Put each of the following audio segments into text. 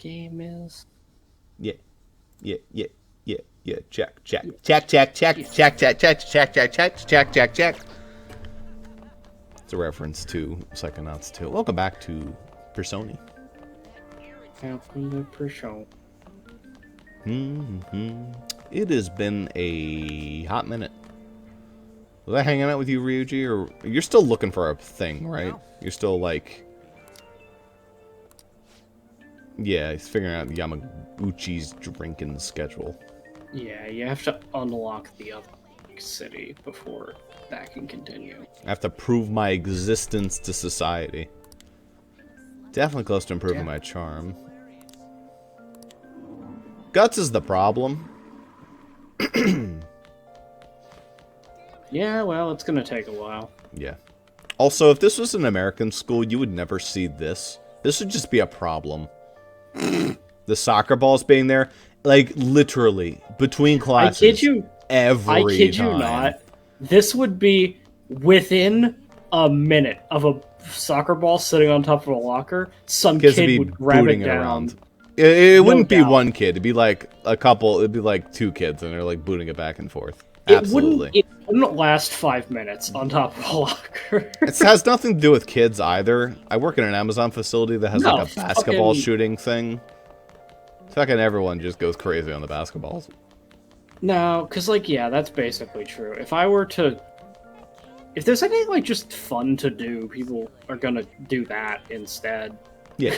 game is. Yeah. Check. It's a reference to Psychonauts 2. Welcome back to Persona. Welcome to Persona. It has been a hot minute. Was I hanging out with you, Ryuji, or you're still looking for a thing, right? You're still like, yeah, he's figuring out Yamaguchi's drinking schedule. Yeah, you have to unlock the other city before that can continue. I have to prove my existence to society. Definitely close to improving my charm. Guts is the problem. Yeah, well, it's gonna take a while. Yeah. Also, if this was an American school, you would never see this. This would just be a problem. The soccer balls being there, like, literally, between classes. I kid you time. not. This would be within a minute of a soccer ball sitting on top of a locker. Some kid would grab it down. Around. It wouldn't be one kid. It'd be like a couple. It'd be like two kids, and they're like booting it back and forth. Absolutely. It wouldn't last 5 minutes on top of a locker. It has nothing to do with kids either. I work in an Amazon facility that has like a basketball shooting thing. Fucking everyone just goes crazy on the basketballs. No, because, like, yeah, that's basically true. If there's anything, like, just fun to do, people are gonna do that instead. Yeah.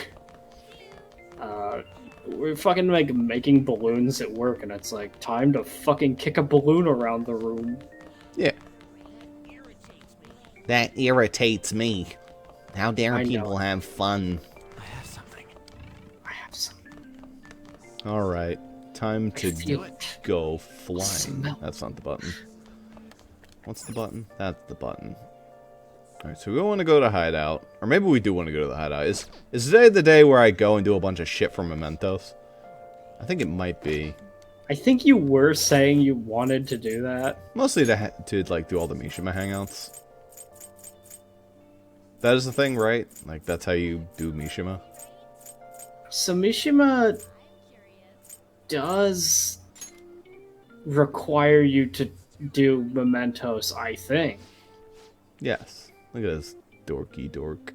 We're fucking, like, making balloons at work, and it's, like, time to fucking kick a balloon around the room. Yeah. That irritates me. How dare people have fun? I have something. Alright. Time to go flying. That's not the button. What's the button? That's the button. Alright, so we want to go to Hideout. Or maybe we do want to go to the Hideout. Is today the day where I go and do a bunch of shit for mementos? I think it might be. I think you were saying you wanted to do that. Mostly to like, do all the Mishima hangouts. That is the thing, right? Like, that's how you do Mishima? So Mishima does require you to do mementos, I think. Yes. Look at this dorky dork.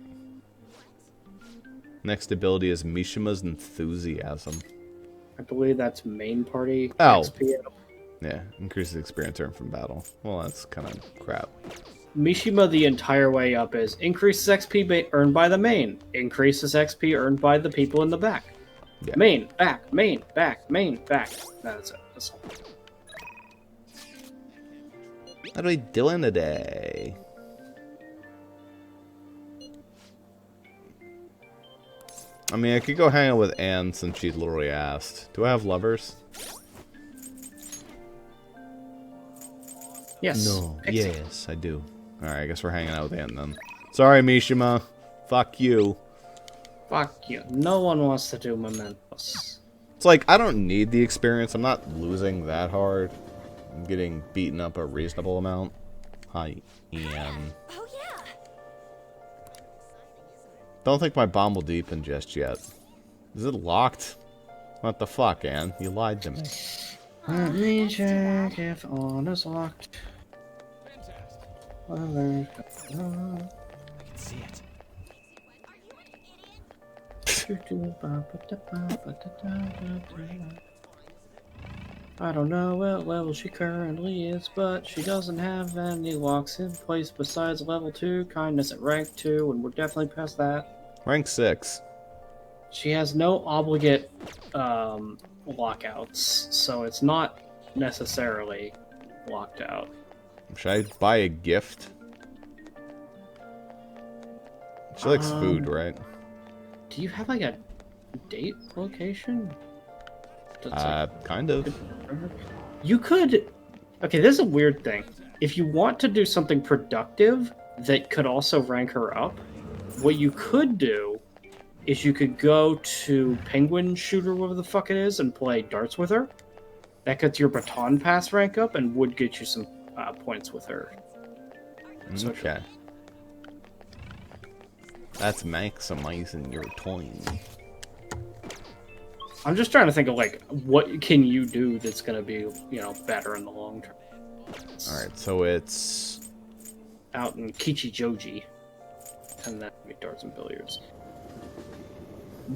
Next ability is Mishima's Enthusiasm. I believe that's main party XP. Yeah, increases experience earned from battle. Well, that's kind of crap. Mishima the entire way up is increases XP earned by the main, increases XP earned by the people in the back. Yeah. Main, back, main, back, main, back. That's it. That's all. What are we doing today? I mean, I could go hang out with Anne since she literally asked. Do I have lovers? Yes. No. Yes, I do. Alright, I guess we're hanging out with Anne then. Sorry, Mishima. Fuck you. Fuck you. No one wants to do mementos. It's like, I don't need the experience. I'm not losing that hard. I'm getting beaten up a reasonable amount. Hi, Anne. Oh, yeah. Don't think my bomb will deepen just yet. Is it locked? What the fuck, Anne? You lied to me. Let me check if on is locked. I can see it. I don't know what level she currently is, but she doesn't have any locks in place besides level 2, kindness at rank 2, and we're definitely past that. Rank 6. She has no obligate lockouts, so it's not necessarily locked out. Should I buy a gift? She likes food, right? Do you have, like, a date location? Kind of. You could... Okay, this is a weird thing. If you want to do something productive that could also rank her up, what you could do is you could go to Penguin Shooter, whatever the fuck it is, and play darts with her. That gets your baton pass rank up and would get you some points with her. Okay. That's maximizing your time. I'm just trying to think of like what can you do that's gonna be better in the long term. All right, so it's out in Kichijoji, and then we darts and billiards.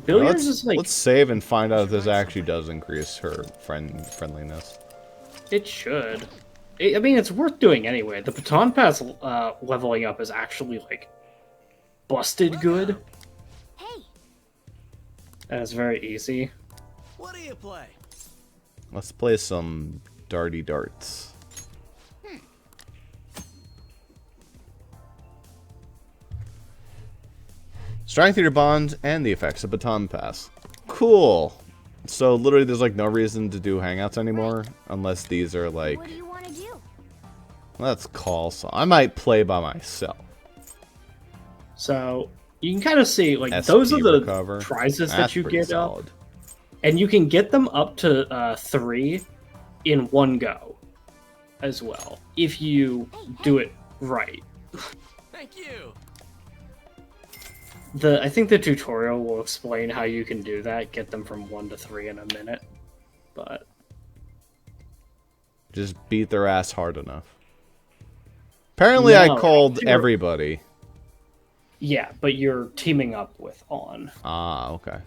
Billiards is like let's save and find out if this actually does increase her friendliness. it should. I mean, it's worth doing anyway. The baton pass leveling up is actually like busted good. Hey. And it's very easy. What do you play? Let's play some darty darts. Strengthen your bond and the effects of baton pass. Cool. So literally there's like no reason to do hangouts anymore unless these are like... What do you want to do? Let's call some. I might play by myself. So you can kind of see like SP those are the recover. prizes That's that you pretty get solid. up. And you can get them up to 3 in one go as well, if you do it right. Thank you. I think the tutorial will explain how you can do that, get them from 1 to 3 in a minute. But Just beat their ass hard enough. Apparently I No, called everybody. yeah, but you're teaming up with On. Ah, okay.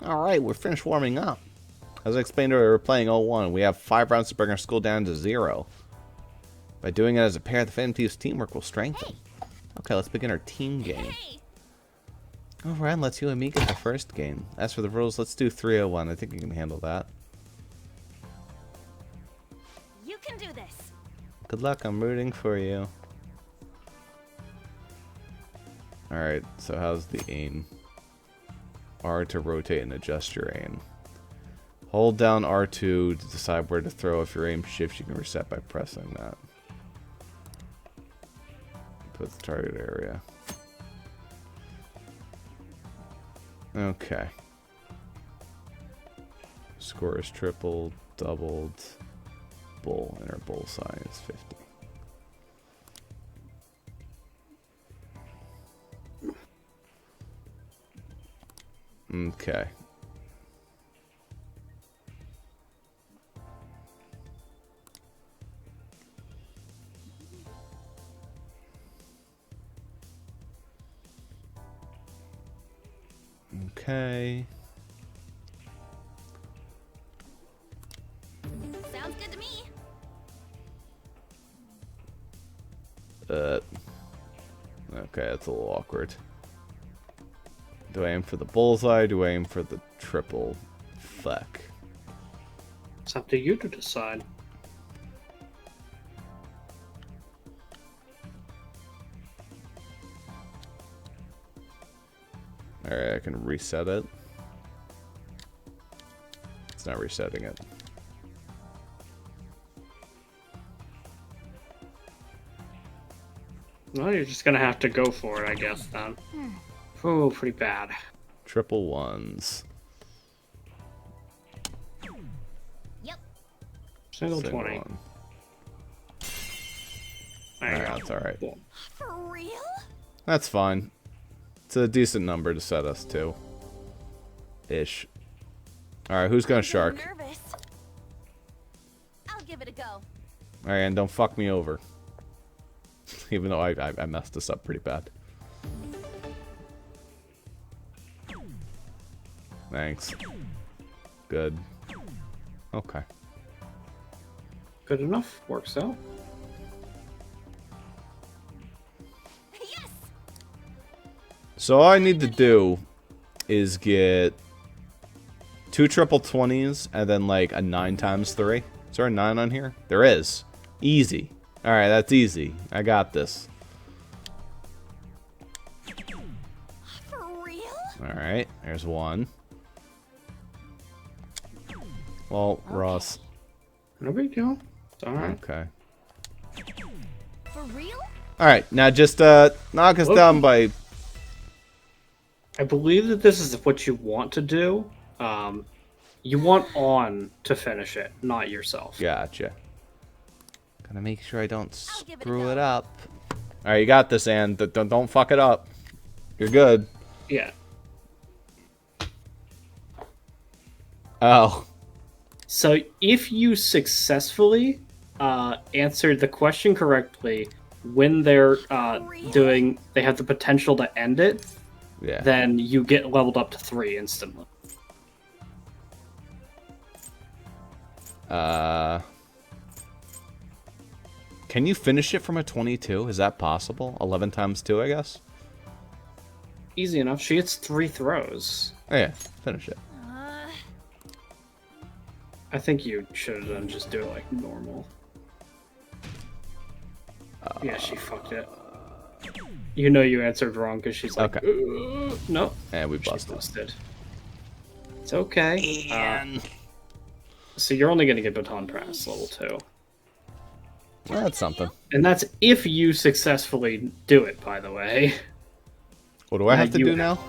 Alright, we're finished warming up. As I explained earlier, we're playing 0-1. We have 5 rounds to bring our school down to 0. By doing it as a pair, the Phantom Thieves' teamwork will strengthen. Okay, let's begin our team game. Hey. Alright, let's you and me get the first game. As for the rules, let's do 3-0-1. I think you can handle that. You can do this. Good luck, I'm rooting for you. Alright, so how's the aim? R to rotate and adjust your aim. Hold down R2 to decide where to throw. If your aim shifts, you can reset by pressing that. Put the target area. Okay. Score is tripled, doubled. Bull, inner bullseye is 50. Okay. Okay. Sounds good to me. Okay, that's a little awkward. Do I aim for the bullseye? Do I aim for the triple? Fuck. It's up to you to decide. Alright, I can reset it. It's not resetting it. Well, you're just gonna have to go for it, I guess, then. Oh, pretty bad. Triple ones. Yep. Single 20. one. There you Alright, go. that's alright. Cool. For real? That's fine. It's a decent number to set us to. Ish. Alright, who's gonna shark? I'm nervous. I'll give it a go. Alright, and don't fuck me over. Even though I messed this up pretty bad. Thanks. Good. Okay. Good enough. Works out. Yes. So all I need to do is get 2 triple 20s and then like a 9 times 3. Is there a 9 on here? There is. Easy. Alright, that's easy. I got this. For real? Alright, there's 1. Well, Ross. No big deal. It's alright. Okay. For real? Alright, now just knock us down by... I believe that this is what you want to do. You want On to finish it, not yourself. Gotcha. Gotta make sure I don't I'll give it a screw go. it up. Alright, you got this, Ann. Don't fuck it up. You're good. Yeah. Oh. So if you successfully answered the question correctly when they're doing, they have the potential to end it, Yeah. then you get leveled up to 3 instantly. Can you finish it from a 22? Is that possible? 11 times 2, I guess? Easy enough. She gets 3 throws. Oh, yeah. Finish it. I think you should have done just do it like normal. Yeah, she fucked it. You know you answered wrong because she's like, Okay. No. And we She's busted. busted. It's okay. And... So you're only going to get Baton Pass level 2. Well, that's something. And that's if you successfully do it, by the way. What do I have to you do now?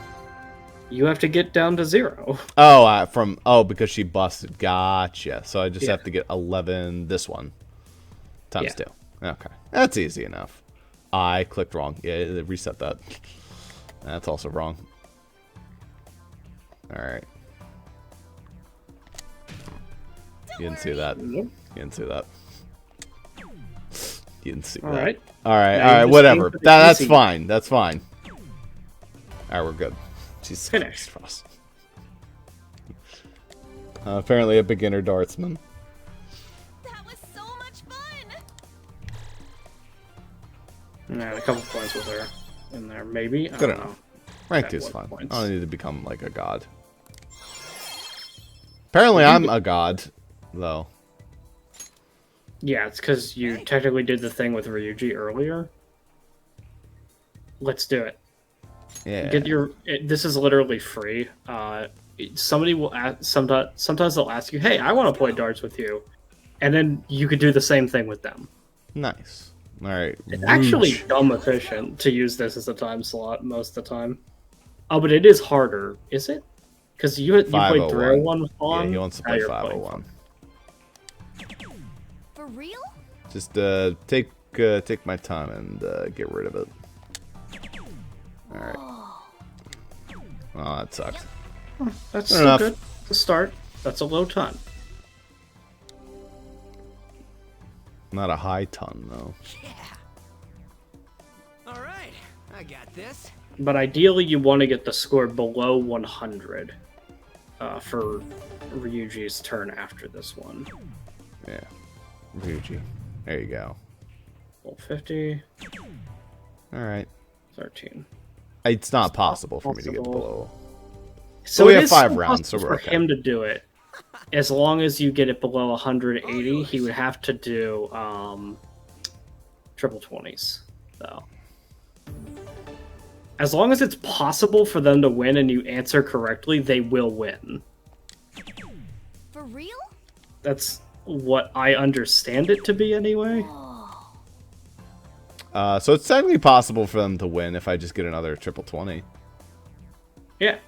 You have to get down to 0. Oh, because she busted. Gotcha. So I just Yeah. have to get 11, this one, times Yeah. 2. Okay. That's easy enough. I clicked wrong. Yeah, reset that. That's also wrong. Alright. You didn't see that. Nope. You didn't see that. You didn't see that. Alright. Alright, Now you alright, just whatever. aim for the That's easy. fine. That's fine. Alright, we're good. Jesus Finished. Christ. Apparently a beginner dartsman. That was so much fun. And a couple points with her in there, maybe. I Good don't enough. know. Rank At 2 is what fine. points? I don't need to become like a god. Apparently I'm a god, though. Yeah, it's because you technically did the thing with Ryuji earlier. Let's do it. Yeah. Get your. This is literally free. Somebody will ask. Sometimes they'll ask you, "Hey, I want to play darts with you," and then you could do the same thing with them. Nice. Alright. It's actually dumb efficient to use this as a time slot most of the time. Oh, but it is harder, is it? Because you played 501. 301 with on. Yeah, he wants to now play you're playing 501. For real? Just take my time and get rid of it. Alright. Oh, that sucked. That's Fair still enough. good to start. That's a low ton. Not a high ton, though. Yeah. All right, I got this. But ideally, you want to get the score below 100 for Ryuji's turn after this one. Yeah. Ryuji. There you go. Level 50, Alright. 13. It's not possible for me to get possible. below. So we it have is 5 still rounds, so possible we're for okay. him to do it. As long as you get it below 180, he would have to do triple 20s, though. As long as it's possible for them to win and you answer correctly, they will win. For real? That's what I understand it to be anyway. So it's technically possible for them to win if I just get another triple 20. Yeah.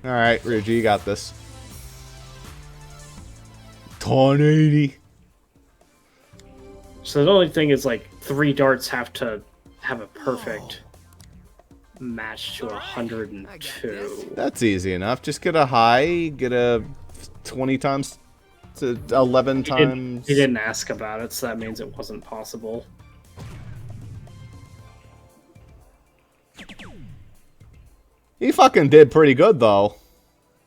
Alright, Ryuji, you got this. 1080. So the only thing is, like, 3 darts have to have a perfect match to 102. That's easy enough. Just get a high, get a 20 times to 11 times. He didn't ask about it, so that means it wasn't possible. He fucking did pretty good, though.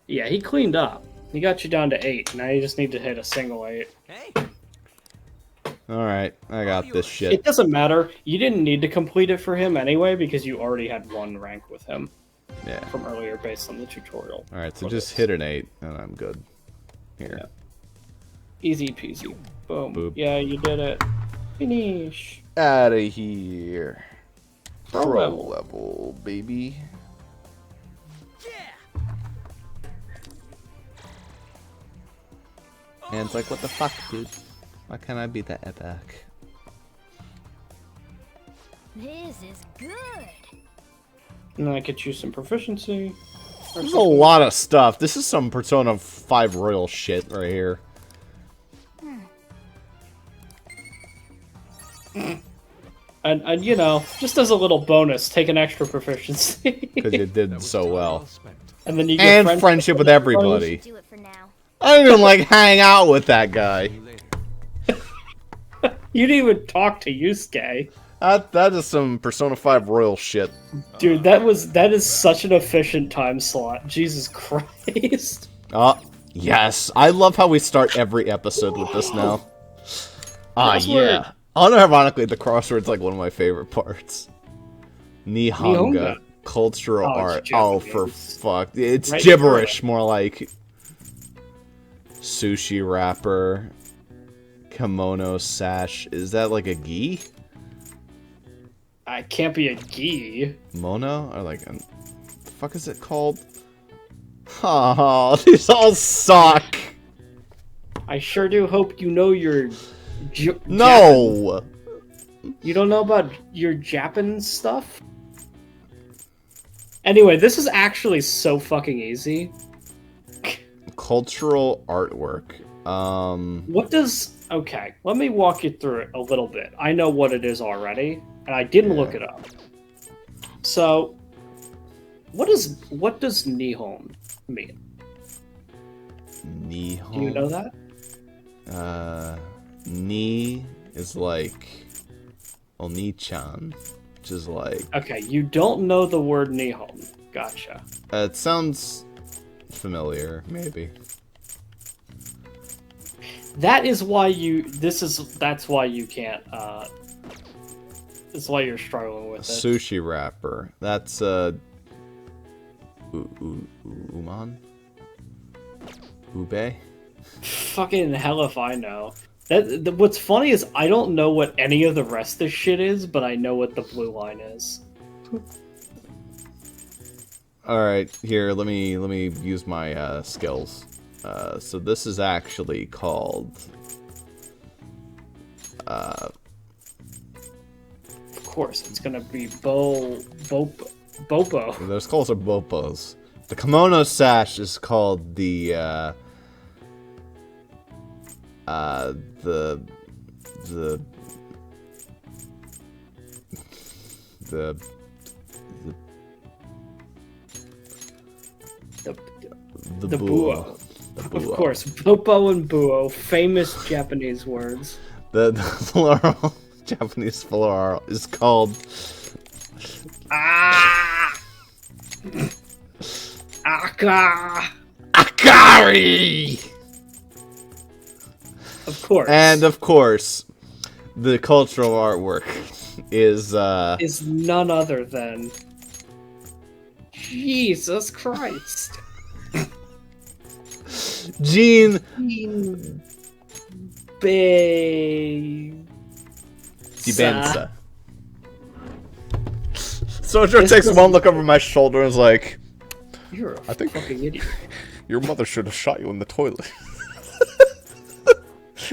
Yeah, he cleaned up. He got you down to 8. Now you just need to hit a single 8. Hey, Alright, I got this shit. It doesn't matter. You didn't need to complete it for him anyway, because you already had 1 rank with him Yeah. from earlier based on the tutorial. Alright, so What just is- hit an 8, and I'm good. Here. Yeah. Easy peasy. Boom. Boop. Yeah, you did it. Finish. Out of here. Pro level. level, baby. yeah. And it's like, what the fuck, dude? Why can't I be that epic? This is good. And then I could choose some proficiency. or There's a something. lot of stuff. This is some Persona 5 Royal shit right here. And you know, just as a little bonus, take an extra proficiency. Because you did so well. And then you get friendship with everybody. Do it for now. I don't even like hang out with that guy. You didn't even talk to Yusuke. That is some Persona 5 royal shit. Dude, that is such an efficient time slot. Jesus Christ. Yes. I love how we start every episode with this now. Crossword. Yeah. Unironically, the crossword's like one of my favorite parts. Nihonga. Nihonga. Cultural Oh, art. it's Oh, Japanese. for fuck. It's Right gibberish, more like. Sushi wrapper. Kimono sash. Is that like a gi? I can't be a gi. Mono? Or like the fuck is it called? Oh, these all suck. I sure do hope you know your... No! You don't know about your Japan stuff? Anyway, this is actually so fucking easy. Cultural artwork. What does... Okay, let me walk you through it a little bit. I know what it is already, and I didn't look it up. So, what does Nihon mean? Nihon? Do you know that? Ni is like Oni-chan, which is like... Okay, you don't know the word Nihon. Gotcha. it sounds familiar, maybe. That is why you... That's why you can't... That's why you're struggling with it. Sushi wrapper. That's, Uman? Ube? Fucking hell if I know. What's funny is I don't know what any of the rest of this shit is, but I know what the blue line is. Alright, here, let me use my, skills. So this is actually called... Of course, it's gonna be Bopo. Those calls are bopos. The kimono sash is called the Buo. Of course, Bopo and Buo, famous Japanese words. The plural, Japanese plural, is called... Akari! Of course. And of course, the cultural artwork is none other than... Jesus Christ. Gene Dibensa. Sojo takes one look over my shoulder and is like, You're a fucking idiot. your mother should have shot you in the toilet.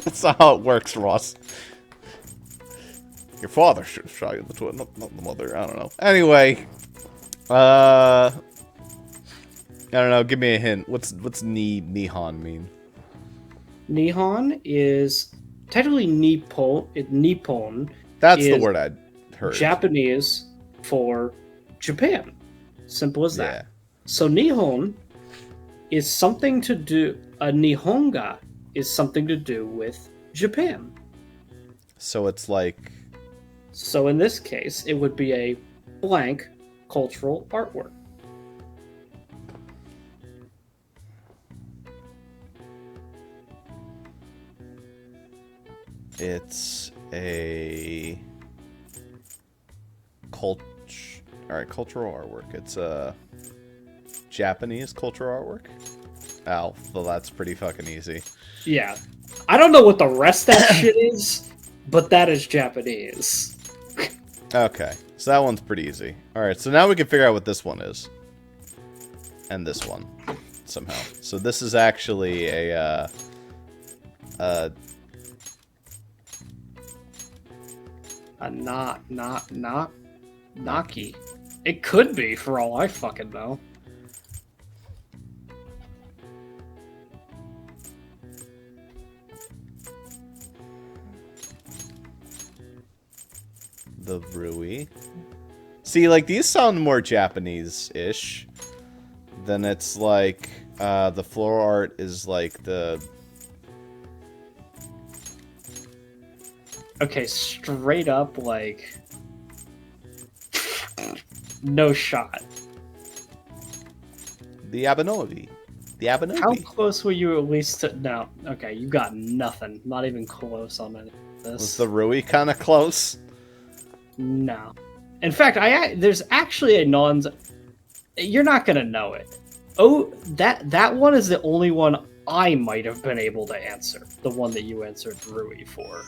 That's not how it works, Ross. Your father should have shot you in the toilet, not the mother. I don't know. Anyway, I don't know. Give me a hint. What's Nihon mean? Nihon is technically Nippon. Nippon. That's is the word I'd heard. Japanese for Japan. Simple as that. Yeah. So Nihon is something to do. A Nihonga is something to do with Japan. So it's like... So in this case, it would be a blank cultural artwork. It's a cultural artwork. It's a Japanese cultural artwork. Oh, well, that's pretty fucking easy. Yeah. I don't know what the rest of that shit is, but that is Japanese. Okay, so that one's pretty easy. Alright, so now we can figure out what this one is. And this one, somehow. So this is actually a, Naki. It could be, for all I fucking know. the Rui. See, like, these sound more Japanese-ish then it's like the floor art is like the. Okay, straight up, like, no shot. The Abinobi. The Abinobi. How close were you at least to... No, okay, you got nothing. Not even close on any of this. Was the Rui kind of close? No. In fact, there's actually a non... You're not going to know it. Oh, that one is the only one I might have been able to answer. The one that you answered Rui for.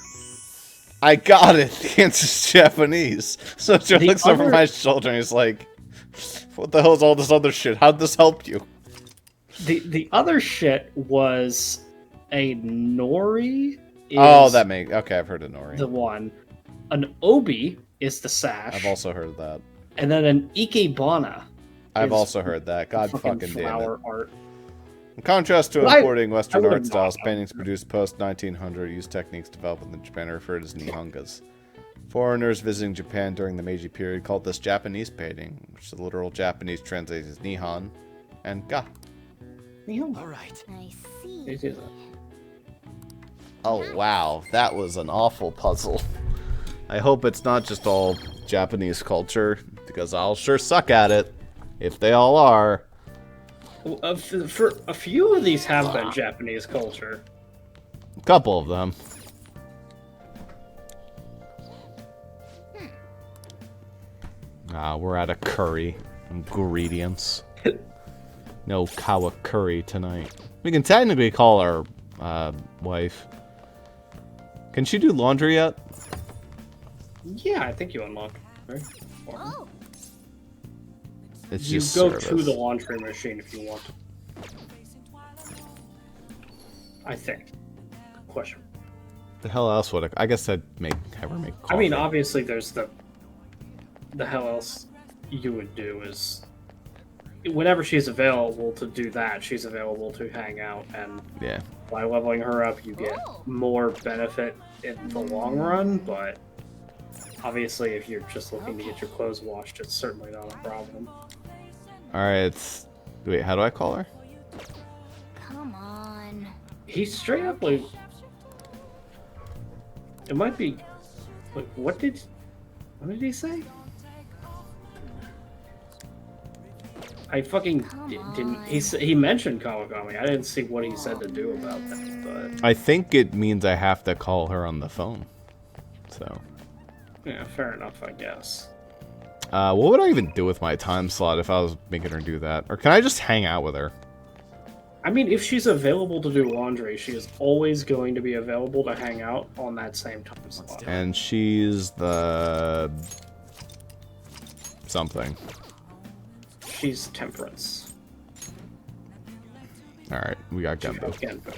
I got it. The answer's Japanese. So Joe looks over my shoulder and he's like, what the hell is all this other shit? How'd this help you? The other shit was a nori. Oh, that makes... Okay, I've heard of nori. The one. An obi is the sash. I've also heard that. And then an ikebana. I've also heard that. God fucking damn it. Flower art. In contrast to importing Western would art not styles, know. paintings produced post-1900 use techniques developed in Japan referred as nihongas. Foreigners visiting Japan during the Meiji period called this Japanese painting, which the literal Japanese translates as nihon and ga. All right. I see. It is Oh wow, that was an awful puzzle. I hope it's not just all Japanese culture, because I'll sure suck at it, if they all are. For a few of these have been Japanese culture. A couple of them. We're out of curry. Ingredients. No kawa curry tonight. We can technically call our wife. Can she do laundry yet? Yeah, I think you unlock. Right? Oh, It's You just go service. to the laundry machine if you want to. I think. Question. The hell else would I guess I'd have her make coffee. I mean, obviously, there's the hell else you would do is whenever she's available to do that, she's available to hang out, and Yeah. by leveling her up, you get more benefit in the long run. But obviously, if you're just looking to get your clothes washed, it's certainly not a problem. Alright, wait, how do I call her? come on. He's straight up like. It might be. Like, what did he say? I fucking didn't. He mentioned Kawakami. I didn't see what he said to do about that, but I think it means I have to call her on the phone. So. yeah, fair enough, I guess. What would I even do with my time slot if I was making her do that? Or can I just hang out with her? I mean, if she's available to do laundry, she is always going to be available to hang out on that same time slot. And she's the... something. She's Temperance. Alright, we got Gumbo. Genbo.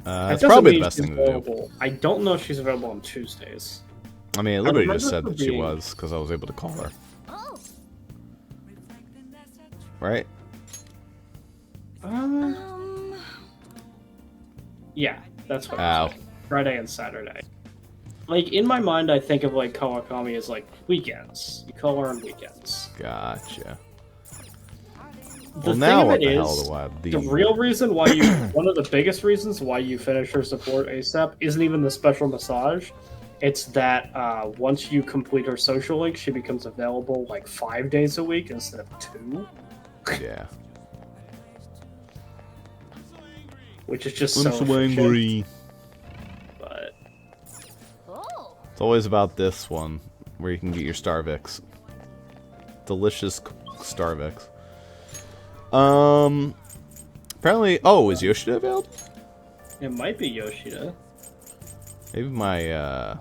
That's probably the best thing to do. available. I don't know if she's available on Tuesdays. I mean, it literally just said remember her that she being- was, because I was able to call her. Oh, Right? Yeah, that's what Ow. I'm saying. Friday and Saturday. Like, in my mind, I think of, like, Kawakami as, like, weekends. You call her on weekends. Gotcha. The Well, now thing what of it the hell is, do I the real reason why you... one of the biggest reasons why you finish her support ASAP isn't even the special massage. It's that once you complete her social link, she becomes available, like, 5 days a week instead of 2. Yeah. Which is just I'm so so efficient. angry. But oh. It's always about this one, where you can get your Starvix. Delicious Starvix. Apparently... Oh, is Yoshida available? it might be Yoshida. Maybe my,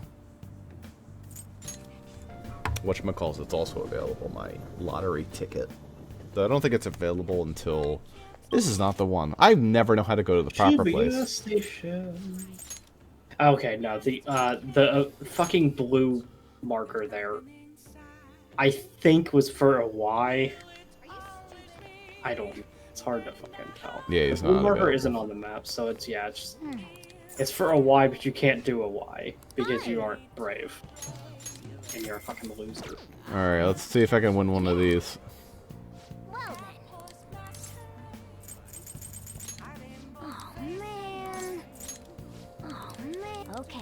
whatchamacallit's also available, my lottery ticket. Though I don't think it's available until... This is not the one. I never know how to go to the proper Shibuya place. Station. Okay, no, the fucking blue marker there, I think was for a Y. I don't. It's hard to fucking tell. Yeah, he's the blue not marker available. isn't on the map, so it's it's for a Y, but you can't do a Y because you aren't brave, and you're a fucking loser. Alright, let's see if I can win one of these. Well then.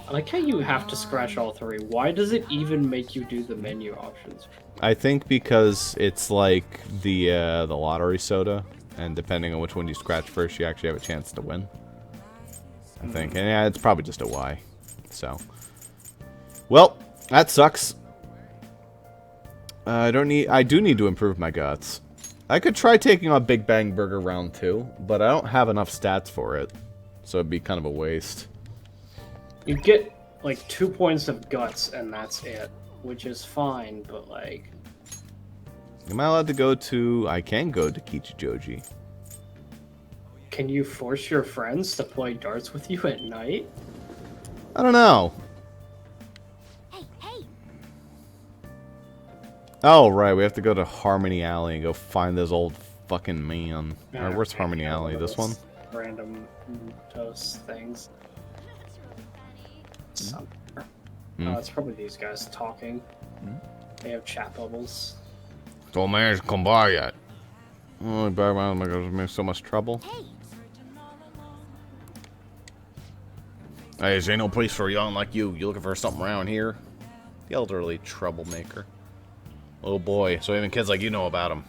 I like how you have to scratch all three. Why does it even make you do the menu options? I think because it's like the lottery soda, and depending on which one you scratch first, you actually have a chance to win. I think, and yeah, it's probably just a Y. So, well, that sucks. I do need to improve my guts. I could try taking on Big Bang Burger round 2, but I don't have enough stats for it, so it'd be kind of a waste. You get like 2 points of guts, and that's it, which is fine. But like, am I allowed to go to? I can go to Kichijoji. can you force your friends to play darts with you at night? I don't know. Hey, hey! Oh, right, we have to go to Harmony Alley and go find this old fucking man. Alright, where's Harmony Alley? This one? Random toast things. Somewhere. Mm. It's probably these guys talking. They have chat bubbles. Don't manage to come by yet. Oh, bad man, make so much trouble. Hey, this ain't no place for a young like you. You looking for something around here? The elderly troublemaker. Oh boy, so even kids like you know about him.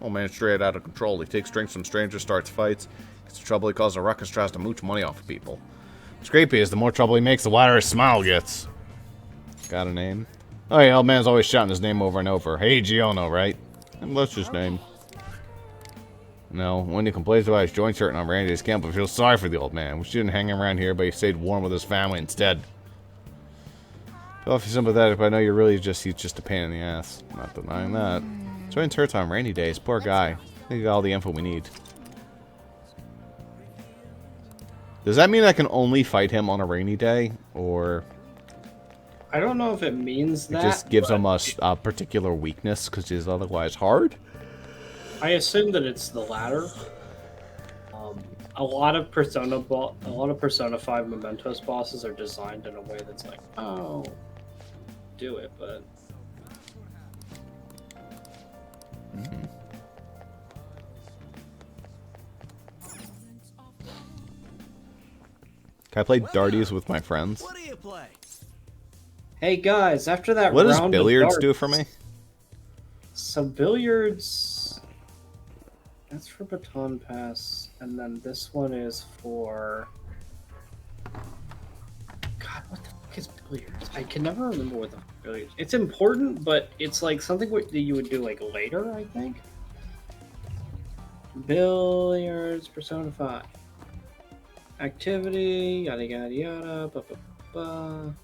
Oh man, straight out of control. He takes drinks from strangers, starts fights. Gets in trouble, he causes a ruckus, tries to mooch money off of people. What's creepy is the more trouble he makes, the wider his smile gets. Got a name? Oh yeah, old man's always shouting his name over and over. Hey, Giono, right? And what's his name? No, when he complains about his joints hurting on Randy's camp, I feel sorry for the old man. We shouldn't hang him around here, but he stayed warm with his family instead. Feel if you're sympathetic, but I know he's just a pain in the ass. Not denying that. Joints hurts on rainy days. Poor guy. I think he got all the info we need. Does that mean I can only fight him on a rainy day, or I don't know if it means it that. just gives him a particular weakness because he's otherwise hard? I assume that it's the latter. A lot of Persona 5 Mementos bosses are designed in a way that's like, oh, do it, but. Can I play darties with my friends? What do you play? Hey guys, after that What does round billiards of do for me? So billiards, that's for baton pass, and then this one is for. God, what the fuck is billiards? I can never remember what the fuck billiards. It's important, but it's like something that you would do like later, I think. Billiards, Persona 5. Activity, yada yada yada, ba ba ba.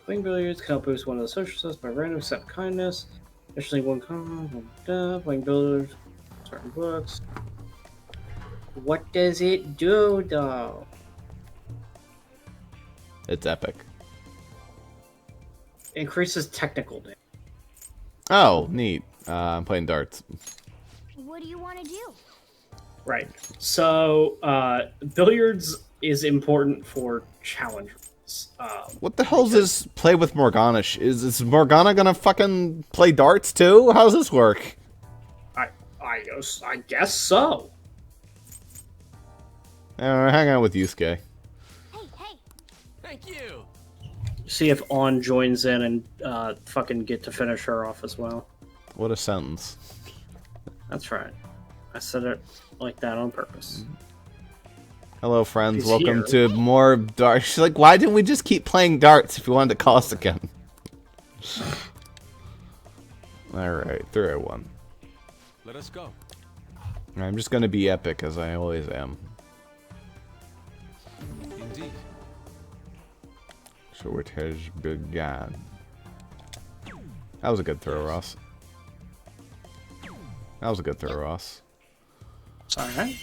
Playing billiards can help boost one of the social skills by random set of kindness. Additionally, one playing billiards, certain books. What does it do, though? It's epic. Increases technical damage. Oh, neat. I'm playing darts. What do you want to do? Right. So, billiards is important for challengers. What the hell's this play with Morgana? Is Morgana gonna fucking play darts too? How's this work? I guess so. Hang out with Yusuke. Hey, hey! Thank you. See if On joins in and fucking get to finish her off as well. What a sentence. That's right. I said it like that on purpose. Hello, friends. He's Welcome here. to more darts. She's like, why didn't we just keep playing darts if you wanted to call us again? Alright, 301. Let us go. I'm just gonna be epic, as I always am. Indeed. So it has begun. That was a good throw, Ross. That was a good throw, Ross. Alright.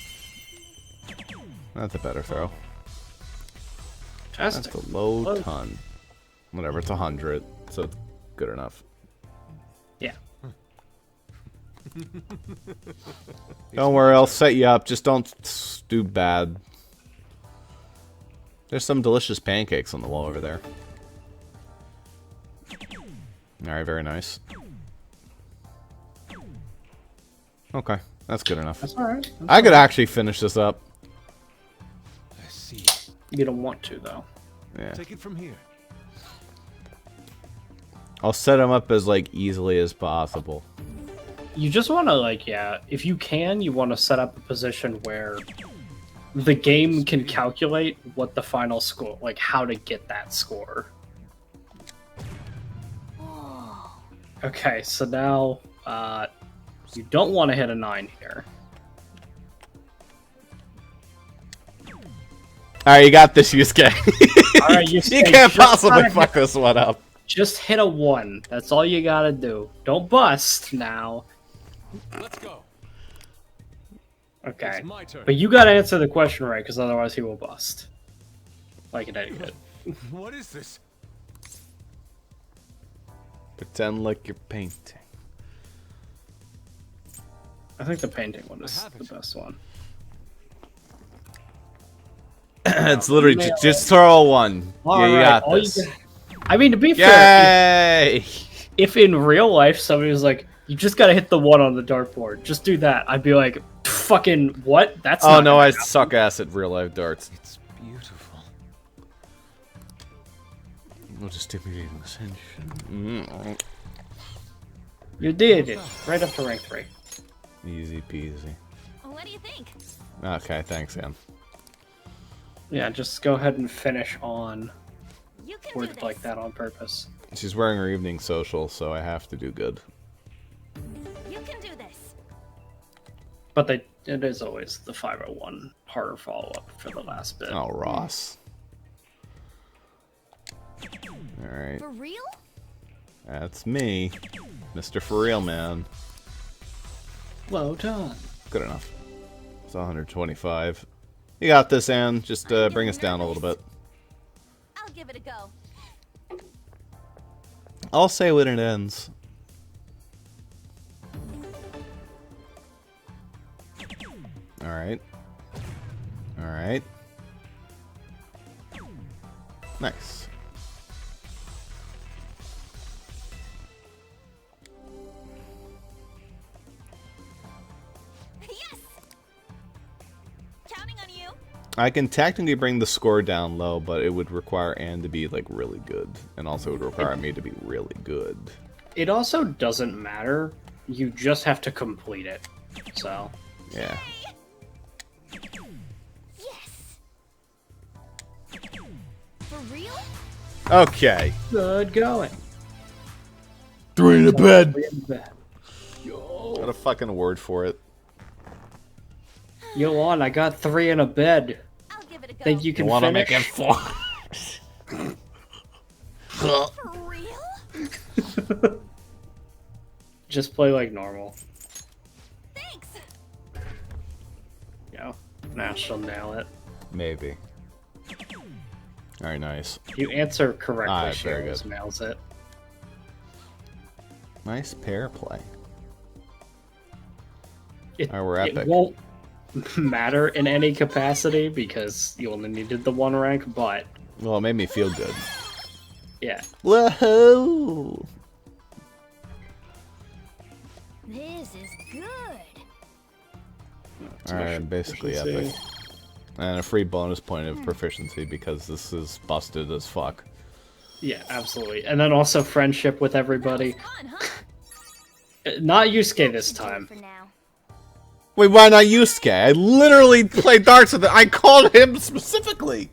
That's a better throw. Fantastic. That's a low Close. ton. Whatever, it's 100, so it's good enough. Yeah. Don't worry, I'll set you up. Just don't do bad. There's some delicious pancakes on the wall over there. Alright, very nice. Okay, that's good enough. That's alright. I could actually finish this up. Let's see. You don't want to, though. Yeah. Take it from here. I'll set him up as, like, easily as possible. You just want to, like, yeah, if you can, you want to set up a position where the game can calculate what the final score, like, how to get that score. Okay, so now, you don't want to hit a 9 here. Alright, you got this, Yusuke. Alright, You can't possibly fuck this one up. Just hit a 1. That's all you gotta do. Don't bust now. Let's go. Okay. It's my turn. But you gotta answer the question right, because otherwise he will bust. Like an idiot. What is this? Pretend like you're painting. I think the painting one is the best one. It's literally just throw a 1. Yeah, you got this. I mean, to be fair, Yay! if in real life somebody was like, you just gotta hit the 1 on the dartboard, just do that, I'd be like, fucking what? That's Oh not no, gonna I happen. suck ass at real life darts. It's beautiful. We'll just stimulate ascension. You did it. Right up to rank 3. Easy peasy. What do you think? Okay, thanks, Sam. Yeah, just go ahead and finish on You can do words this. like that on purpose. She's wearing her evening social, so I have to do good. You can do this. But it is always the 501 harder follow-up for the last bit. Oh, Ross. Alright, For real? that's me. Mr. For Real Man. Well done. Good enough. It's 125. You got this, Anne. Just bring us down a little bit. I'll give it a go. I'll say when it ends. Alright. Alright. Nice. Yes! Counting on you. I can technically bring the score down low, but it would require Anne to be, like, really good. And also it would require me to be really good. It also doesn't matter. You just have to complete it. So, Yeah. Yes! For real? Okay. good going. 3 in a bed. Yo, Got a fucking word for it. on, I got 3 in a bed. I'll give it a go. Think you can Wanna finish? make it 4? For real? Just play like normal. Thanks. Yo, now she'll nail it. Maybe. Alright, nice. You answer correctly, Alright, she very always good. nails it. Nice pair play. It, Alright, we're epic. it won't matter in any capacity because you only needed the 1 rank, but Well, it made me feel good. yeah. Whoa! This is good. Alright, I'm basically epic. And a free bonus point of proficiency because this is busted as fuck. Yeah, absolutely. And then also friendship with everybody. Fun, huh? Not Yusuke this time. For now. Wait, why not Yusuke? I literally played darts with it. I called him specifically!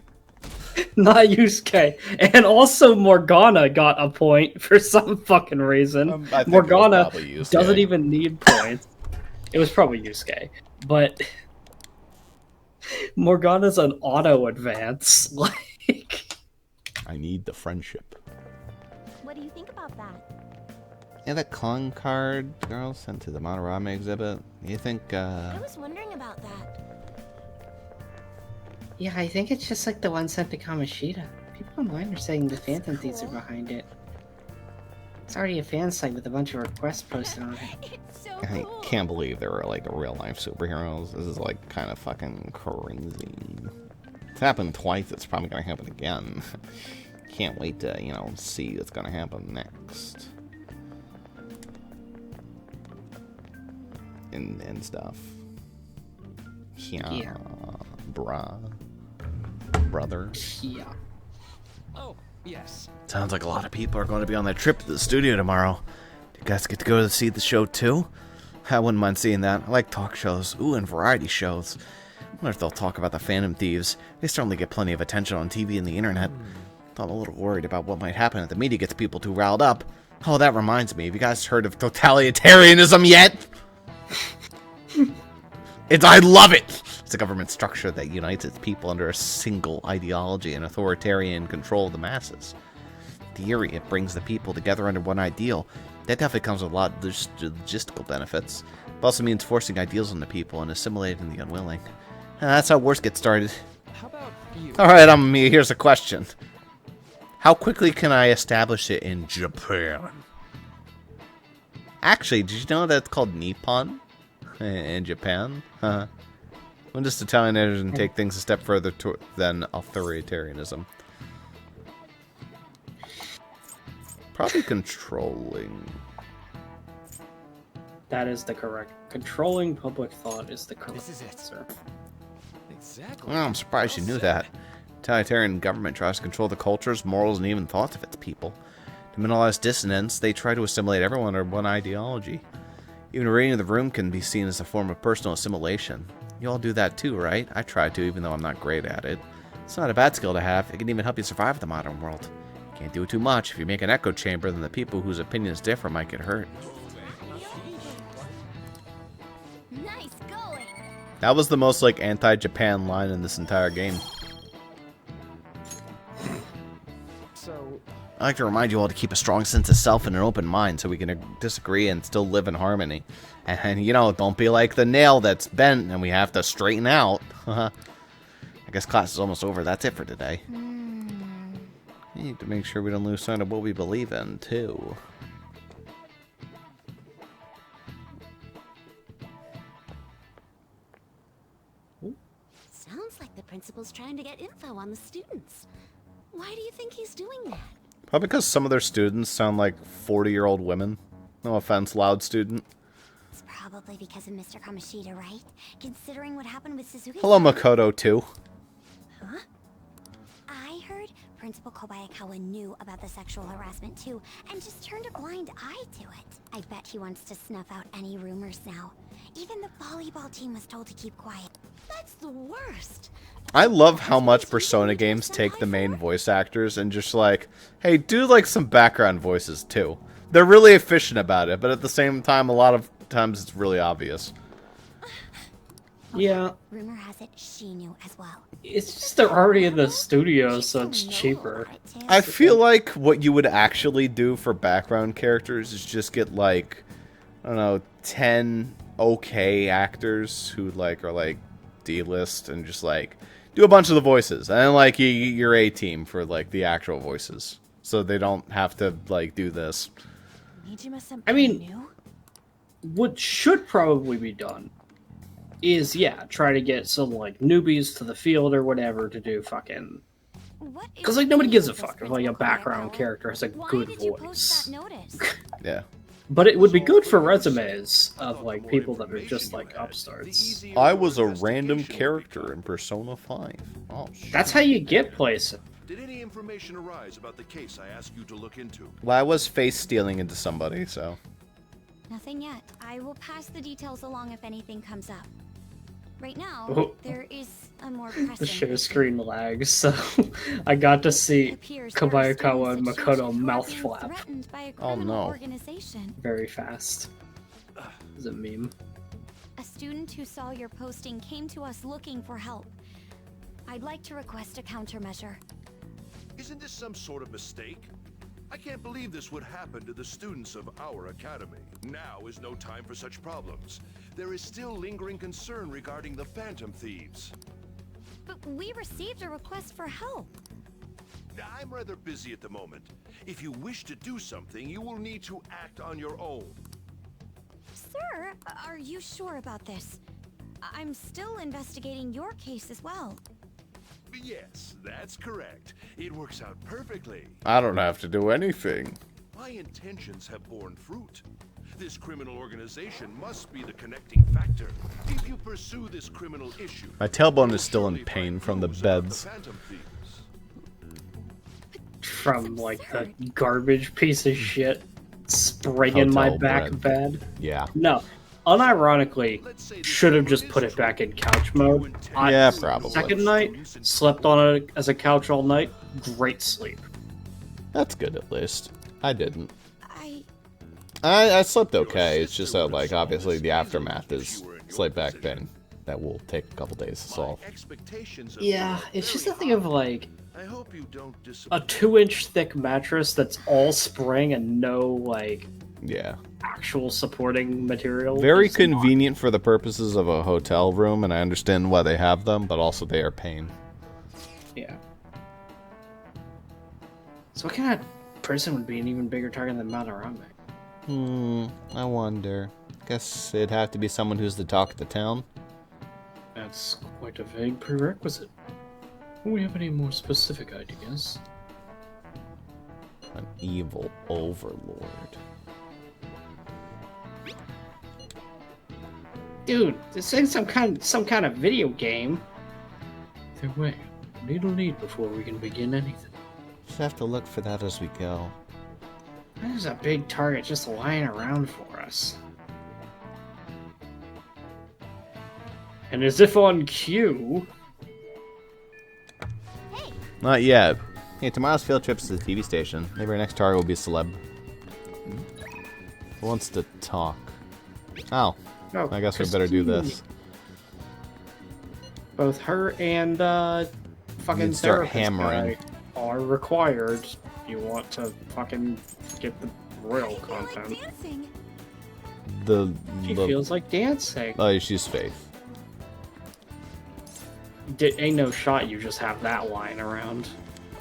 Not Yusuke. And also Morgana got a point for some fucking reason. I think it was Morgana probably Yusuke. doesn't even need points. It was probably Yusuke. But Morgana's an auto advance. Like, I need the friendship. What do you think about that? Yeah, the Kong card girl sent to the Monorama exhibit. You think, I was wondering about that. Yeah, I think it's just like the one sent to Kamoshida. People online are saying the Phantom Thieves are cool. behind it. It's already a fan site with a bunch of requests posted on it. It's so I cool. can't believe they were like real life superheroes. This is like kind of fucking crazy. It's happened twice. It's probably gonna happen again. Can't wait to, you know, see what's gonna happen next. And stuff. Yeah, Yeah. bruh. brother. Yeah. Oh, yes. Sounds like a lot of people are going to be on their trip to the studio tomorrow. Do you guys get to go to see the show too? I wouldn't mind seeing that. I like talk shows. Ooh, and variety shows. I wonder if they'll talk about the Phantom Thieves. They certainly get plenty of attention on TV and the internet. I'm a little worried about what might happen if the media gets people too riled up. Oh, that reminds me. Have you guys heard of totalitarianism yet? I love it! It's a government structure that unites its people under a single ideology and authoritarian control of the masses. In theory, it brings the people together under one ideal. That definitely comes with a lot of logistical benefits. It also means forcing ideals on the people and assimilating the unwilling. And that's how wars get started. How about you? Alright, here's a question. How quickly can I establish it in Japan? Actually, did you know that it's called Nippon in Japan? When does totalitarianism take things a step further than authoritarianism? Probably controlling. That is the correct. Controlling public thought is the correct This is it. answer. Exactly. Well, I'm surprised you knew that. Totalitarian government tries to control the cultures, morals, and even thoughts of its people. To minimize dissonance, they try to assimilate everyone under one ideology. Even reading the room can be seen as a form of personal assimilation. You all do that too, right? I try to, even though I'm not great at it. It's not a bad skill to have. It can even help you survive the modern world. You can't do it too much. If you make an echo chamber, then the people whose opinions differ might get hurt. Nice going. That was the most, like, anti-Japan line in this entire game. So, I like to remind you all to keep a strong sense of self and an open mind so we can disagree and still live in harmony. And, you know, don't be like the nail that's bent and we have to straighten out. I guess class is almost over. That's it for today. We need to make sure we don't lose sight of what we believe in, too. Sounds like the principal's trying to get info on the students. Why do you think he's doing that? Probably because some of their students sound like 40-year-old women. No offense, loud student. It's probably because of Mr. Kamoshida, right? Considering what happened with Suzuki. Hello, Makoto, too. Huh? I heard Principal Kobayakawa knew about the sexual harassment too, and just turned a blind eye to it. I bet he wants to snuff out any rumors now. Even the volleyball team was told to keep quiet. That's the worst. I love how much Persona games take the main voice actors and just like, hey, do like some background voices too. They're really efficient about it, but at the same time, a lot of times it's really obvious. Yeah, Rumor has it she knew as well. it's just they're already in the studio, so it's cheaper. I feel like what you would actually do for background characters is just get like, I don't know, 10 okay actors who like are like D-list and just like do a bunch of the voices, and then like your A team for like the actual voices, so they don't have to like do this. I mean, what should probably be done is, yeah, try to get some like newbies to the field or whatever to do fucking. Because like nobody gives a fuck if like a background character has a good voice. Yeah. But it would be good for resumes of like people that are just like upstarts. I was a random character in Persona 5. Oh, shit. That's how you get places. Did any information arise about the case I asked you to look into? Well, I was face stealing into somebody, so. Nothing yet. I will pass the details along if anything comes up. Right now, Oh. there is a more pressing The share issue. screen lags, so I got to It see appears there are Kobayakawa and students at Makoto Shunshin who are mouth being flap threatened by a Oh, criminal no. organization. very fast. Is a meme. A student who saw your posting came to us looking for help. I'd like to request a countermeasure. Isn't this some sort of mistake? I can't believe this would happen to the students of our academy. Now is no time for such problems. There is still lingering concern regarding the Phantom Thieves. But we received a request for help. I'm rather busy at the moment. If you wish to do something, you will need to act on your own. Sir, are you sure about this? I'm still investigating your case as well. Yes, that's correct. It works out perfectly. I don't have to do anything. My intentions have borne fruit. This criminal organization must be the connecting factor. If you pursue this criminal issue, My tailbone you'll is still in surely pain find from the clues about beds. Phantom thieves. From like the garbage piece of shit spraying in my Hotel back bread. bed. Yeah. No, unironically, Let's say this should have criminal just is put it true. back in couch You mode. intend Yeah, to probably. Second night, slept on it as a couch all night. Great sleep. That's good at least. I didn't. I... I slept okay. It's just that, like, obviously the aftermath is slight back pain. That will take a couple days to solve. Yeah, it's just a thing of like I hope you don't a disappoint. 2-inch thick mattress that's all spring and no like Yeah. actual supporting material. Very is convenient for the purposes of a hotel room, and I understand why they have them, but also they are pain. not- Yeah. So what kind of person would be an even bigger target than Madarame? I wonder. Guess it'd have to be someone who's the talk of the town. That's quite a vague prerequisite. Do we have any more specific ideas? An evil overlord. Dude, this ain't some kind of video game. Either way, need a lead before we can begin anything. Just have to look for that as we go. There's a big target just lying around for us. And as if on cue, Not yet. Hey, tomorrow's field trip is to the TV station. Maybe our next target will be a celeb. Who wants to talk? Oh, oh, I guess we better do this. Both her and fucking You'd start therapist hammering. guy are required. You want to fucking get the royal People like content. dancing. She The feels like dancing. oh, she's Faith. Ain't no shot you just have that lying around.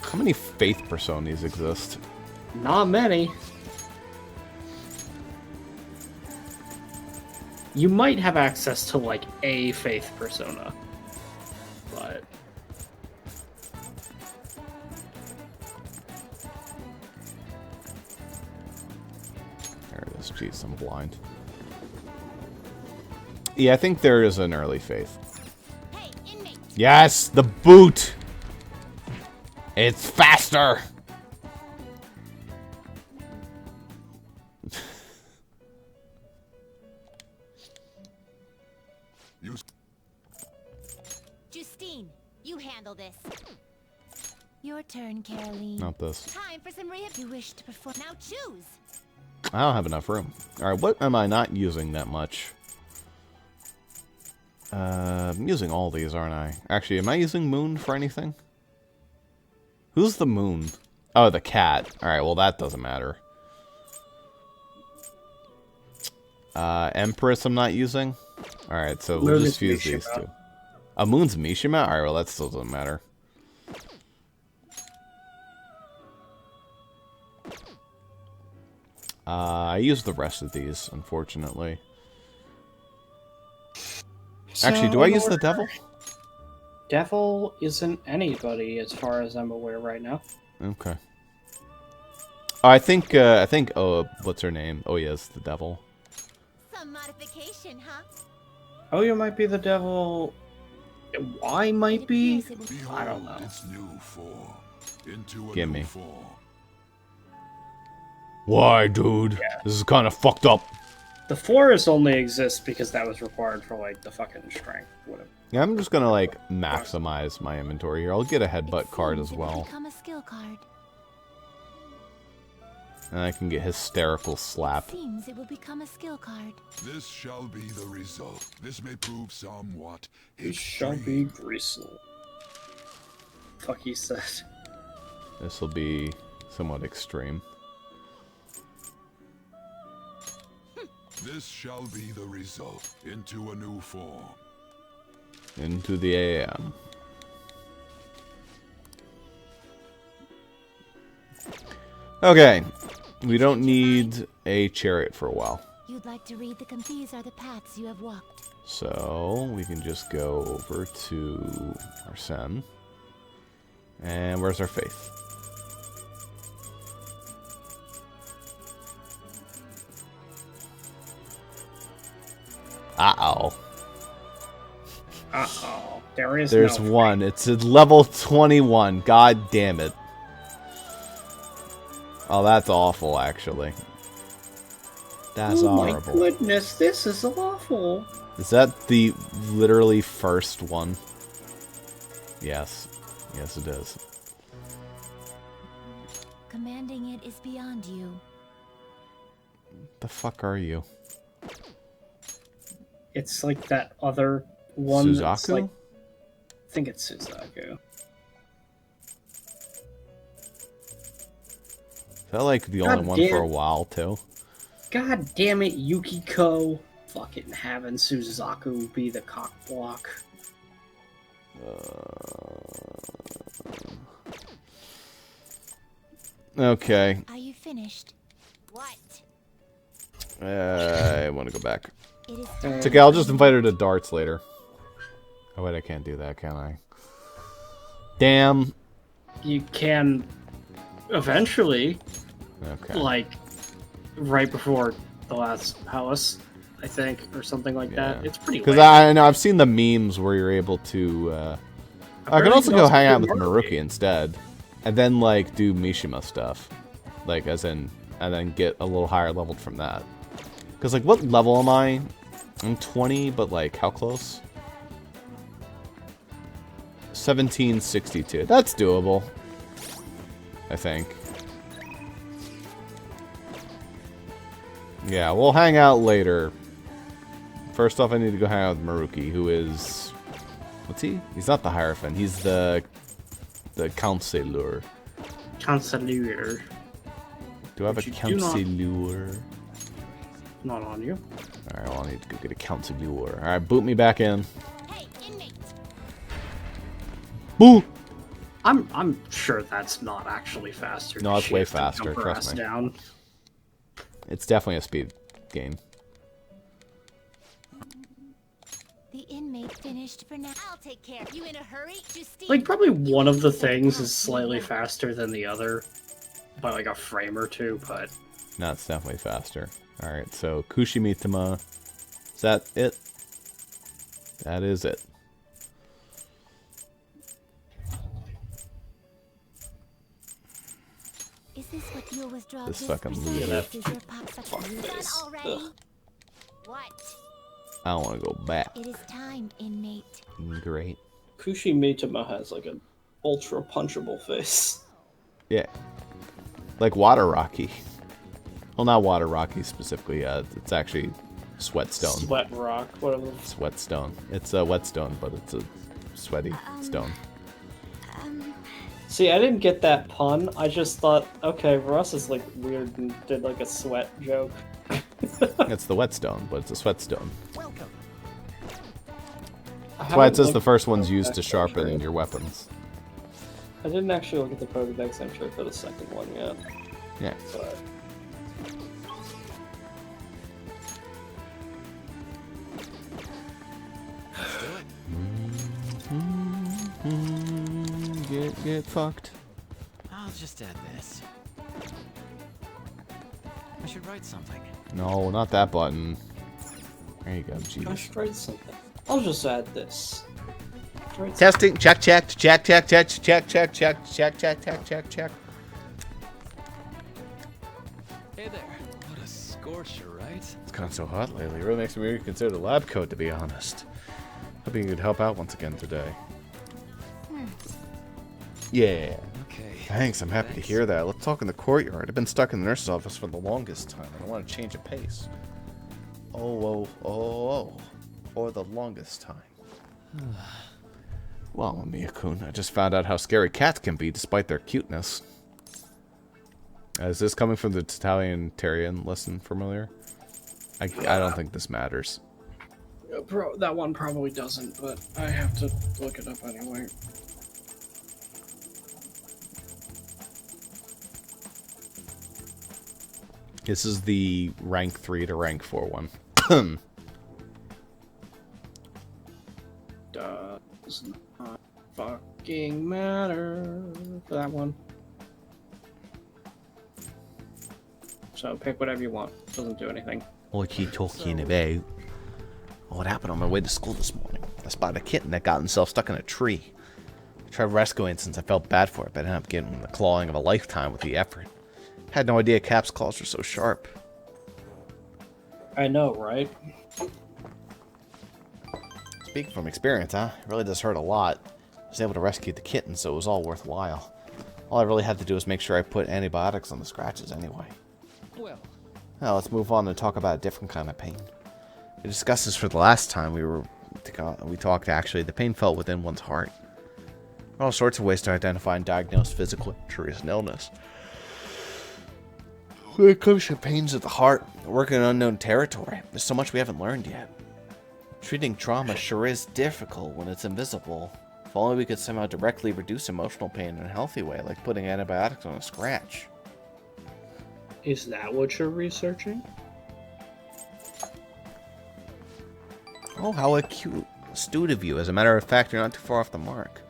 How many Faith personas exist? Not many. You might have access to like a faith persona, but There it is. Jeez, I'm blind. Yeah, I think there is an early Faith. Hey, inmate. Yes, the boot. It's faster. Justine, you handle this. Your turn, Caroline. Not this. Time for some rehab. You wish to perform. Now choose. I don't have enough room. Alright, what am I not using that much? I'm using all these, aren't I? Actually, am I using Moon for anything? Who's the Moon? Oh, the cat. Alright, well that doesn't matter. Empress I'm not using? Alright, so we'll Moon just is use these Mishima. two. A Moon's Mishima? Alright, well that still doesn't matter. I use the rest of these, unfortunately. Actually, do I use the devil? Devil isn't anybody as far as I'm aware right now. Okay. Oh, I think, oh, what's her name? Oh, yes, the devil. Some modification, huh? Oh, you might be the devil. I might be. It appears it will- I don't know. Its new form. Into a Give new me. form. Why, dude? This is kind of fucked up. The forest only exists because that was required for like the fucking strength. Whatever. Yeah, I'm just gonna, like, maximize my inventory here. I'll get a headbutt It card seems as it will well. become a skill card. And I can get hysterical slap. Seems it will become a skill card. This shall be the result. This may prove somewhat It shall be gristle. Fuck he said. This will be somewhat extreme. This shall be the result. Into a new form. Into the AM. Okay. We don't need a chariot for a while. You'd like to read these are the paths you have walked. So we can just go over to our Sen. And where's our faith? all. Uh-oh. There's no one. It's at level 21. God damn it. Oh, that's awful, actually. That's horrible. Oh my goodness, this is awful. Is that the literally first one? Yes. Yes, it is. Commanding it is beyond you. The fuck are you? It's like that other one. That's Suzaku? like, I think it's Suzaku. Is that like the only one for a while, too? God damn it, Yukiko. Fucking having Suzaku be the cock block. Okay. Are you finished? What? I want to go back. It is It's okay, I'll just invite her to darts later. Oh wait, I can't do that, can I? Damn. You can eventually, Okay. like, right before the last palace, I think, or something like that. It's pretty Because late. I know I've seen the memes where you're able to. I can also go hang out with Maruki instead, and then like do Mishima stuff, like as in, and then get a little higher leveled from that. Because like, what level am I? I'm 20, but like, how close? 1762. That's doable. I think. Yeah, we'll hang out later. First off, I need to go hang out with Maruki, who is... What's he? He's not the Hierophant. He's the Counselor. Counselor. Do I have a Counselor? Not on you. Alright, well, I need to go get a Counselor. Alright, boot me back in. Hey, inmate. Boo! I'm sure that's not actually faster. No, to it's way shift and faster, jump her trust ass me. Down. It's definitely a speed gain. The inmate finished for now. I'll take care. You in a hurry, Justine? Like, probably one of the things is slightly faster than the other. By like a frame or two, but... No, it's definitely faster. Alright, so Kushimitama. Is that it? That is it. Is this what you withdraw? This fucking loser. Is your pop such done already? What? I don't want to go back. It is time, inmate. Great. Kushimitama has like an ultra punchable face. Yeah. Like Water Rocky. Well, not Water Rocky specifically. It's actually Sweatstone. Sweat rock, whatever. Sweatstone. It's a whetstone, but it's a sweaty stone. See, I didn't get that pun. I just thought, okay, Russ is like weird and did like a sweat joke. It's the whetstone, but it's a sweatstone. Welcome. That's why it says the first one's used to sharpen your weapons. I didn't actually look at the Pokedex entry for the second one yet. Yeah. But... Get fucked. I'll just add this. I should write something. No, not that button. There you go, I jeez. should write something. I'll just add this. Testing. Check. Check. Check. Check. Check. Check. Check. Check. Check. Check. Check. Check. Hey there. What a scorcher, right? It's gotten so hot lately. It really makes me reconsider the lab coat, to be honest. Hoping you could help out once again today. Yeah. Okay. Thanks, I'm happy to hear that. Let's talk in the courtyard. I've been stuck in the nurse's office for the longest time, and I want to change of pace. Oh. For the longest time. Well, Miyakun, I just found out how scary cats can be despite their cuteness. Is this coming from the Totalitarian lesson familiar? I don't think this matters. That one probably doesn't, but I have to look it up anyway. This is the rank 3 to rank 4 one. Does not fucking matter for that one. So pick whatever you want. Doesn't do anything. What you talking about? What happened on my way to school this morning? I spotted a kitten that got himself stuck in a tree. I tried rescuing it since I felt bad for it, but I ended up getting the clawing of a lifetime with the effort. Had no idea Cap's claws were so sharp. I know, right? Speaking from experience, huh? It really does hurt a lot. I was able to rescue the kitten, so it was all worthwhile. All I really had to do was make sure I put antibiotics on the scratches anyway. Well, Now let's move on and talk about a different kind of pain. We discussed this for the last time we talked. Actually, the pain felt within one's heart. There are all sorts of ways to identify and diagnose physical injuries and illness. When it comes to pains of the heart, we're working in unknown territory. There's so much we haven't learned yet. Treating trauma sure is difficult when it's invisible. If only we could somehow directly reduce emotional pain in a healthy way, like putting antibiotics on a scratch. Is that what you're researching? Oh, how astute of you. As a matter of fact, you're not too far off the mark.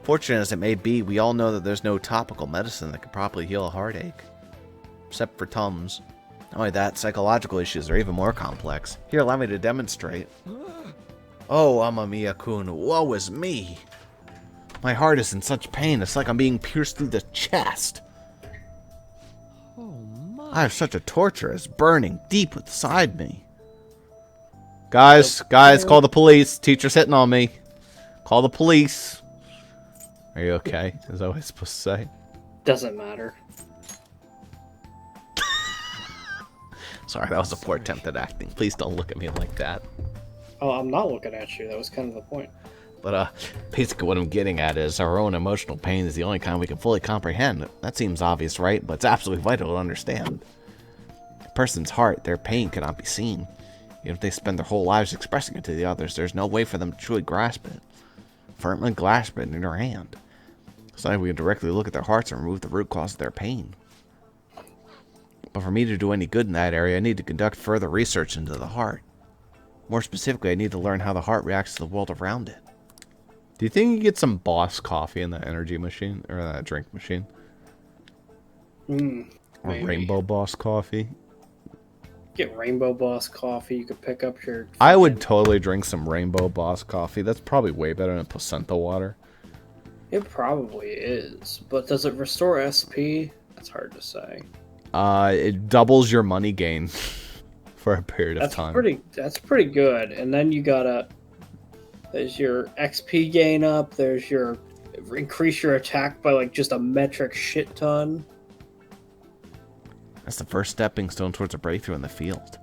Fortunate as it may be, we all know that there's no topical medicine that can properly heal a heartache. Except for Tums. Not only that, psychological issues are even more complex. Here, allow me to demonstrate. Oh, Amamiya-kun, woe is me! My heart is in such pain, it's like I'm being pierced through the chest. oh my. I have such a torture, it's burning deep inside me. Guys, call the police. Teacher's hitting on me. Call the police. Are you okay? Is that what I'm supposed to say? Doesn't matter. Sorry, that was a poor attempt at acting. Please don't look at me like that. Oh, I'm not looking at you. That was kind of the point. But, basically what I'm getting at is our own emotional pain is the only kind we can fully comprehend. That seems obvious, right? But it's absolutely vital to understand. A person's heart, their pain cannot be seen. Even if they spend their whole lives expressing it to the others, there's no way for them to truly grasp it. Firmly grasp it in their hand. It's not like we can directly look at their hearts and remove the root cause of their pain. But for me to do any good in that area, I need to conduct further research into the heart. More specifically, I need to learn how the heart reacts to the world around it. Do you think you can get some Boss coffee in that energy machine? Or that drink machine? Maybe. Or Rainbow Boss coffee? Get Rainbow Boss coffee. You could pick up your... I would totally drink some Rainbow Boss coffee. That's probably way better than placenta water. It probably is. But does it restore SP? That's hard to say. It doubles your money gain for a period of time. That's pretty good. And then you gotta... There's your XP gain up. There's your... Increase your attack by like just a metric shit ton. That's the first stepping stone towards a breakthrough in the field.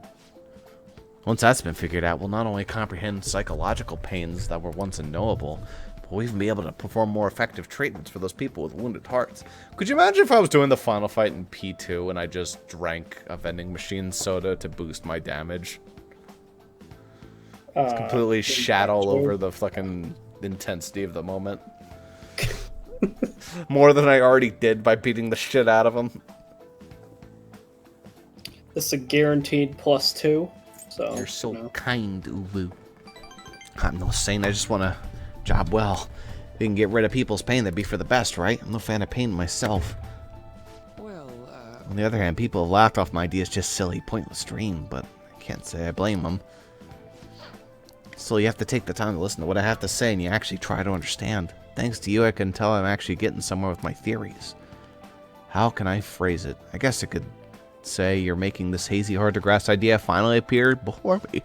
Once that's been figured out, we'll not only comprehend psychological pains that were once unknowable, but we'll even be able to perform more effective treatments for those people with wounded hearts. Could you imagine if I was doing the final fight in P2 and I just drank a vending machine soda to boost my damage? It's completely shat all over the fucking intensity of the moment. More than I already did by beating the shit out of him. This is a guaranteed +2. So You're so kind, Uwu. I'm no saint, I just want to job well. If we can get rid of people's pain, that'd be for the best, right? I'm no fan of pain myself. Well, On the other hand, people have laughed off my ideas just silly, pointless dream, but I can't say I blame them. Still, you have to take the time to listen to what I have to say, and you actually try to understand. Thanks to you, I can tell I'm actually getting somewhere with my theories. How can I phrase it? I guess I could say you're making this hazy, hard-to-grasp idea finally appear before me.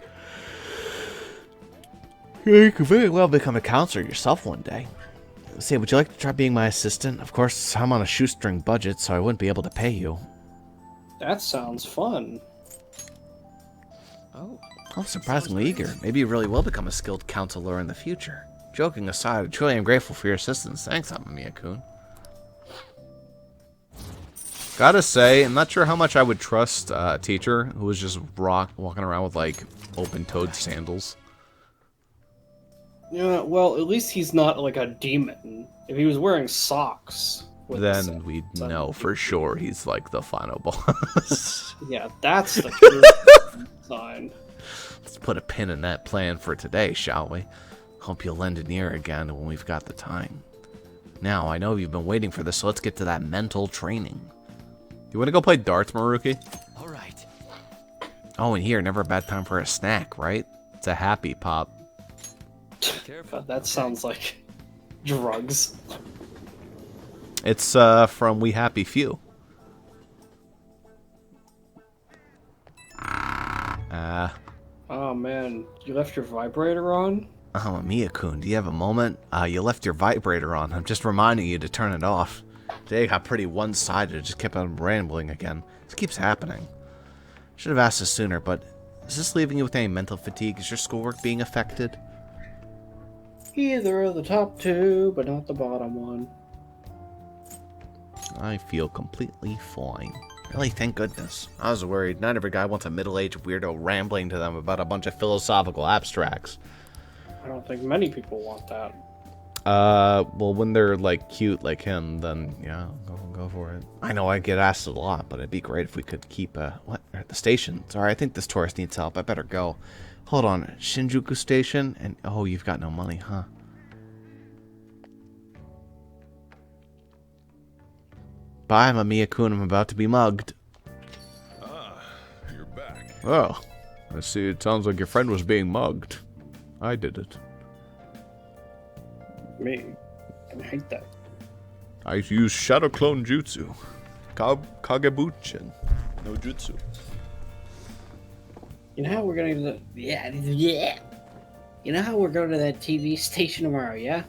You could very well become a counselor yourself one day. Say, would you like to try being my assistant? Of course, I'm on a shoestring budget, so I wouldn't be able to pay you. That sounds fun. oh, I'm surprisingly eager. Maybe you really will become a skilled counselor in the future. Joking aside, I truly am grateful for your assistance. Thanks, Amamiya-kun. Gotta say, I'm not sure how much I would trust a teacher who was just walking around with, like, open-toed sandals. Yeah, well, at least he's not like a demon. If he was wearing socks... Then we'd know for sure he's, like, the final boss. Yeah, that's the true sign. Let's put a pin in that plan for today, shall we? Hope you'll lend an ear again when we've got the time. Now, I know you've been waiting for this, so let's get to that mental training. You want to go play darts, Maruki? all right. Oh, and here, never a bad time for a snack, right? It's a happy pop. Careful. That sounds like drugs. It's from We Happy Few. Oh man, you left your vibrator on? Oh, Mia-kun, do you have a moment? You left your vibrator on. I'm just reminding you to turn it off. Today got pretty one-sided. It just kept on rambling again. This keeps happening. Should have asked this sooner, but is this leaving you with any mental fatigue? Is your schoolwork being affected? Either of the top two, but not the bottom one. I feel completely fine. Really, thank goodness. I was worried. Not every guy wants a middle-aged weirdo rambling to them about a bunch of philosophical abstracts. I don't think many people want that. Well, when they're, like, cute like him, then, yeah, go for it. I know I get asked a lot, but it'd be great if we could keep, what? At the station. Sorry, I think this tourist needs help. I better go. Hold on. Shinjuku Station? And, oh, you've got no money, huh? Bye, I'm a Mia-kun. I'm about to be mugged. Ah, you're back. Oh, I see. It sounds like your friend was being mugged. I did it. Me, I hate that. I used Shadow Clone Jutsu. Kagebuchin. No Jutsu. You know how we're going to the... Yeah. You know how we're going to that TV station tomorrow, yeah?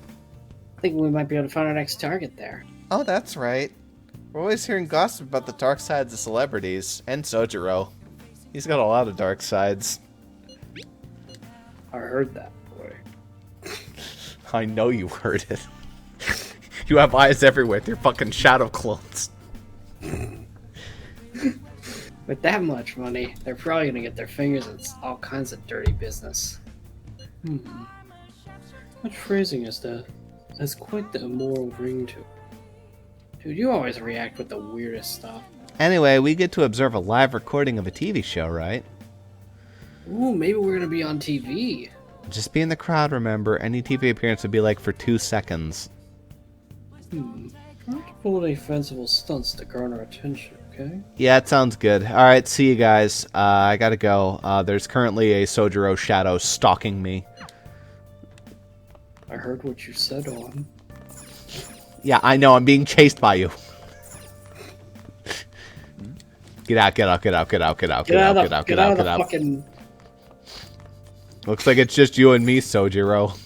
I think we might be able to find our next target there. Oh, that's right. We're always hearing gossip about the dark sides of celebrities. And Sojiro. He's got a lot of dark sides. I heard that, boy. I know you heard it. You have eyes everywhere. They're fucking shadow clones. With that much money, they're probably going to get their fingers in all kinds of dirty business. What phrasing is that? Has quite the immoral ring to it. Dude, you always react with the weirdest stuff. Anyway, we get to observe a live recording of a TV show, right? Ooh, maybe we're going to be on TV. Just be in the crowd, remember. Any TV appearance would be like for 2 seconds. Try to pull any fanciful stunts to garner attention, okay? Yeah, it sounds good. Alright, see you guys. I gotta go. There's currently a Sojiro shadow stalking me. I heard what you said on. Yeah, I know. I'm being chased by you. Get out. Fucking... Looks like it's just you and me, Sojiro.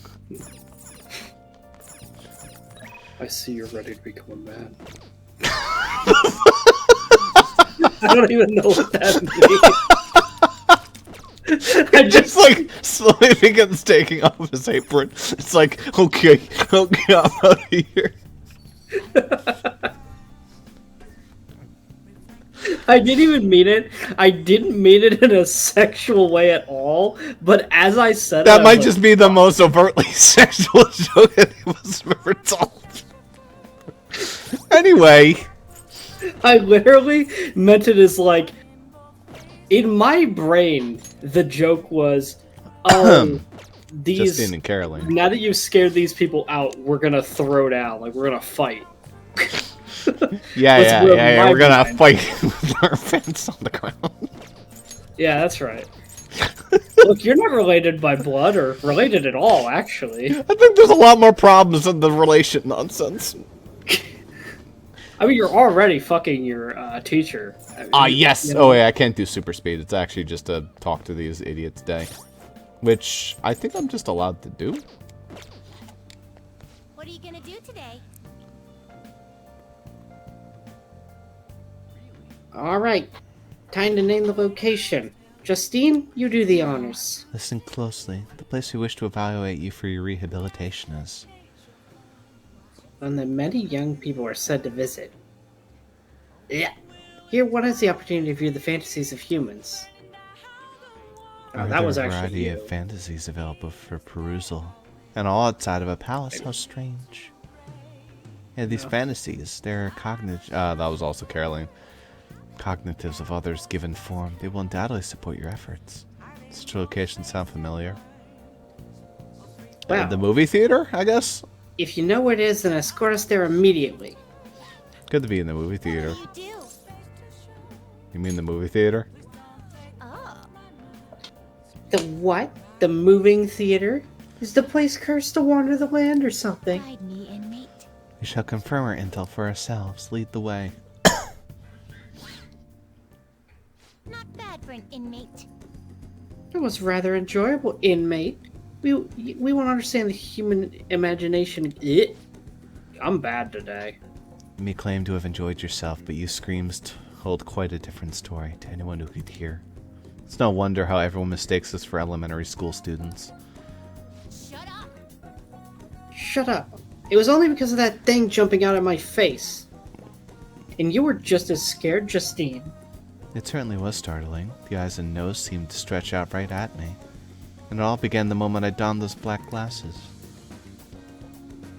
I see you're ready to become a man. I don't even know what that means. I Just like slowly begins taking off his apron. It's like, okay, I'm out of here. I didn't even mean it. I didn't mean it in a sexual way at all. But as I said That it, might just be the most overtly sexual joke that he was ever told. Anyway. I literally meant it as like, in my brain, the joke was, these. Justine and Caroline. Now that you've scared these people out, we're gonna throw down. Like, we're gonna fight. Yeah. We're gonna fight with our fence on the ground. Yeah, that's right. Look, you're not related by blood or related at all, actually. I think there's a lot more problems than the relation nonsense. I mean, you're already fucking your teacher. Yes. You know? Oh, yeah, I can't do super speed. It's actually just a talk to these idiots day. Which I think I'm just allowed to do. What are you gonna do today? Alright, time to name the location. Justine, you do the honors. Listen closely. The place we wish to evaluate you for your rehabilitation is... One that many young people are said to visit. Yeah. Here one has the opportunity to view the fantasies of humans. Oh, that was actually variety you. of fantasies available for perusal. And all outside of a palace. How strange. Yeah, these fantasies, they're cognitive... that was also Caroline. Cognitives of others given form. They will undoubtedly support your efforts. Such locations sound familiar. Wow. The movie theater, I guess? If you know where it is, then escort us there immediately. Good to be in the movie theater. What do you do? You mean the movie theater? Oh. The what? the moving theater? Is the place cursed to wander the land or something? Guide me, inmate. We shall confirm our intel for ourselves. Lead the way. Not bad for an inmate. It was rather enjoyable, inmate. We won't understand the human imagination. I'm bad today. You may claim to have enjoyed yourself, but you screams told quite a different story to anyone who could hear. It's no wonder how everyone mistakes us for elementary school students. Shut up. Shut up. It was only because of that thing jumping out of my face. And you were just as scared, Justine. It certainly was startling. The eyes and nose seemed to stretch out right at me. And it all began the moment I donned those black glasses.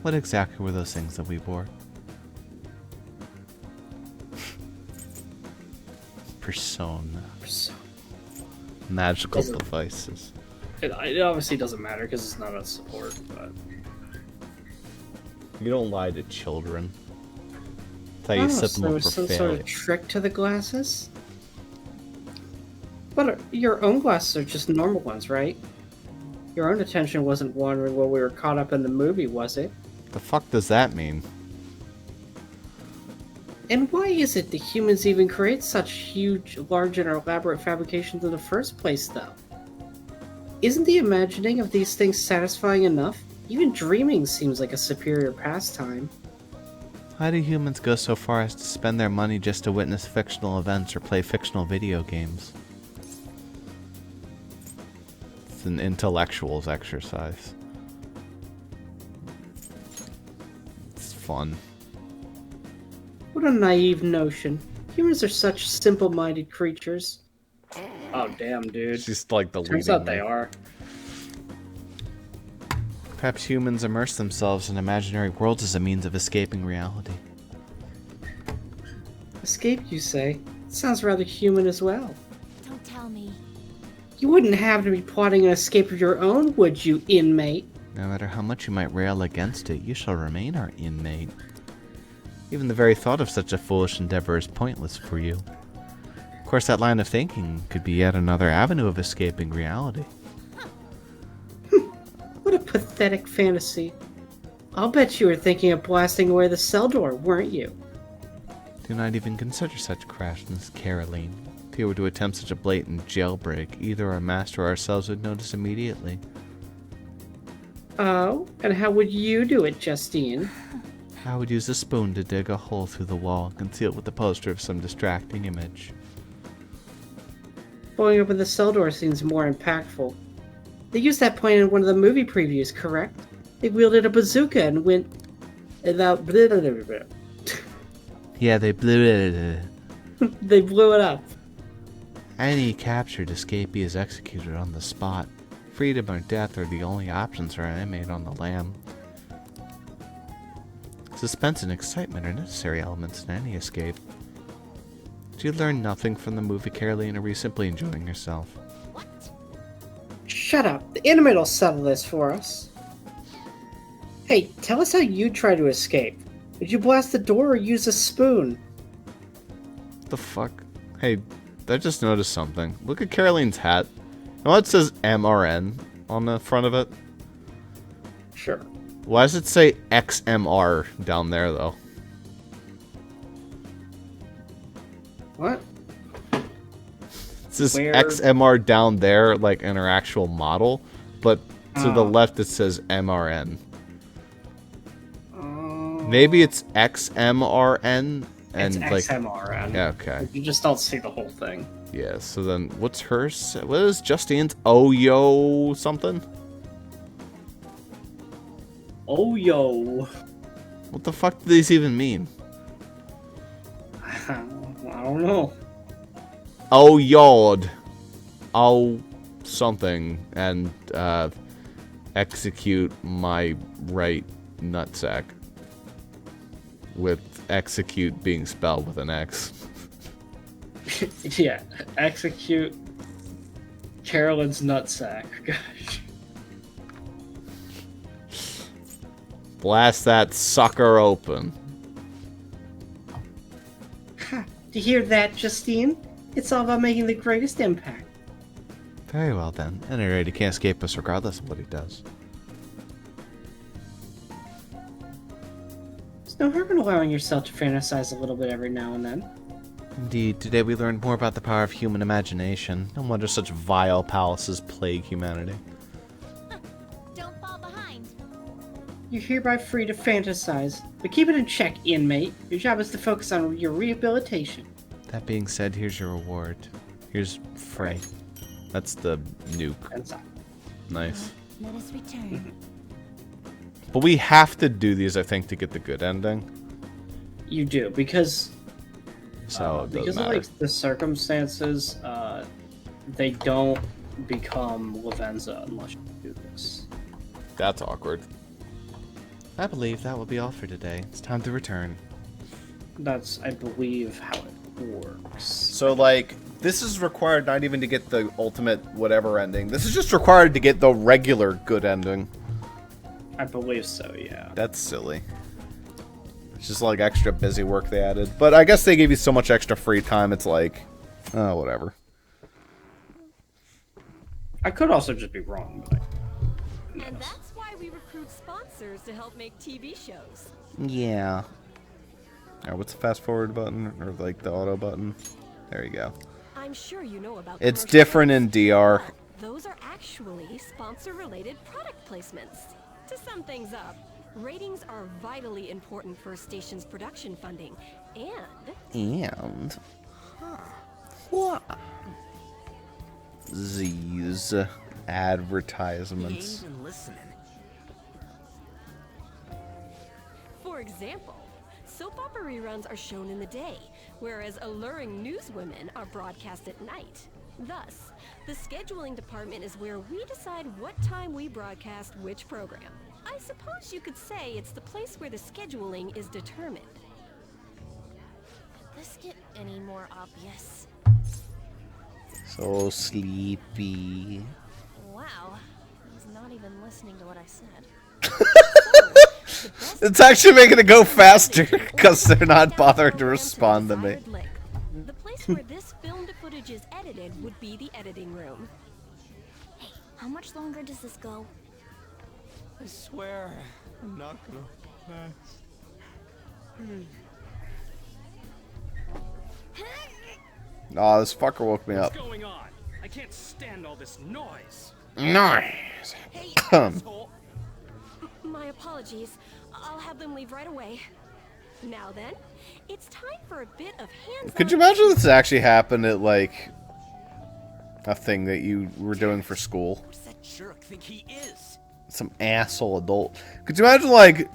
What exactly were those things that we wore? Persona. Magical devices. It obviously doesn't matter because it's not on support, but... You don't lie to children. That's how you set So them there up was for some failure. sort of trick to the glasses? But your own glasses are just normal ones, right? Your own attention wasn't wandering while we were caught up in the movie, was it? The fuck does that mean? And why is it the humans even create such huge, large, and elaborate fabrications in the first place, though? Isn't the imagining of these things satisfying enough? Even dreaming seems like a superior pastime. Why do humans go so far as to spend their money just to witness fictional events or play fictional video games? It's an intellectual's exercise. It's fun. What a naive notion. Humans are such simple-minded creatures. Oh, damn, dude. She's like the Turns leading out they one. are. Perhaps humans immerse themselves in imaginary worlds as a means of escaping reality. Escape, you say? Sounds rather human as well. Don't tell me. You wouldn't have to be plotting an escape of your own, would you, inmate? No matter how much you might rail against it, you shall remain our inmate. Even the very thought of such a foolish endeavor is pointless for you. Of course, that line of thinking could be yet another avenue of escaping reality. What a pathetic fantasy. I'll bet you were thinking of blasting away the cell door, weren't you? Do not even consider such crashness, Caroline. If you were to attempt such a blatant jailbreak, either our master or ourselves would notice immediately. Oh, and how would you do it, Justine? I would use a spoon to dig a hole through the wall and conceal it with the poster of some distracting image. Blowing open the cell door seems more impactful. They used that plan in one of the movie previews, correct? They wielded a bazooka and went... without... Yeah, they blew it. They blew it up. Any captured escapee is executed on the spot. Freedom or death are the only options for an inmate on the lam. Suspense and excitement are necessary elements in any escape. Did you learn nothing from the movie, Caroline, or were you simply enjoying yourself? What? Shut up. The inmate will settle this for us. Hey, tell us how you try to escape. Did you blast the door or use a spoon? The fuck? Hey, I just noticed something. Look at Caroline's hat. You know what says MRN on the front of it? Sure. Why does it say XMR down there, though? What? It says Where? XMR down there, like in our actual model, but to the Oh. left it says MRN. Maybe it's XMRN and It's like XMRN. yeah, okay. You just don't see the whole thing. Yeah, so then what's hers? What is Justine's Oyo something? Oh, yo. What the fuck do these even mean? I don't know. Oh yod. Oh something and execute my right nutsack. With execute being spelled with an X. Yeah, execute Carolyn's nutsack. Gosh. Blast that sucker open. Ha! Do you hear that, Justine? It's all about making the greatest impact. Very well then. At any rate, he can't escape us regardless of what he does. There's no harm in allowing yourself to fantasize a little bit every now and then. Indeed, today we learned more about the power of human imagination. No wonder such vile palaces plague humanity. Don't fall behind. You're hereby free to fantasize, but keep it in check, inmate. Your job is to focus on your rehabilitation. That being said, here's your reward. Here's Frey. That's the nuke. That's all. Nice. Let us return. But we have to do these, I think, to get the good ending. You do, because So it doesn't because matter. of like the circumstances, they don't become Lavenza unless you do this. That's awkward. I believe that will be all for today. It's time to return. That's, I believe, how it works. So, like, this is required not even to get the ultimate whatever ending. This is just required to get the regular good ending. I believe so, yeah. That's silly. It's just, like, extra busy work they added. But I guess they gave you so much extra free time, it's like, oh, whatever. I could also just be wrong, but And that's why we recruit sponsors to help make TV shows. Yeah. Alright, what's the fast forward button? Or, like, the auto button? There you go. I'm sure you know about It's commercial different in breaks. DR. Well, those are actually sponsor-related product placements. To sum things up, ratings are vitally important for a station's production funding, and What? These advertisements. for example, soap opera reruns are shown in the day, whereas alluring newswomen are broadcast at night. Thus, the scheduling department is where we decide what time we broadcast which program. I suppose you could say it's the place where the scheduling is determined. Could this get any more obvious? So sleepy. Wow. He's not even listening to what I said. It's actually making it go faster because they're not bothering to respond to me. The place where this filmed footage is edited would be the editing room. Hey, how much longer does this go? I swear, I'm not gonna last. Aw, this fucker woke me up. What's going on? I can't stand all this noise. Nice. My apologies. I'll have them leave right away. Now then, it's time for a bit of hands-on. Could you imagine if this actually happened at, like, a thing that you were doing for school? Who does that jerk think he is? Some asshole adult. Could you imagine, like,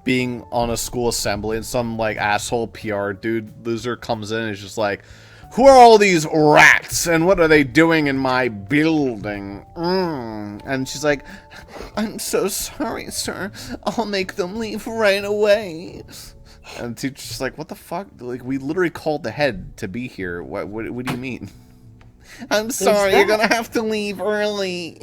being on a school assembly and some, like, asshole PR dude, loser, comes in and is just like, who are all these rats and what are they doing in my building? And she's like, I'm so sorry, sir. I'll make them leave right away. And the teacher's just like, what the fuck? Like, we literally called the head to be here. What do you mean? I'm sorry, you're gonna have to leave early.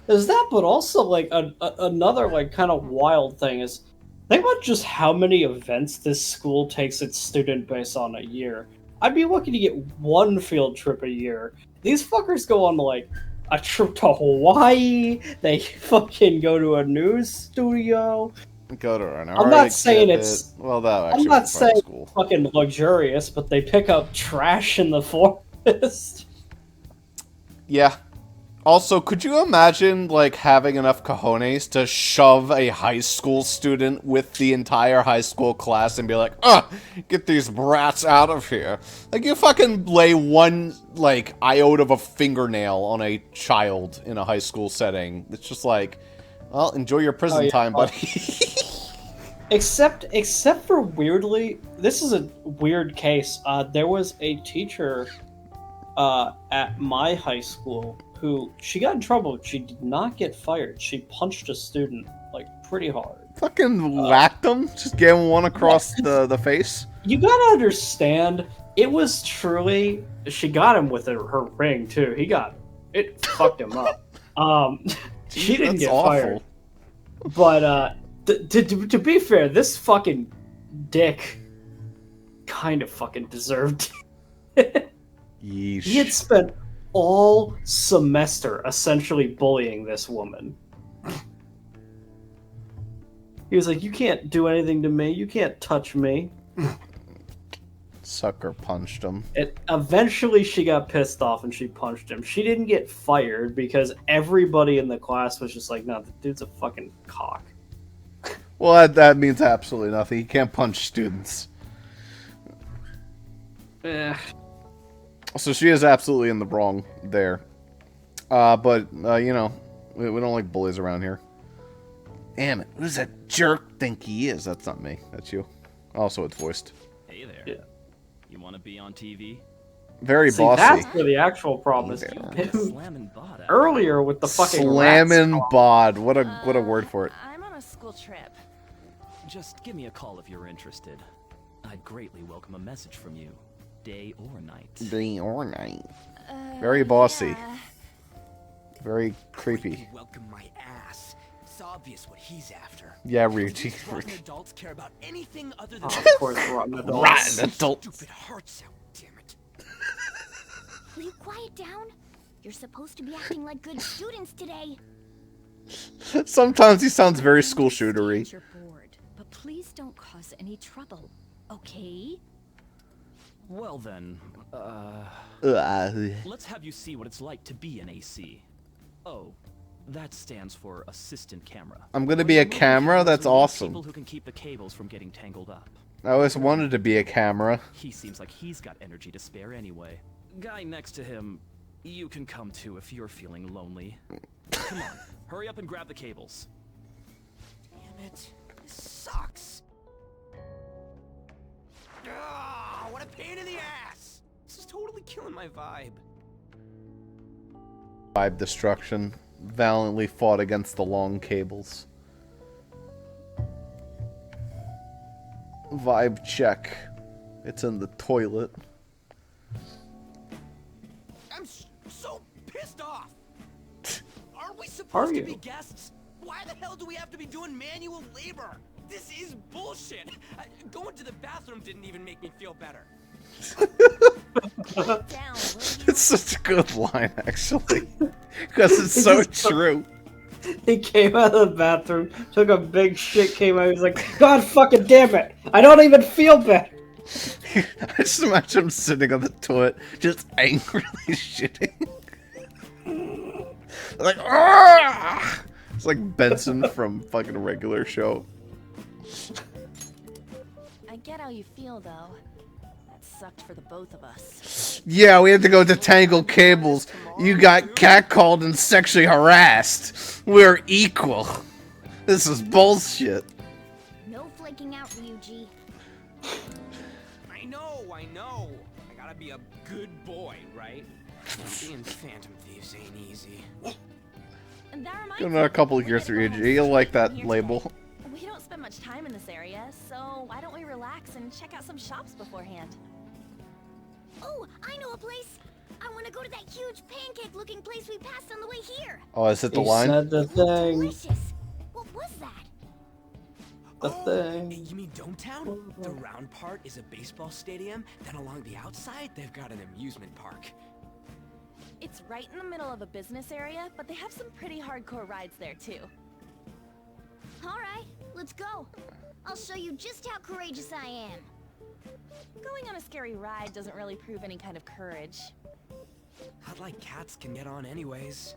there's that, but also like another like kind of wild thing is think about just how many events this school takes its student base on a year. I'd be lucky to get one field trip a year. These fuckers go on like a trip to Hawaii. They fucking go to a news studio. Go to an I'm not saying it's. well, that actually I'm not was part of saying school. fucking luxurious, but they pick up trash in the forest. Yeah. Also, could you imagine, like, having enough cojones to shove a high school student with the entire high school class and be like, get these brats out of here. Like, you fucking lay one, like, iota of a fingernail on a child in a high school setting. It's just like, well, enjoy your prison time, buddy. Except for weirdly, this is a weird case. There was a teacher at my high school who, she got in trouble. She did not get fired. She punched a student, like, pretty hard. Fucking whacked him? Just gave him one across the face? You gotta understand, it was truly, she got him with her ring, too. It fucked him up. She didn't get fired. But, to be fair, this fucking dick kind of fucking deserved it. Yeesh. He had spent all semester essentially bullying this woman. He was like, you can't do anything to me. You can't touch me. Sucker punched him. And eventually she got pissed off and she punched him. She didn't get fired because everybody in the class was just like, no, the dude's a fucking cock. Well, that means absolutely nothing. You can't punch students. So she is absolutely in the wrong there. But, you know, we don't like bullies around here. Damn it. Who does that jerk think he is? That's not me. That's you. Also, it's voiced. Hey there. Yeah. You want to be on TV? Very See, bossy. that's where the actual problem is. Slamming bod out. Earlier with the fucking Slammin' rats. bod. What a word for it. I'm on a school trip. Just give me a call if you're interested. I'd greatly welcome a message from you, day or night. Day or night. Very bossy. Yeah. Very creepy. Welcome my ass. It's obvious what he's after. Yeah, Ryuji. Rotten adults care about anything other than Of course, rotten adults. Rotten adult. stupid hearts out, damn it. Will you quiet down? You're supposed to be acting like good students today. Sometimes he sounds very school shootery. You're bored, but please don't cause any trouble, okay? Well then, let's have you see what it's like to be an AC. Oh, that stands for assistant camera. I'm gonna be a camera? That's awesome. People who can keep the cables from getting tangled up. I always wanted to be a camera. He seems like he's got energy to spare anyway. Guy next to him, you can come to if you're feeling lonely. Come on, hurry up and grab the cables. Damn it. This sucks. Ah, what a pain in the ass. This is totally killing my vibe. Vibe destruction. Valiantly fought against the long cables. Vibe check. It's in the toilet. I'm so pissed off. Are we Are supposed to you? be guests? Why the hell do we have to be doing manual labor? This is bullshit. Going to the bathroom didn't even make me feel better. Down, will you? It's such a good line, actually. Because it's so true. He came out of the bathroom, took a big shit, came out, he was like, God fucking damn it! I don't even feel bad! I just imagine him sitting on the toilet, just angrily shitting. Like, "Argh!" It's like Benson from fucking Regular Show. I get how you feel, though. That sucked for the both of us. Yeah, we had to go to Tangled Cables. You got catcalled and sexually harassed. We're equal. This is bullshit. No flaking out, Ryuji. I know. I gotta be a good boy, right? Being Phantom Thieves ain't easy. And that reminds Give me, him a couple of we're years, gonna go Ryuji. You'll like that here label. today. We don't spend much time in this area, so why don't we relax and check out some shops beforehand? Oh, I know a place. I want to go to that huge pancake-looking place we passed on the way here. Oh, is it the He line? said the thing. Delicious. What was that? The thing. You mean Dometown? The round part is a baseball stadium, then along the outside, they've got an amusement park. It's right in the middle of a business area, but they have some pretty hardcore rides there too. All right, let's go. I'll show you just how courageous I am. Going on a scary ride doesn't really prove any kind of courage. I'd like cats can get on anyways.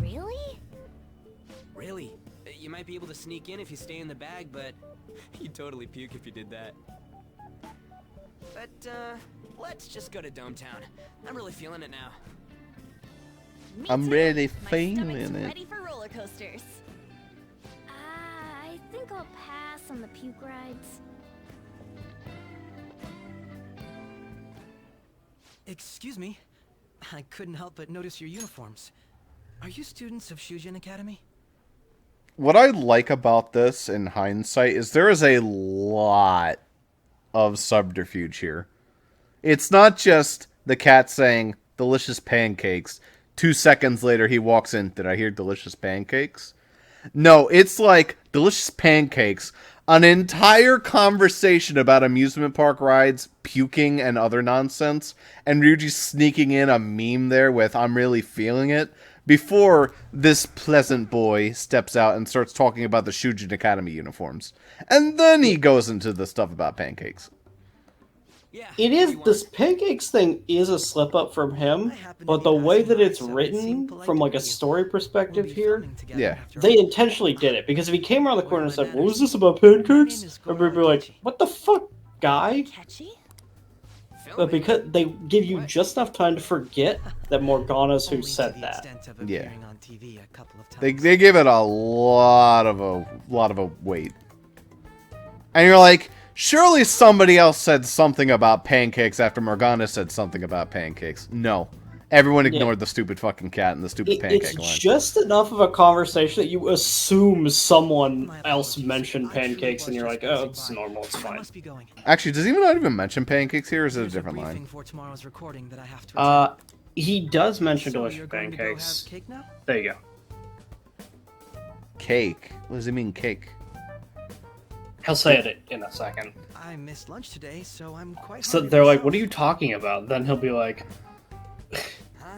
Really? Really? You might be able to sneak in if you stay in the bag, but you'd totally puke if you did that. But, let's just go to Dometown. I'm really feeling it now. Me I'm too. really My feeling stomach's it. ready for roller coasters. I think I'll pass on the puke rides. Excuse me. I couldn't help but notice your uniforms. Are you students of Shujin Academy? What I like about this, in hindsight, is there is a lot of subterfuge here. It's not just the cat saying, delicious pancakes. 2 seconds later, he walks in, did I hear delicious pancakes? No, it's like, delicious pancakes. An entire conversation about amusement park rides, puking, and other nonsense, and Ryuji sneaking in a meme there with "I'm really feeling it," before this pleasant boy steps out and starts talking about the Shujin Academy uniforms. And then he goes into the stuff about pancakes. It is, this pancakes thing is a slip up from him, but the way that it's written from like a story perspective here, Yeah. they intentionally did it. Because if he came around the corner and said, "What was this about pancakes?" everybody would be like, "What the fuck, guy?" Catchy? But because they give you just enough time to forget that Morgana's who said that. Yeah. They give it a lot of a weight. And you're like, surely somebody else said something about pancakes after Morgana said something about pancakes. No. Everyone ignored the stupid fucking cat and the stupid pancake line. It's just enough of a conversation that you assume someone else mentioned pancakes, and you're like, "Oh, it's normal, it's fine." Actually, does he not even mention pancakes here, or is it a different line? He does mention delicious pancakes. There you go. Cake? What does he mean, cake? He'll say it in a second. I missed lunch today, so I'm quite. So they're like, "What are you talking about?" Then he'll be like, Huh?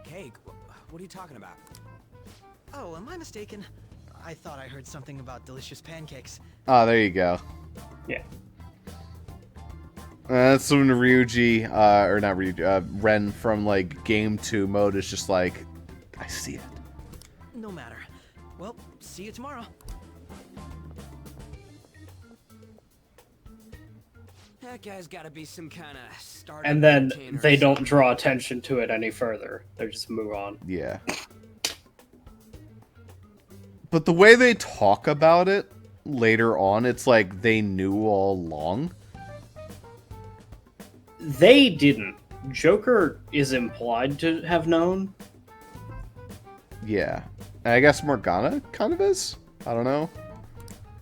Cake? What are you talking about? Oh, am I mistaken? I thought I heard something about delicious pancakes. Oh, there you go. Yeah. That's when Ryuji, or not Ryuji, Ren from, like, Game 2 mode is just like, I see it. No matter. Well, see you tomorrow. That guy's gotta be some kind of starter. and then they don't draw attention to it any further. They just move on. Yeah. But the way they talk about it later on, it's like they knew all along. They didn't. Joker is implied to have known. Yeah. And I guess Morgana kind of is? I don't know.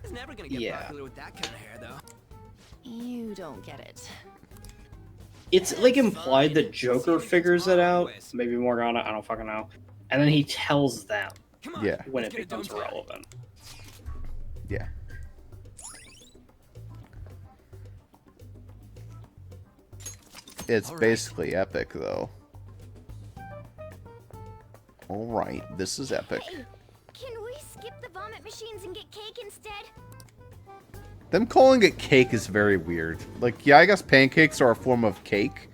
He's never gonna get popular with that kind of hair, though. You don't get it. It's like implied that Joker figures it out. Maybe Morgana, I don't fucking know. And then he tells them Yeah. when it becomes relevant. Yeah. It's basically epic, though. Alright, this is epic. Hey, can we skip the vomit machines and get cake instead? Them calling it cake is very weird. Like, yeah, I guess pancakes are a form of cake.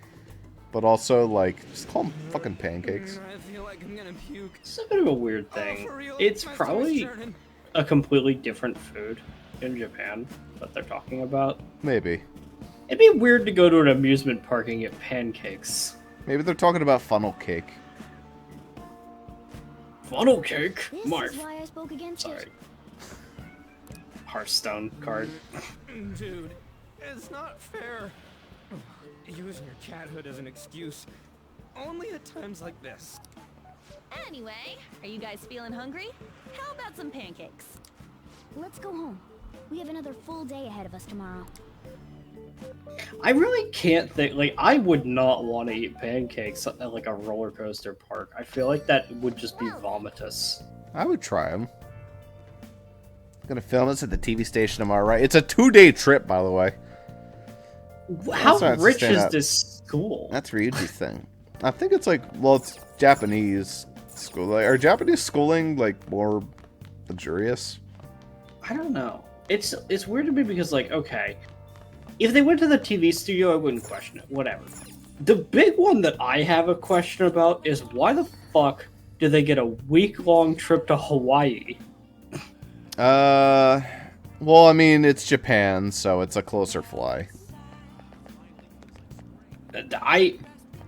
But also, like, just call them fucking pancakes. I feel like I'm gonna puke. It's a bit of a weird thing. It's probably a completely different food in Japan that they're talking about. Maybe. It'd be weird to go to an amusement park and get pancakes. Maybe they're talking about funnel cake. Funnel cake? This Marf. is why I spoke against Sorry. it. Hearthstone card. Dude, it's not fair. Using your cathood as an excuse. Only at times like this. Anyway, are you guys feeling hungry? How about some pancakes? Let's go home. We have another full day ahead of us tomorrow. I really can't think, like, I would not want to eat pancakes at like a roller coaster park. I feel like that would just be vomitous. I would try them. Gonna film this at the TV station tomorrow, right? It's a 2-day trip, by the way. How That's rich stand is up. this school? That's Ryuji's thing. I think it's like, well, it's Japanese school. Like, are Japanese schooling, like, more luxurious? I don't know. It's weird to me because, like, okay, if they went to the TV studio, I wouldn't question it. Whatever. The big one that I have a question about is why the fuck do they get a week-long trip to Hawaii? Well, I mean, it's Japan, so it's a closer fly.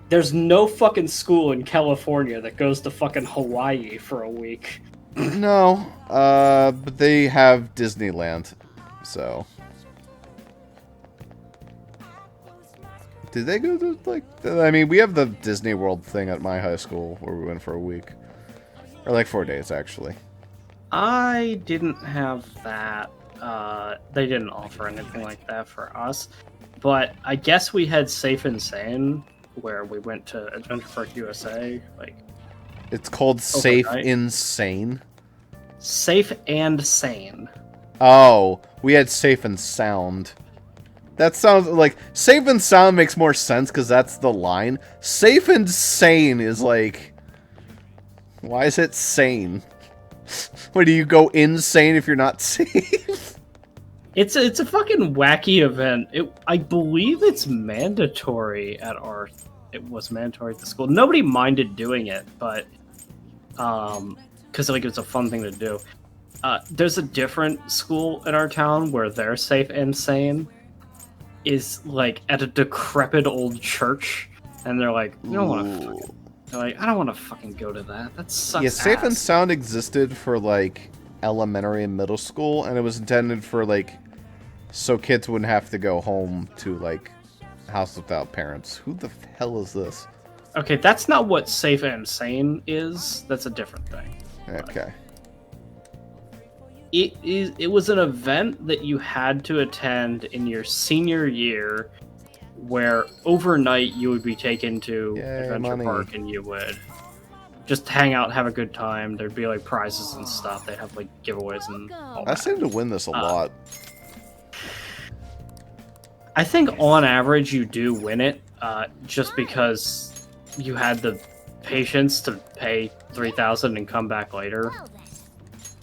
There's no fucking school in California that goes to fucking Hawaii for a week. No, but they have Disneyland, so. Did they go to, like, I mean, we have the Disney World thing at my high school where we went for a week. Or like 4 days, actually. I didn't have that. They didn't offer anything like that for us. But I guess we had Safe and Sane, where we went to Adventure Park USA. Like, It's called Safe overnight. Insane. Safe and Sane. Oh, we had safe and sound. That sounds like... Safe and sound makes more sense because that's the line. Safe and sane is like... Why is it sane? Where do you go insane if you're not safe? It's a fucking wacky event. I believe it's mandatory at our... It was mandatory at the school. Nobody minded doing it, but... Because like it's a fun thing to do. There's a different school in our town where their safe and sane is like at a decrepit old church, and they're like, you don't want to. They're like, I don't want to fucking go to that. That sucks. Yeah, safe and ass." sound existed for like elementary and middle school, and it was intended for like so kids wouldn't have to go home to like house without parents. Who the hell is this? Okay, that's not what safe and sane is. That's a different thing. Okay. It was an event that you had to attend in your senior year, where overnight you would be taken to Yay, Adventure money. Park and you would just hang out, have a good time. There'd be like prizes and stuff. They'd have like giveaways and all I that. seem to win this a lot. I think on average you do win it, just because you had the patience to pay 3,000 and come back later,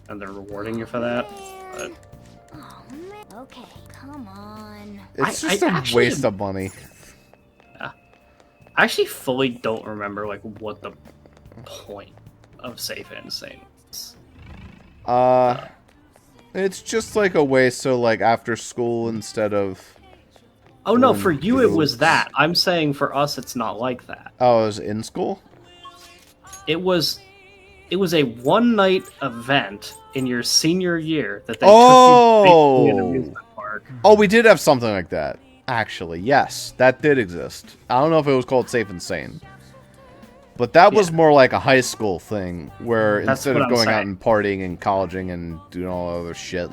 and they're rewarding you for that. But Oh, man. Okay, come on. It's I just a actually- waste of money. I actually fully don't remember like what the point of safe and sane is. It's just like a way so like after school instead of... Oh no, Doing for you it was groups. that. I'm saying for us it's not like that. Oh, it was in school? It was a one night event in your senior year that they Oh! took you to an amusement park. Oh, we did have something like that. Actually, yes, that did exist. I don't know if it was called Safe and Sane. But that was more like a high school thing, where That's instead what of I'm going out saying. and partying and colleging and doing all that other shit,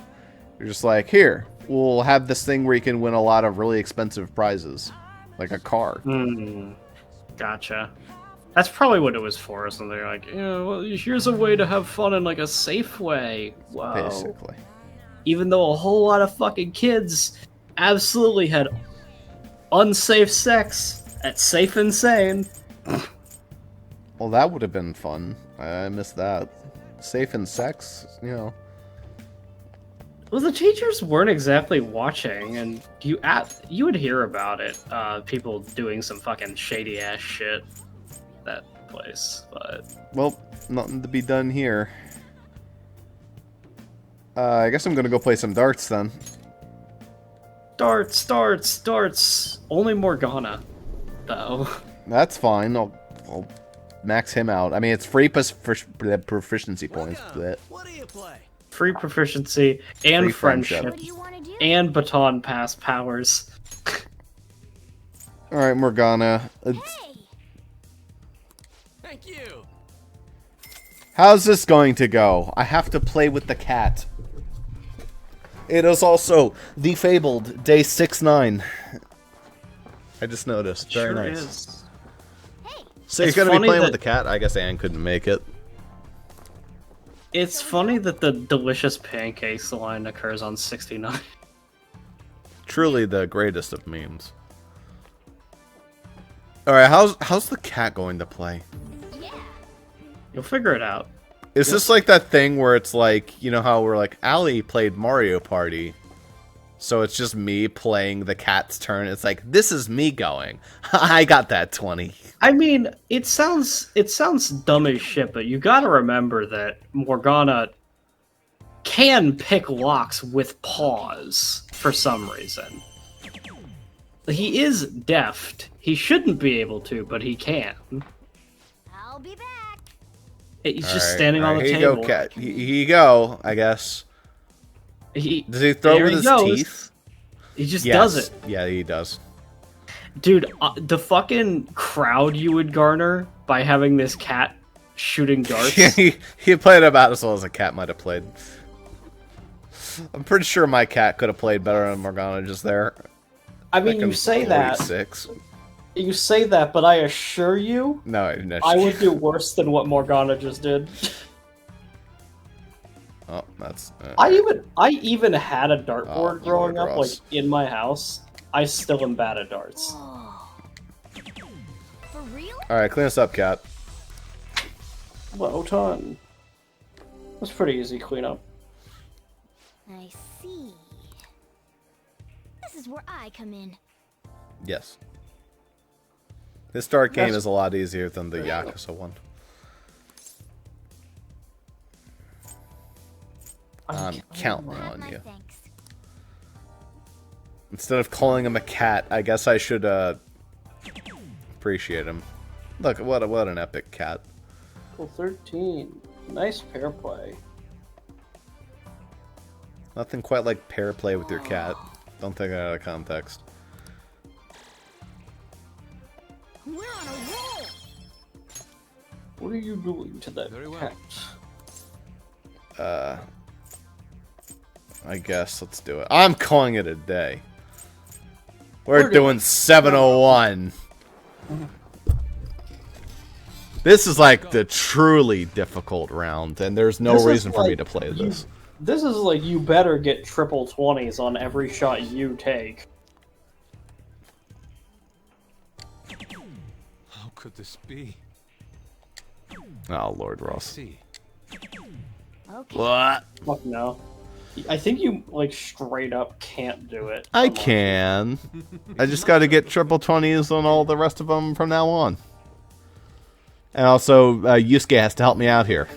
you're just like, here, we'll have this thing where you can win a lot of really expensive prizes. Like a car. Gotcha. That's probably what it was for, isn't they're like, well, here's a way to have fun in like a safe way. Whoa. Basically. Even though a whole lot of fucking kids absolutely had unsafe sex at Safe and Sane. Well, that would have been fun. I missed that. Safe and sex, you know. Well, the teachers weren't exactly watching, and you would hear about it. People doing some fucking shady ass shit at that place, but Well, nothing to be done here. I guess I'm gonna go play some darts then. darts. Only Morgana, though. That's fine. I'll max him out. I mean, it's free proficiency points. But What do you play? Free proficiency and Free friendship. friendship, What do you want to do? and baton pass powers. all right, Morgana. Hey! Thank you. How's this going to go? I have to play with the cat. It is also the fabled day 6-9. I just noticed. Very Sure nice. is. Hey! So you're It's gonna be funny playing with that- the cat? I guess Anne couldn't make it. It's funny that the delicious pancakes line occurs on 69. Truly the greatest of memes. All right, how's the cat going to play? Yeah! You'll figure it out. Is this like that thing where it's like, you know how we're like, Allie played Mario Party, so it's just me playing the cat's turn. It's like, this is me going. I got that 20. I mean, it sounds dumb as shit, but you gotta remember that Morgana can pick locks with paws for some reason. He is deft. He shouldn't be able to, but he can. I'll be back! He's just All right, standing all on right, the here table. you go, cat. Here you go, I guess. Does he throw it There with he his goes. teeth? He just Yes. does it. Yeah, he does. Dude, the fucking crowd you would garner by having this cat shooting darts. he played about as well as a cat might have played. I'm pretty sure my cat could have played better than Morgana just there. I mean, Back in you say that. 46. You say that, but I assure you, No, I would do worse than what Morgana just did. Oh, that's. I even had a dartboard Oh, growing Lord up, like Ross. in my house. I still am bad at darts. For real? All right, clean us up, cat. Well done. That's pretty easy cleanup. I see. This is where I come in. Yes. This start game That's- is a lot easier than the Yakuza one. I'm counting Have on my you. thanks. Instead of calling him a cat, I guess I should appreciate him. Look, what an epic cat. Well, 13. Nice pair play. Nothing quite like pair play with your cat. Don't take that out of context. We're on a roll. What are you doing to that cat? I guess let's do it. I'm calling it a day. We're doing 701. This is like the truly difficult round, and there's no reason for me to play this. This is like you better get triple 20s on every shot you take. How could this be? Oh, Lord Ross. See. Okay. What? Fuck no. I think you, like, straight up can't do it. I can. I just got to get triple 20s on all the rest of them from now on. And also, Yusuke has to help me out here.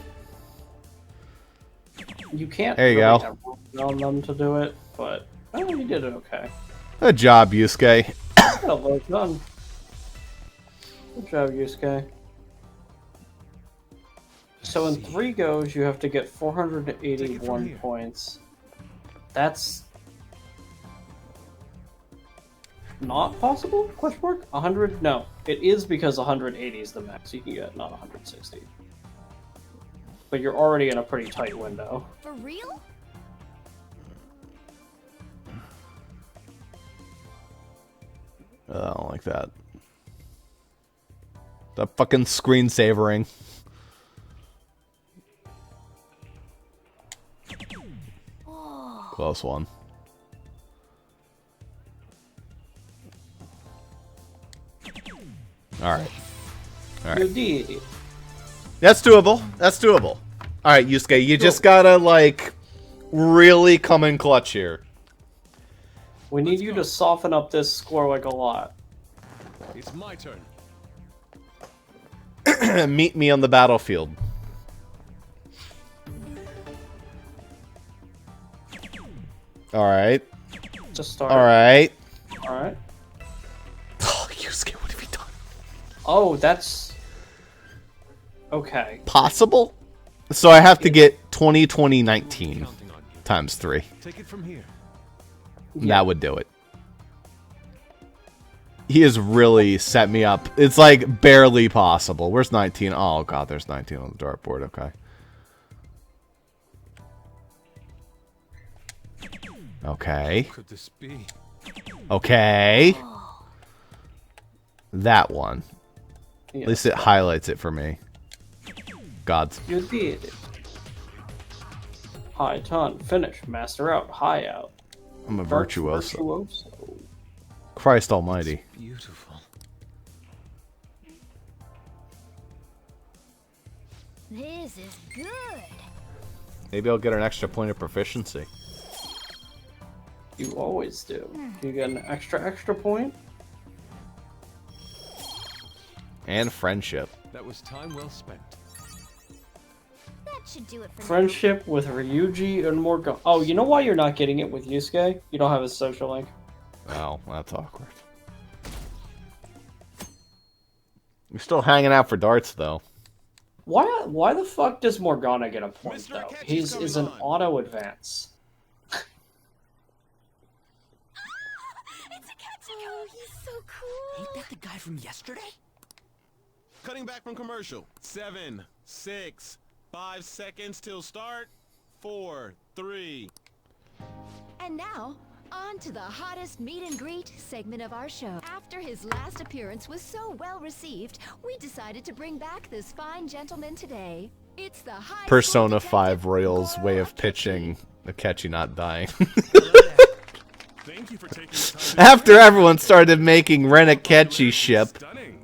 You can't There you really go. have room on them to do it, but you did it okay. Good job, Yusuke. Well done. Good job, Yusuke. So in 3 goes, you have to get 481 points. That's not possible? Question mark? 100? No, it is because 180 is the max you can get, not 160. But you're already in a pretty tight window. For real? I don't like that. The fucking screensavering. Close one. Alright. You did. That's doable. That's doable. Alright, Yusuke, you just gotta, like, really come in clutch here. We need you to soften up this score like a lot. It's my turn. Meet me on the battlefield. Alright. Just start. Alright. Alright. Oh, Yusuke, what have you done? Oh, that's... Okay. Possible? So I have to get 20, 20, 19 times 3. Take it from here. That would do it. He has really set me up. It's like barely possible. Where's 19? Oh god, there's 19 on the dartboard. Okay. Okay. Could this be? Okay. That one. Yeah. At least it highlights it for me. Gods. You did. High ton. Finish. Master out. High out. I'm a virtuoso. Virtuoso. Christ almighty. Beautiful. This is good. Maybe I'll get an extra point of proficiency. You always do. You get an extra point? And friendship. That was time well spent. That should do it for Friendship with Ryuji and Morgan. Oh, you know why you're not getting it with Yusuke? You don't have his social link. Oh, that's awkward. We're still hanging out for darts, though. Why the fuck does Morgana get a point, Mr. though? Akechi's He's an coming on. auto advance. It's a Katsuko. Oh, he's so cool. Ain't that the guy from yesterday? Cutting back from commercial. 7, 6, 5 seconds till start. 4, 3. And now, on to the hottest meet and greet segment of our show. After his last appearance was so well received, we decided to bring back this fine gentleman today. It's the high Persona school 5 detective Royals way Goro of pitching Akechi not dying. Thank you for taking the time to After everyone started making Ren Akechi ship,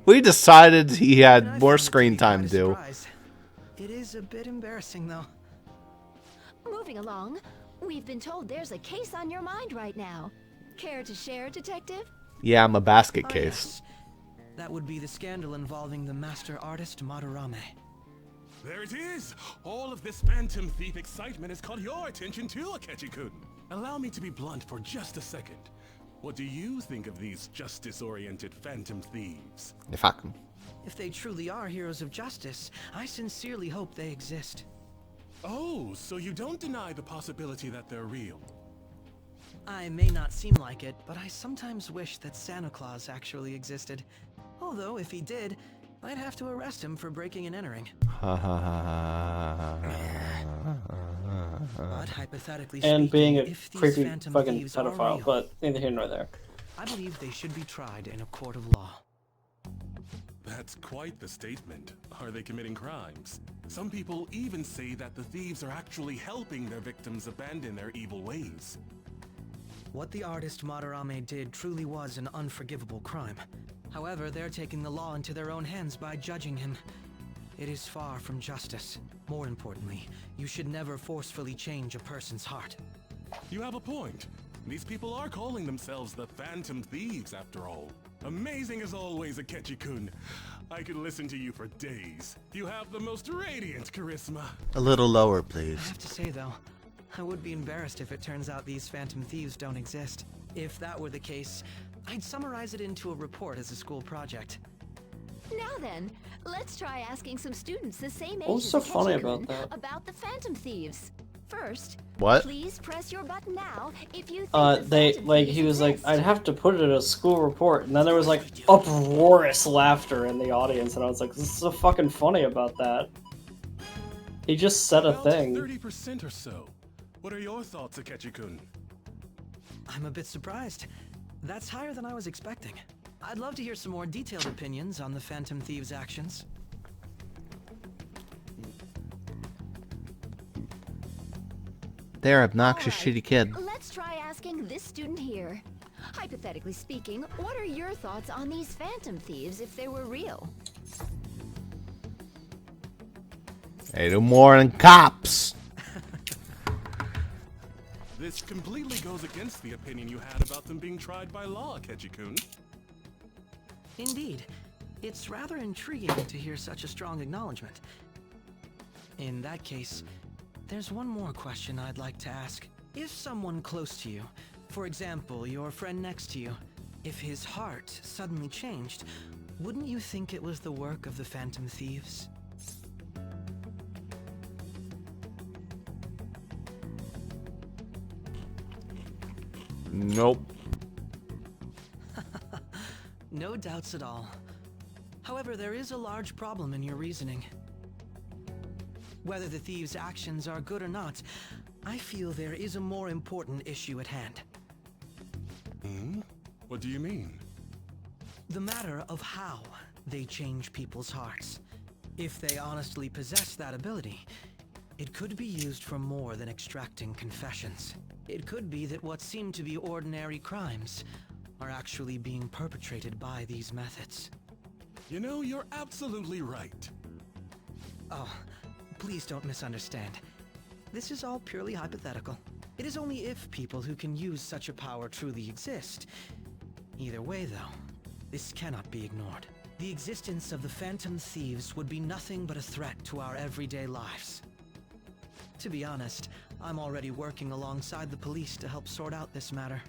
we decided he Even I had more found it to screen be time quite a due. surprise. It is a bit embarrassing, though. Moving along, we've been told there's a case on your mind right now. Care to share, Detective? Yeah, I'm a basket Ah, case. yes. That would be the scandal involving the master artist Madarame. There it is! All of this Phantom Thief excitement has caught your attention too, Akechi-kun. Allow me to be blunt for just a second. What do you think of these justice-oriented Phantom Thieves? Fuck. If they truly are heroes of justice, I sincerely hope they exist. Oh, so you don't deny the possibility that they're real? I may not seem like it, but I sometimes wish that Santa Claus actually existed. Although, if he did, I'd have to arrest him for breaking and entering. But hypothetically And being a if these creepy Phantom fucking Thieves are pedophile, real, but neither here nor there. I believe they should be tried in a court of law. That's quite the statement. Are they committing crimes? Some people even say that the thieves are actually helping their victims abandon their evil ways. What the artist Madarame did truly was an unforgivable crime. However, they're taking the law into their own hands by judging him. It is far from justice. More importantly, you should never forcefully change a person's heart. You have a point. These people are calling themselves the Phantom Thieves, after all. Amazing as always, Akechi-kun. I could listen to you for days. You have the most radiant charisma. A little lower, I please. have to say, though, I would be embarrassed if it turns out these Phantom Thieves don't exist. If that were the case, I'd summarize it into a report as a school project. Now then, let's try asking some students the same age What's as so funny Akechi-kun about that? about the Phantom Thieves. First, What? please press your button now if you think the They, Phantom like, Thieves he was like, exist. I'd have to put it in a school report, and then there was, like, uproarious laughter in the audience, and I was like, this is so fucking funny about that. He just said a About thing. 30% or so. What are your thoughts, Akechi-kun? I'm a bit surprised. That's higher than I was expecting. I'd love to hear some more detailed opinions on the Phantom Thieves' actions. They're obnoxious, All right, shitty kid. Let's try asking this student here. Hypothetically speaking, what are your thoughts on these Phantom Thieves if they were real? They do more than cops. This completely goes against the opinion you had about them being tried by law, Akechi-kun. Indeed. It's rather intriguing to hear such a strong acknowledgement. In that case, there's one more question I'd like to ask. If someone close to you, for example, your friend next to you, if his heart suddenly changed, wouldn't you think it was the work of the Phantom Thieves? Nope. No doubts at all. However, there is a large problem in your reasoning. Whether the thieves' actions are good or not, I feel there is a more important issue at hand. Hmm? What do you mean? The matter of how they change people's hearts. If they honestly possess that ability, it could be used for more than extracting confessions. It could be that what seem to be ordinary crimes are actually being perpetrated by these methods. You know, you're absolutely right. Oh, please don't misunderstand. This is all purely hypothetical. It is only if people who can use such a power truly exist. Either way, though, this cannot be ignored. The existence of the Phantom Thieves would be nothing but a threat to our everyday lives. To be honest, I'm already working alongside the police to help sort out this matter.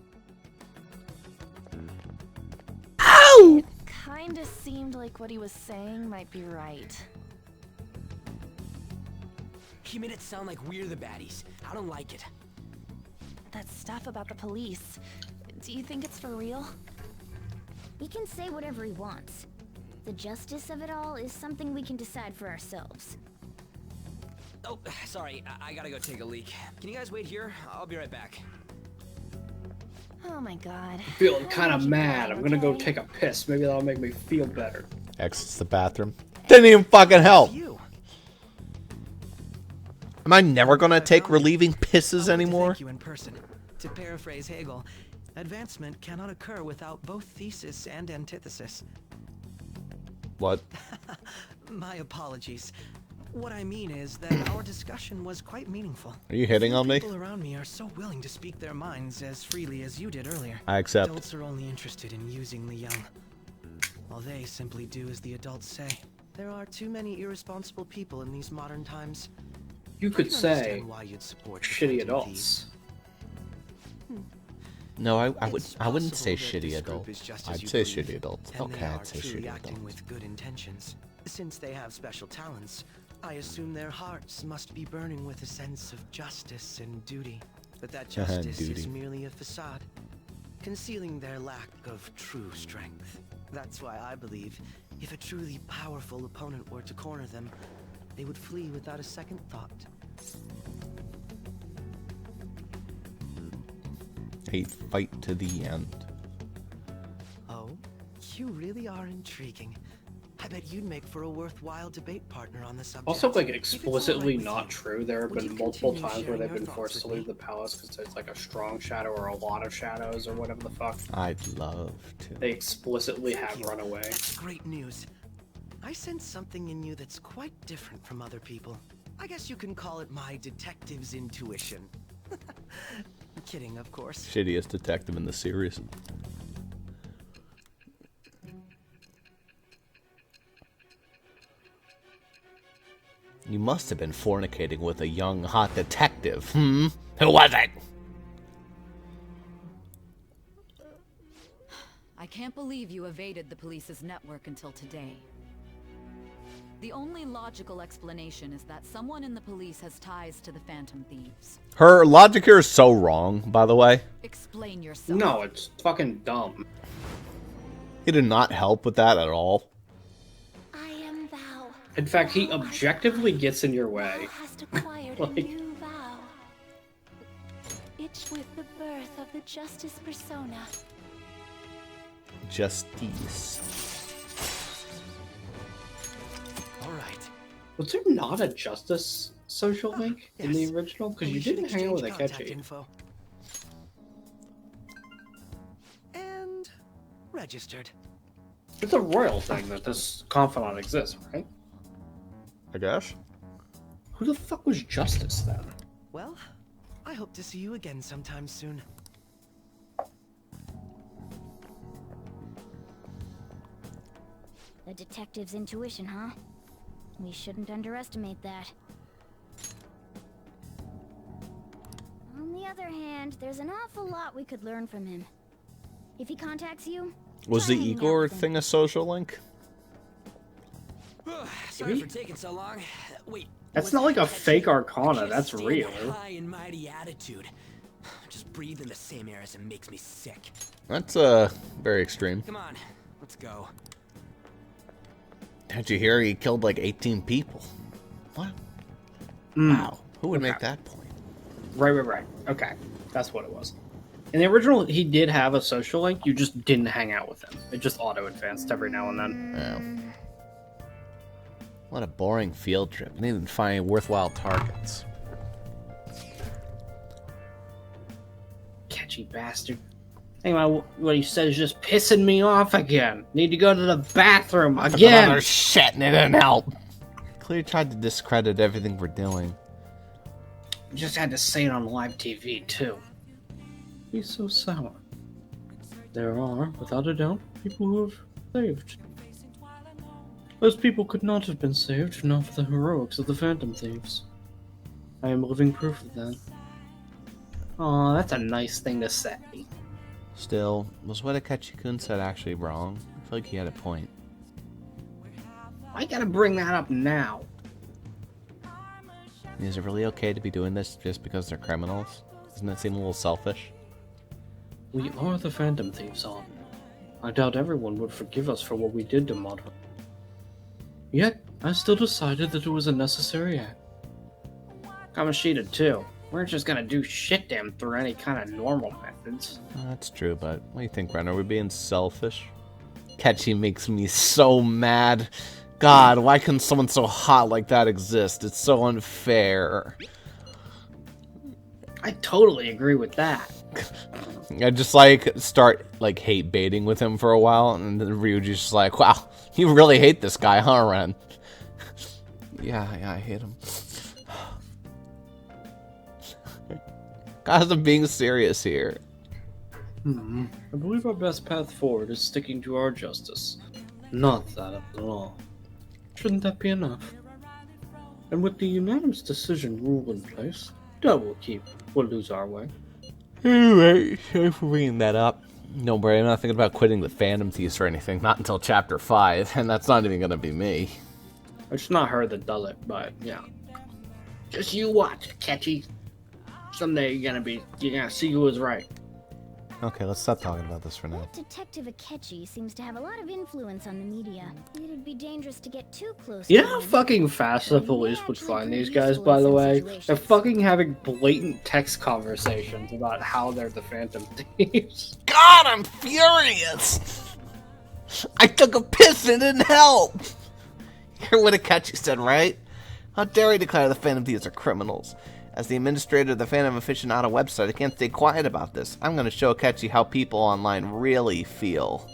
Ow! Kinda seemed like what he was saying might be right. He made it sound like we're the baddies. I don't like it. That stuff about the police. Do you think it's for real? He can say whatever he wants. The justice of it all is something we can decide for ourselves. Oh, sorry. I gotta go take a leak. Can you guys wait here? I'll be right back. Oh my god. I'm feeling kind of mad. I'm gonna go take a piss. Maybe that'll make me feel better. Exits the bathroom. Didn't even fucking help. Am I never gonna take relieving pisses anymore? Thank you in person. To paraphrase Hegel, advancement cannot occur without both thesis and antithesis. What? My apologies. What I mean is that our discussion was quite meaningful. Are you hitting on me? People around me are so willing to speak their minds as freely as you did earlier. I accept. Adults are only interested in using the young, while they simply do as the adults say. There are too many irresponsible people in these modern times. You could say why you'd support shitty adults. No, I wouldn't say shitty adults. I'd say shitty adults. Okay, I'd say shitty acting adults. with good intentions. Since they have special talents, I assume their hearts must be burning with a sense of justice and duty. But that justice is merely a facade, concealing their lack of true strength. That's why I believe if a truly powerful opponent were to corner them, they would flee without a second thought. A fight to the end. Oh, you really are intriguing. I bet you'd make for a worthwhile debate partner on the subject. Also, like, explicitly not true. There have been multiple times where they've been forced to leave the palace because there's, like, a strong shadow or a lot of shadows or whatever the fuck. I'd love to. They explicitly have run away. That's great news. I sense something in you that's quite different from other people. I guess you can call it my detective's intuition. Kidding, of course. Shittiest detective in the series. You must have been fornicating with a young, hot detective. Who was it? I can't believe you evaded the police's network until today. The only logical explanation is that someone in the police has ties to the Phantom Thieves. Her logic here is so wrong, by the way. Explain yourself. No, it's fucking dumb. He did not help with that at all. I am thou. In fact, he objectively gets in your way. Hast acquired a new vow. Each with the birth of the justice persona. Justice. Alright. Was there not a justice social link in the original? Because you didn't hang out with Akechi. And registered. It's a royal thing that this confidant exists, right? I guess. Who the fuck was Justice then? Well, I hope to see you again sometime soon. The detective's intuition, huh? We shouldn't underestimate that. On the other hand, there's an awful lot we could learn from him. If he contacts you, Was the Igor thing a social link? Sorry for taking so long. Wait. That's not like a fake Arcana, that's real. High and mighty attitude. Just breathing the same air as him makes me sick. That's very extreme. Come on, let's go. Did you hear he killed like 18 people? What? Wow. Who would make that point? Right. Okay. That's what it was. In the original, he did have a social link, you just didn't hang out with him. It just auto-advanced every now and then. Oh. What a boring field trip. I didn't even find worthwhile targets. Catchy bastard. Anyway, what he said is just pissing me off again. Need to go to the bathroom again. Another shit and it didn't help. Clearly tried to discredit everything we're doing. Just had to say it on live TV, too. He's so sour. There are, without a doubt, people who have saved. Those people could not have been saved if not for the heroics of the Phantom Thieves. I am living proof of that. Aw, that's a nice thing to say. Still, was what Akechi-kun said actually wrong? I feel like he had a point. I gotta bring that up now. Is it really okay to be doing this just because they're criminals? Doesn't that seem a little selfish? We are the Phantom Thieves, on. I doubt everyone would forgive us for what we did to Modern. Yet, I still decided that it was a necessary act. Kamoshida, too. We're just gonna do shit to him through any kind of normal methods. That's true, but what do you think, Ren? Are we being selfish? Akechi makes me so mad. God, why can someone so hot like that exist? It's so unfair. I totally agree with that. I just like start like hate baiting with him for a while, and then Ryuji's just like, "Wow, you really hate this guy, huh, Ren?" yeah, I hate him. Guys, I'm being serious here. I believe our best path forward is sticking to our justice. Not that of the law. Shouldn't that be enough? And with the unanimous decision rule in place, that we'll lose our way. Anyway, sorry for bringing that up. No, Bray, I'm not thinking about quitting the Phantom Thieves or anything. Not until Chapter 5, and that's not even gonna be me. It's not her that does it, but yeah. Just you watch, Catchy. Someday you're gonna see who was right. Okay, let's stop talking about this for now. Detective Akechi seems to have a lot of influence on the media. It'd be dangerous to get too close. You know how fucking fast the police would find these guys, by the way? They're fucking having blatant text conversations about how they're the Phantom Thieves. God, I'm furious! I took a piss and it didn't help! You heard what Akechi said, right? How dare he declare the Phantom Thieves are criminals? As the administrator of the Phantom Aficionado website, I can't stay quiet about this. I'm going to show Akechi how people online really feel.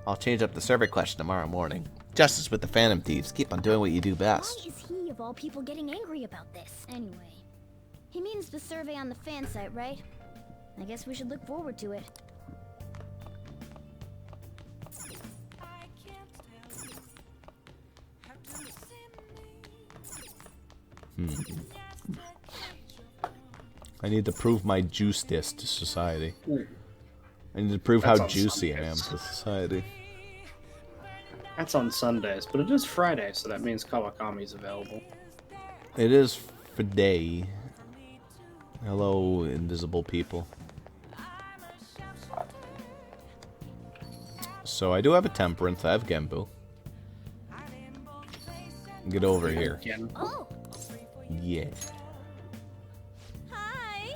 I'll change up the survey question tomorrow morning. Justice with the Phantom Thieves. Keep on doing what you do best. Why is he, of all people, getting angry about this? Anyway, he means the survey on the fan site, right? I guess we should look forward to it. I need to prove my juiciness to society. I need to prove how juicy I am to society. That's on Sundays, but it is Friday, so that means Kawakami's available. It is Friday. Hello, invisible people. So I do have a Temperance, I have Genbu. Get over here. Oh. Yeah. Hi.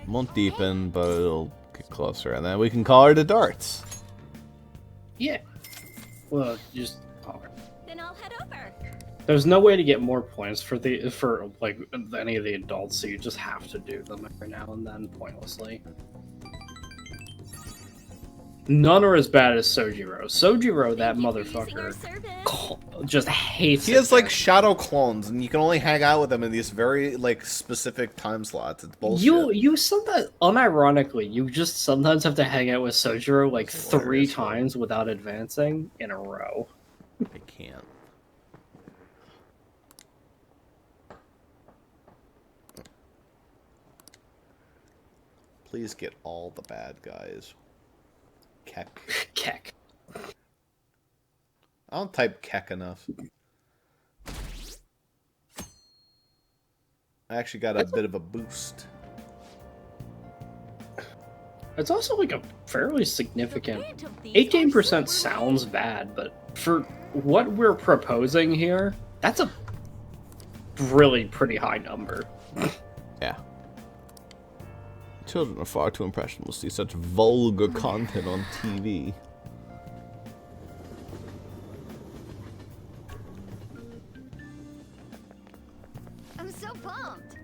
Won't deepen, but it'll get closer, and then we can call her the darts. Yeah. Well, just call her. Then I'll head over. There's no way to get more points for like any of the adults, so you just have to do them every now and then pointlessly. None are as bad as Sojiro. Sojiro, that motherfucker, just hates. He has like shadow clones, and you can only hang out with them in these very like specific time slots. It's bullshit. You sometimes, unironically, you just sometimes have to hang out with Sojiro like 3 times without advancing in a row. I can't. Please get all the bad guys. Keck. Keck. I don't type Keck enough. I actually got a bit of a boost. It's also like a fairly significant... 18% sounds bad, but for what we're proposing here, that's a really pretty high number. Yeah. Children are far too impressionable to see such vulgar content on TV. I'm so pumped.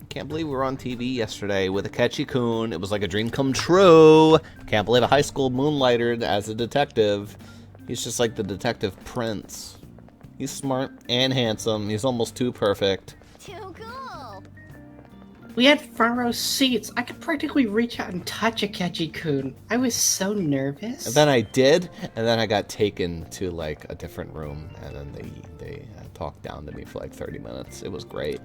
Can't believe we were on TV yesterday with Akechi-kun. It was like a dream come true. Can't believe a high school moonlighted as a detective. He's just like the detective prince. He's smart and handsome. He's almost too perfect. Too cool. We had front row seats. I could practically reach out and touch Akechi-kun. I was so nervous. And then I did, and then I got taken to like a different room, and then they talked down to me for like 30 minutes. It was great.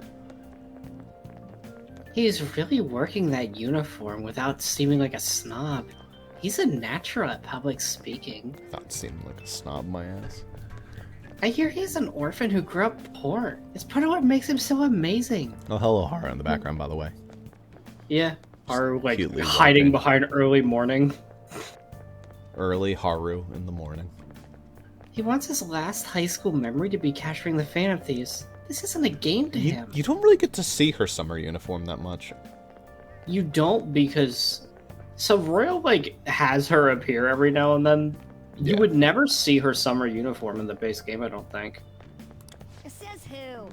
He's really working that uniform without seeming like a snob. He's a natural at public speaking. Not seeming like a snob, my ass. I hear he's an orphan who grew up poor. It's part of what makes him so amazing. Oh, hello, Haru in the background, by the way. Yeah, Haru like Cutely hiding walking. behind early morning. Early Haru in the morning. He wants his last high school memory to be capturing the Phantom Thieves. This isn't a game to him. You don't really get to see her summer uniform that much. You don't, because so Royal like has her appear every now and then. You would never see her summer uniform in the base game, I don't think. It says who?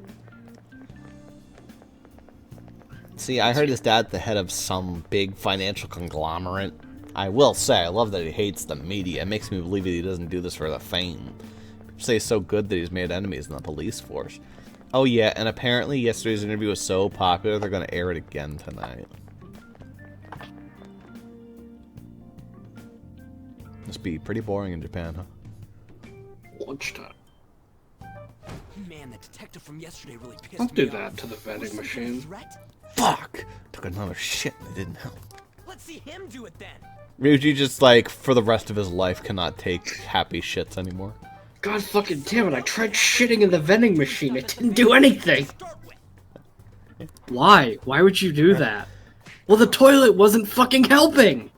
See, I heard his dad's the head of some big financial conglomerate. I will say, I love that he hates the media. It makes me believe that he doesn't do this for the fame. People say he's so good that he's made enemies in the police force. Oh yeah, and apparently yesterday's interview was so popular, they're going to air it again tonight. Must be pretty boring in Japan, huh? Lunchtime. Man, the detective from yesterday really pissed Don't me do that off. to the vending Was some kind of machine. threat? Fuck! Took another shit and it didn't help. Let's see him do it then. Ryuji just, like, for the rest of his life cannot take happy shits anymore. God fucking damn it, I tried shitting in the vending machine, it didn't do anything! Why? Why would you do that? Well, the toilet wasn't fucking helping!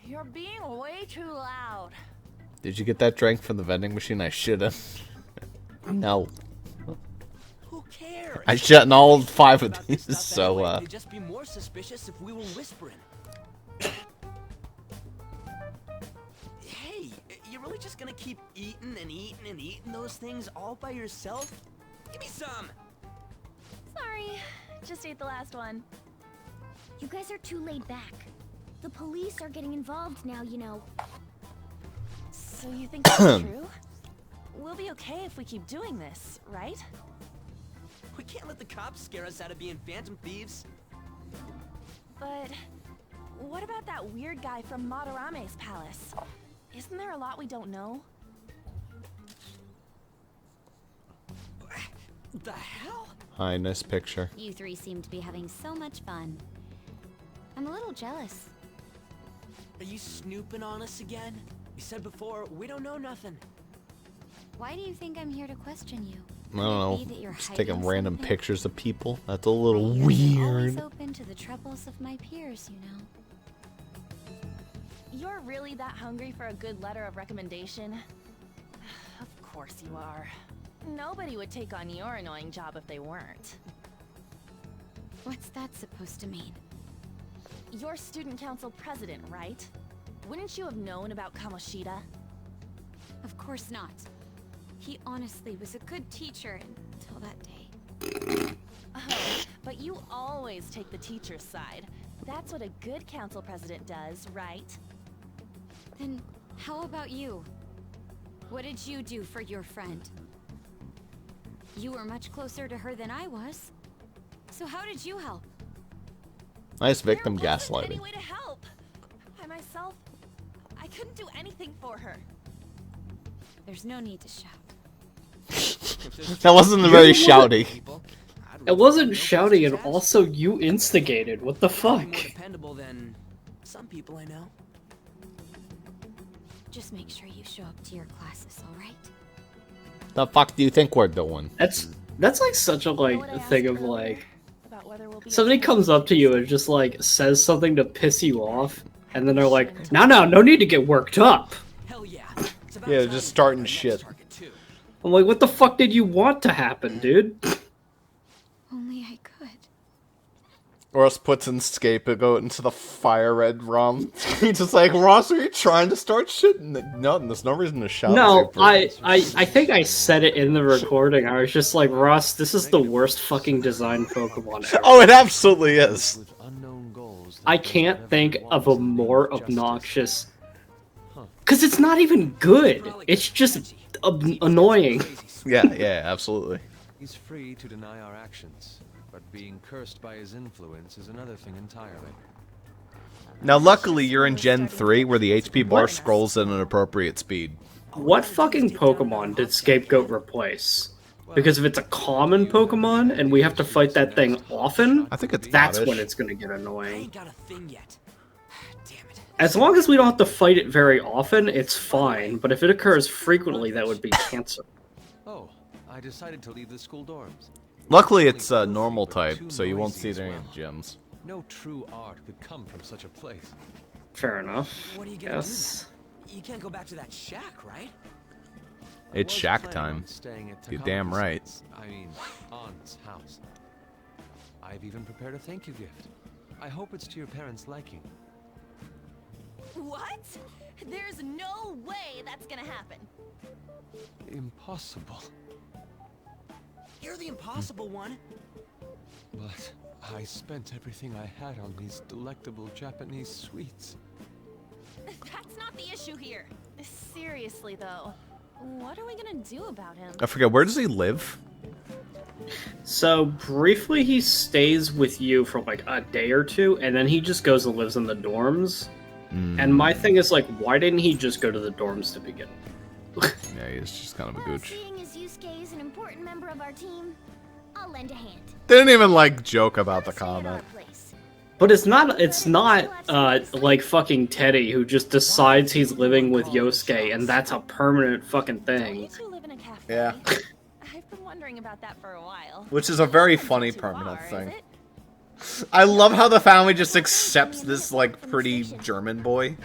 You're being way too loud. Did you get that drink from the vending machine I shit in? No. Who cares? I shit in all 5 of these, so, They'd just be more suspicious if we were whispering. Hey, you're really just gonna keep eating and eating and eating those things all by yourself? Give me some! Sorry, just ate the last one. You guys are too laid back. The police are getting involved now, you know. So you think that's true? We'll be okay if we keep doing this, right? We can't let the cops scare us out of being phantom thieves. But what about that weird guy from Madarame's palace? Isn't there a lot we don't know? The hell? Hi, nice picture. You three seem to be having so much fun. I'm a little jealous. Are you snooping on us again? You said before, we don't know nothing. Why do you think I'm here to question you? I don't Could it be that know. you're Just hiding taking random something? pictures of people. That's a little I'm always weird. open to the troubles of my peers, you know. You're really that hungry for a good letter of recommendation? Of course you are. Nobody would take on your annoying job if they weren't. What's that supposed to mean? You're student council president, right? Wouldn't you have known about Kamoshida? Of course not. He honestly was a good teacher until that day. Oh, but you always take the teacher's side. That's what a good council president does, right? Then how about you? What did you do for your friend? You were much closer to her than I was. So how did you help? Nice victim There wasn't gaslighting. any way to help. By myself, I couldn't do anything for her. There's no need to shout. That wasn't very shouty. It wasn't shouting, and also you instigated. What the fuck? More dependable than some people I know. Just make sure you show up to your classes, alright? The fuck do you think we're doing? That's like such a like What I thing asked of like about whether we'll be somebody okay. comes up to you and just like says something to piss you off, and then they're like, no need to get worked up. Hell yeah. It's about Yeah, time just we starting find our next shit. target, too. I'm like, what the fuck did you want to happen, dude? Only I could. Ross puts in scapegoat into the fire red rum. He's just like, Ross, are you trying to start shit? No, there's no reason to shout. No, Zuper. I think I said it in the recording. I was just like, Ross, this is the worst fucking designed Pokemon ever. Oh, it absolutely is. I can't think of a more obnoxious... Because it's not even good. It's just annoying. Yeah, absolutely. He's free to deny our actions, but being cursed by his influence is another thing entirely. Now, luckily, you're in Gen 3, where the HP bar scrolls at an appropriate speed. What fucking Pokemon did Scapegoat replace? Because if it's a common Pokemon, and we have to fight that thing often, I think it's that's oddish. when it's gonna get I annoying. ain't got a thing yet. Damn it. As long as we don't have to fight it very often, it's fine, but if it occurs frequently, that would be cancer. Oh, I decided to leave the school dorms. Luckily, it's a normal type, so you won't see it in any gyms. No true art could come from such a place. Fair enough. What are you gonna Yes. do? You can't go back to that shack, right? It's I was shack planning time. on staying at You're damn Takako's right. house. I mean, Ann's house. I've even prepared a thank you gift. I hope it's to your parents' liking. What? There's no way that's gonna happen. Impossible. You're the impossible one. But I spent everything I had on these delectable Japanese sweets. That's not the issue here. Seriously, though, what are we gonna do about him? I forget, where does he live? So, briefly, he stays with you for like a day or two, and then he just goes and lives in the dorms. And my thing is, like, why didn't he just go to the dorms to begin with? Yeah, he's just kind of a gooch. Seeing as Yusuke is an important member of our team, I'll lend a hand. Didn't even, like, joke about the comment. But it's not, like fucking Teddy who just decides he's living with Yosuke, and that's a permanent fucking thing. Yeah. I've been wondering about that for a while. Which is a very funny permanent thing. I love how the family just accepts this, like, pretty German boy.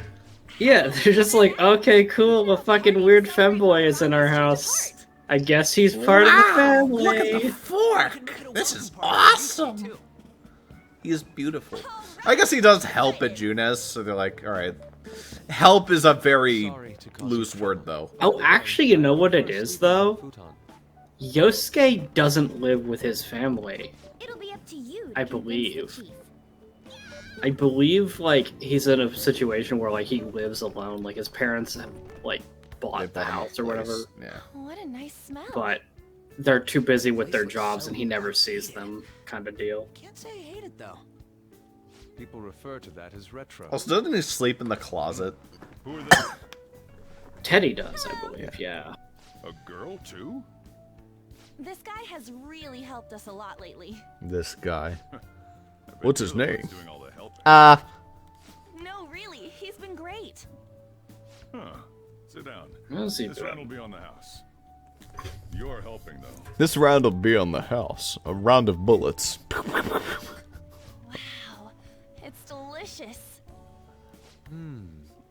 Yeah, they're just like, okay, cool, a fucking weird femboy is in our house. I guess he's part of the family. Look at the fork! This is awesome! He is beautiful. I guess he does help at Junes, so they're like, alright. Help is a very loose word, though. Oh, actually, you know what it is, though? Yosuke doesn't live with his family. It'll be up to you to I believe. I believe, like, he's in a situation where, like, he lives alone. Like, his parents have, like, bought the house or whatever. Yeah. What a nice smell. But they're too busy with their jobs and he never sees them, kind of deal. Can't say I hate it though. People refer to that as retro. Also, doesn't he sleep in the closet? Who are they? Teddy does, I believe, yeah. A girl, too? This guy has really helped us a lot lately. This guy. What's his name? No, really, he's been great. Huh. Sit down. How's he This doing? round will be on the house. You're helping, though. This round will be on the house. A round of bullets. Wow, it's delicious.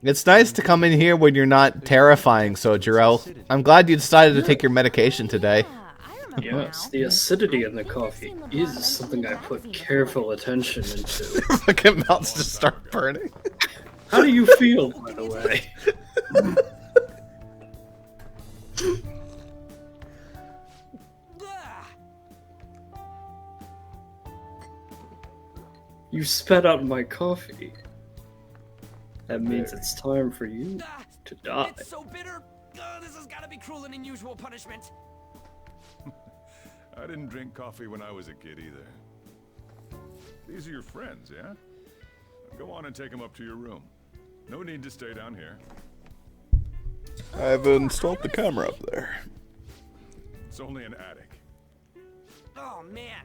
It's nice to come in here when you're not terrifying, Sojiro. I'm glad you decided to take your medication today. Yes, the acidity in the coffee is something I put careful attention into. Fucking mouths just start burning. How do you feel, by the way? You spat out my coffee. That means it's time for you to die. It's so bitter. This has got to be cruel and unusual punishment. I didn't drink coffee when I was a kid either. These are your friends, yeah? Go on and take them up to your room. No need to stay down here. I've installed the camera up there. It's only an attic. Oh man,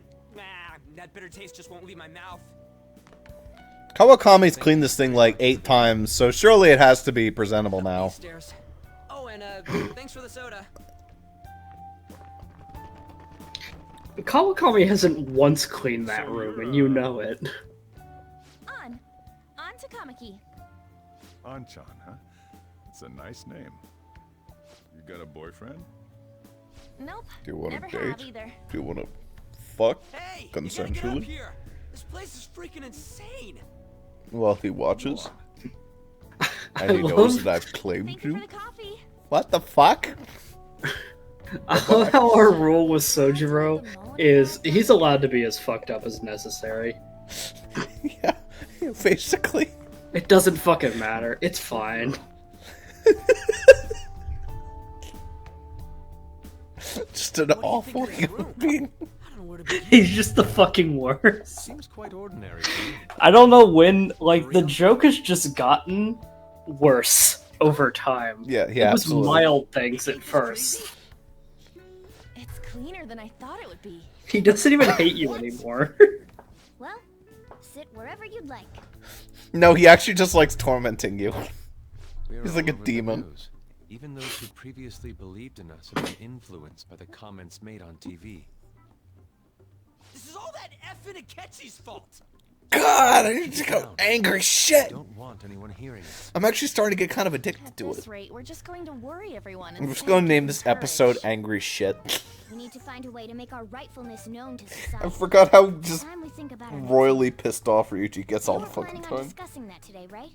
that bitter taste just won't leave my mouth. Kawakami's cleaned this thing like 8 times, so surely it has to be presentable now. Stairs. Oh, and thanks for the soda. Kawakami hasn't once cleaned that room, and you know it. On to Kamiki. Anchan, huh? It's a nice name. You got a boyfriend? Nope. Do you want never to have date? either. Do you want to fuck Hey, you gotta get up consensually? here. This place is freaking insane. While he watches? I And he knows love- that I've claimed Thank you you? for the coffee. What the fuck? I love how our rule with Sojiro is he's allowed to be as fucked up as necessary. Yeah, basically. It doesn't fucking matter. It's fine. Just an awful human being. He's just the fucking worst. Seems quite ordinary to me. I don't know when, like, the joke has just gotten worse over time. Yeah, It was absolutely. mild things at first. It's cleaner than I thought it would be. He doesn't even hate you anymore. Well, sit wherever you'd like. No, he actually just likes tormenting you. We are He's like a all over the demon. news. Even those who previously believed in us have been influenced by the comments made on TV. This is all that effing Akechi's fault. God! God, I need to go angry shit. I don't want anyone hearing it. I'm actually starting to get kind of addicted At to this it. rate, we're just going to worry everyone. I'm just instead going of to name giving this courage. episode Angry Shit. We need to find a way to make our rightfulness known to society. I forgot how just Time we think about our next royally pissed off Ryuichi gets You all were the fucking planning on time. discussing that today, right?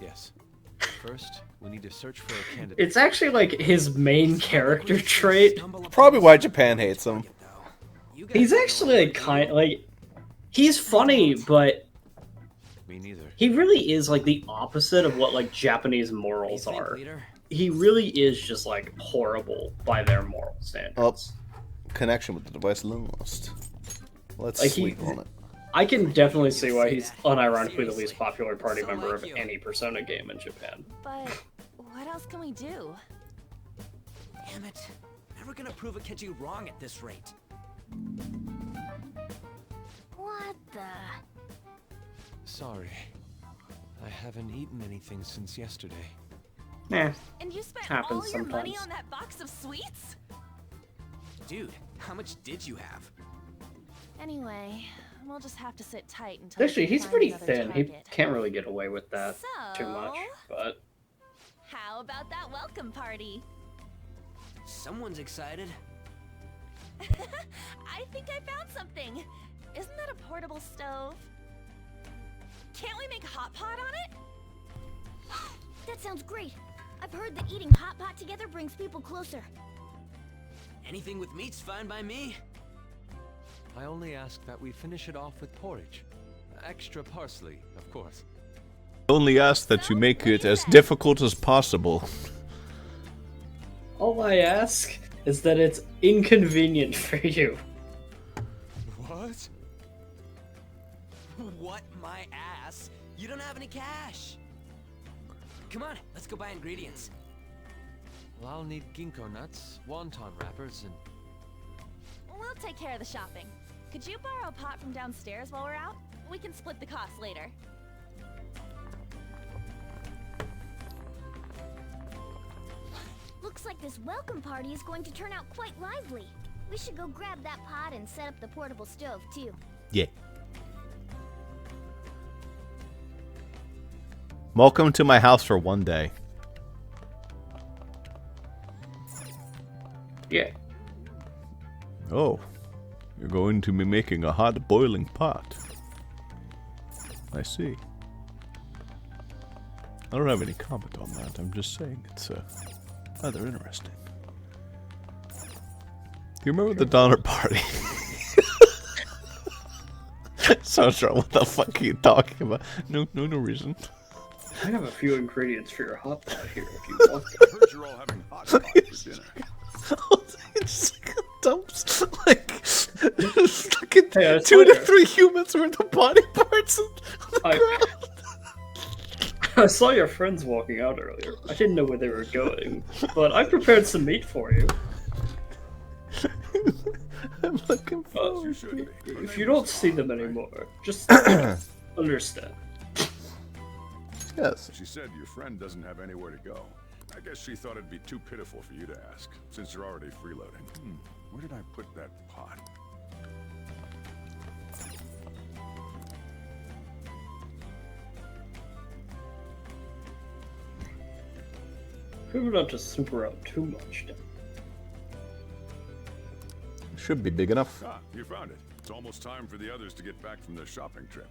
Yes. First, we need to search for a candidate. It's actually like his main character trait. Probably why Japan hates him. He's actually he's funny, but Me neither. he really is like the opposite of what like Japanese morals are. He really is just like horrible by their moral standards. Oh, connection with the device lost. Let's Like, sleep on it. I can definitely see why he's unironically the least popular party member of any Persona game in Japan. But what else can we do? Damn it. Never gonna prove a Keiji wrong at this rate. What the? Sorry. I haven't eaten anything since yesterday. Yeah. And you spent Happens all your money sometimes. on that box of sweets? Dude, how much did you have? Anyway, we'll just have to sit tight until we Actually, can he's find pretty another thin. He target. can't really get away with that too much, So- but How about that welcome party? Someone's excited. I think I found something. Isn't that a portable stove? Can't we make hot pot on it? That sounds great. I've heard that eating hot pot together brings people closer. Anything with meat's fine by me. I only ask that we finish it off with porridge. Extra parsley, of course. Only ask that you make it as difficult as possible. all I ask is that it's inconvenient for you. What? What my ass? You don't have any cash. Come on, let's go buy ingredients. Well, I'll need ginkgo nuts, wonton wrappers, and... We'll take care of the shopping. Could you borrow a pot from downstairs while we're out? We can split the cost later. Looks like this welcome party is going to turn out quite lively. We should go grab that pot and set up the portable stove, too. Yeah. Welcome to my house for one day. Yeah. Oh, you're going to be making a hot boiling pot. I see. I don't have any comment on that. I'm just saying it's rather interesting. Do you remember the Donner Party? Sandra, what the fuck are you talking about? No reason. I have a few ingredients for your hot pot here if you want I heard you're all having hot pot for dinner. It's like dumps like fucking Hey, 2 to 3 humans worth of body parts on the ground. I saw your friends walking out earlier. I didn't know where they were going, but I prepared some meat for you. I'm looking forward to it. If you don't see them anymore, just understand. Yes. She said your friend doesn't have anywhere to go. I guess she thought it'd be too pitiful for you to ask, since you're already freeloading. Where did I put that pot? Maybe not to super out too much. Should be big enough. Ah, you found it. It's almost time for the others to get back from their shopping trip.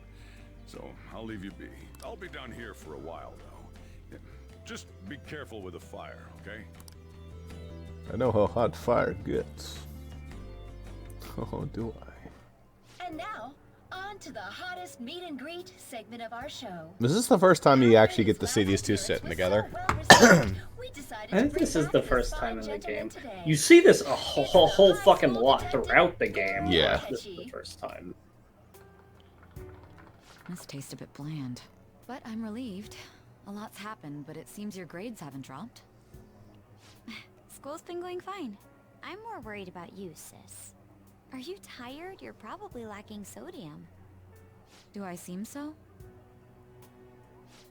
So, I'll leave you be. I'll be down here for a while, though. Just be careful with the fire, okay? I know how hot fire gets. Oh, do I? And now, on to the hottest meet and greet segment of our show. Is this the first time you actually get to see these two sitting together? I think this is the first time in the game. You see this a whole fucking lot throughout the game. Yeah. But this is the first time. This tastes a bit bland. But I'm relieved. A lot's happened, but it seems your grades haven't dropped. School's been going fine. I'm more worried about you, sis. Are you tired? You're probably lacking sodium. Do I seem so?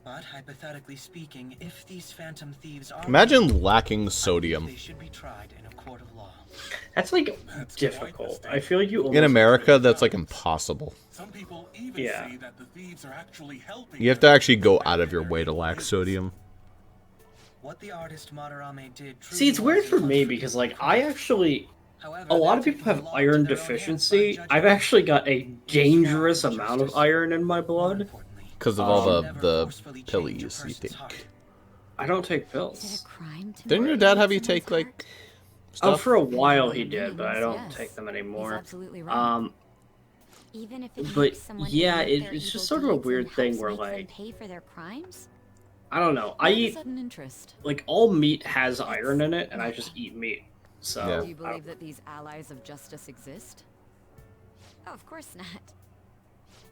But hypothetically speaking, if these phantom thieves are... Imagine lacking sodium. they should be tried in a court of law. That's like difficult. I feel like you In America, that's like impossible. Some people even say that the thieves are actually helping. You have to actually go out of your way to lack sodium. What the artist Madarame did. See, it's weird for me because, like, I actually... A lot of people have iron deficiency. I've actually got a dangerous amount of iron in my blood. Because of all the pillies you take. I don't take pills. Didn't your dad have you take, like, stuff? Oh, for a while he did, but I don't take them anymore. Even if it But, makes someone yeah, admit their it's just evil sort of a deeds weird and thing helps where, make them like... pay for their crimes? I don't know. I eat... Sudden interest. Like, all meat has iron in it, and I just eat meat. So... Do you believe that these allies of justice exist? Oh, of course not.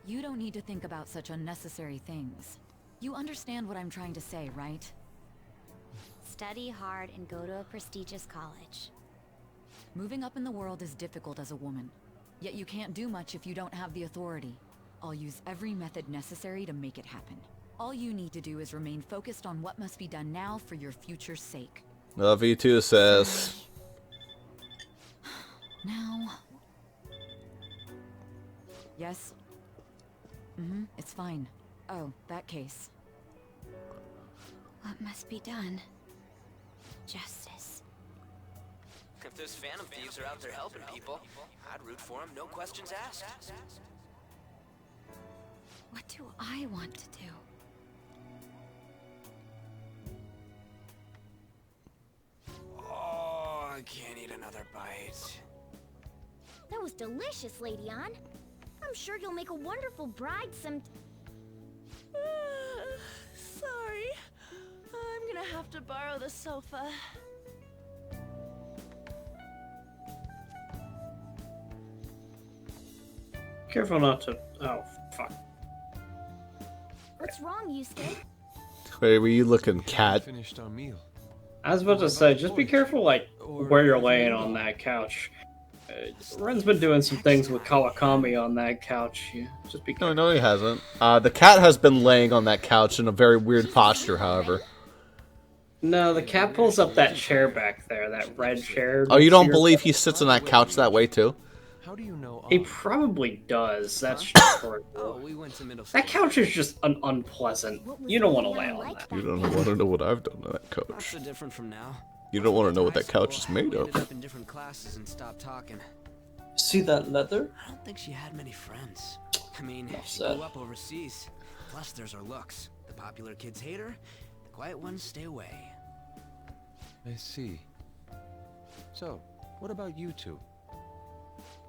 You don't need to think about such unnecessary things. You understand what I'm trying to say, right? Study hard and go to a prestigious college. Moving up in the world is difficult as a woman. Yet you can't do much if you don't have the authority. I'll use every method necessary to make it happen. All you need to do is remain focused on what must be done now for your future's sake. Love you too, sis. Now... Yes? It's fine. Oh, that case. What must be done? Justice. If those phantom thieves are out there helping people, I'd root for them, no questions asked. What do I want to do? Oh, I can't eat another bite. That was delicious, Lady Ann. I'm sure you'll make a wonderful bride some... Sorry. I'm gonna have to borrow the sofa. Careful not to... Oh, fuck. What's wrong, Yusuke? Wait, were you looking cat? Finished our meal. I was about to say, just be careful, like, where you're laying on that couch. Ren's been doing some things with Kawakami on that couch. Yeah, just be careful. No, he hasn't. The cat has been laying on that couch in a very weird posture, however. No, the cat pulls up that chair back there, that red chair. Oh, you don't believe he sits on that couch that way, too? How do you know? He probably does. That's just We went to middle that couch is just unpleasant. You don't want to lay on that. You don't want to know what I've done to that Not couch. so different from now. You don't want to know what that couch is made We ended of. up in different classes and stopped talking. See that leather? I don't think she had many friends. I mean, she sad. grew up overseas. Plus, there's her looks. The popular kids hate her. The quiet ones stay away. I see. So, what about you two?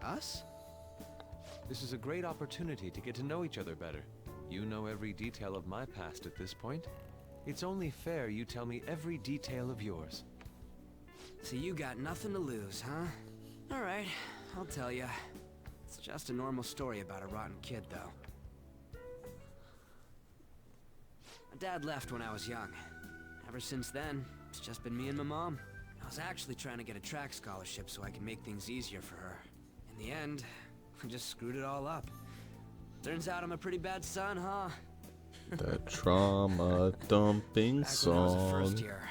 Us? This is a great opportunity to get to know each other better. You know every detail of my past at this point. It's only fair you tell me every detail of yours. So you got nothing to lose, huh? Alright, I'll tell ya. It's just a normal story about a rotten kid, though. My dad left when I was young. Ever since then, it's just been me and my mom. I was actually trying to get a track scholarship so I could make things easier for her. In the end, I just screwed it all up. Turns out I'm a pretty bad son, huh? That trauma dumping Back when I was a first song. year,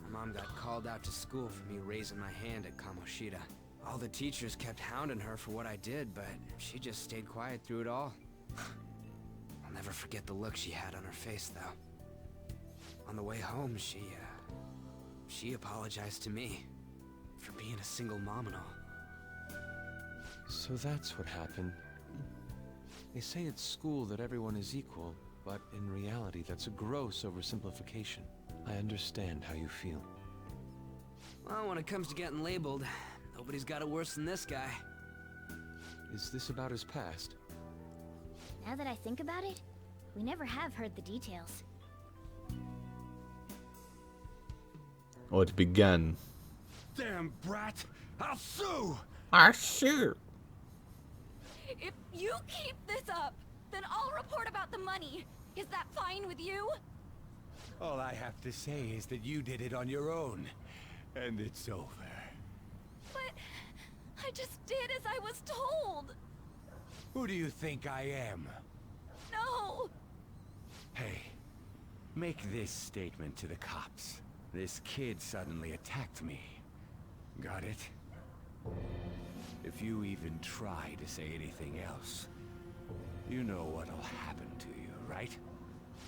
my mom got called out to school for me raising my hand at Kamoshida. All the teachers kept hounding her for what I did, but she just stayed quiet through it all. I'll never forget the look she had on her face, though. On the way home, she apologized to me for being a single mom and all. So that's what happened. They say at school that everyone is equal, but in reality that's a gross oversimplification. I understand how you feel. Well, when it comes to getting labeled, nobody's got it worse than this guy. Is this about his past? Now that I think about it, we never have heard the details. Oh, it began. Damn brat! I'll sue! I sue. If you keep this up, then I'll report about the money. Is that fine with you? All I have to say is that you did it on your own, and it's over. But I just did as I was told. Who do you think I am? No. Hey, make this statement to the cops. This kid suddenly attacked me. Got it? If you even try to say anything else, you know what'll happen to you, right?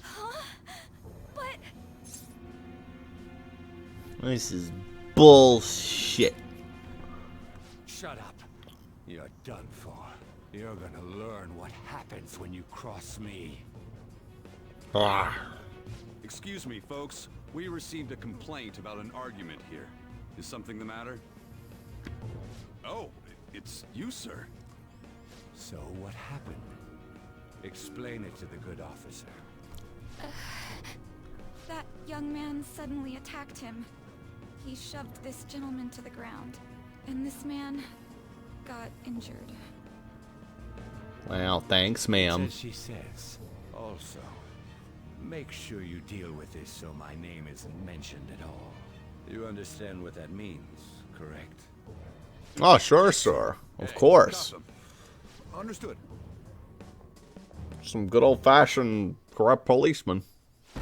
Huh? But... This is bullshit. Shut up. You're done for. You're gonna learn what happens when you cross me. Excuse me, folks. We received a complaint about an argument here. Is something the matter? Oh, it's you, sir. So what happened? Explain it to the good officer. That young man suddenly attacked him. He shoved this gentleman to the ground, and this man got injured. Well, thanks, ma'am. As she says. Also, make sure you deal with this so my name isn't mentioned at all. You understand what that means, correct? Oh, sure, sir. Of course. Understood. Some good old-fashioned corrupt policeman.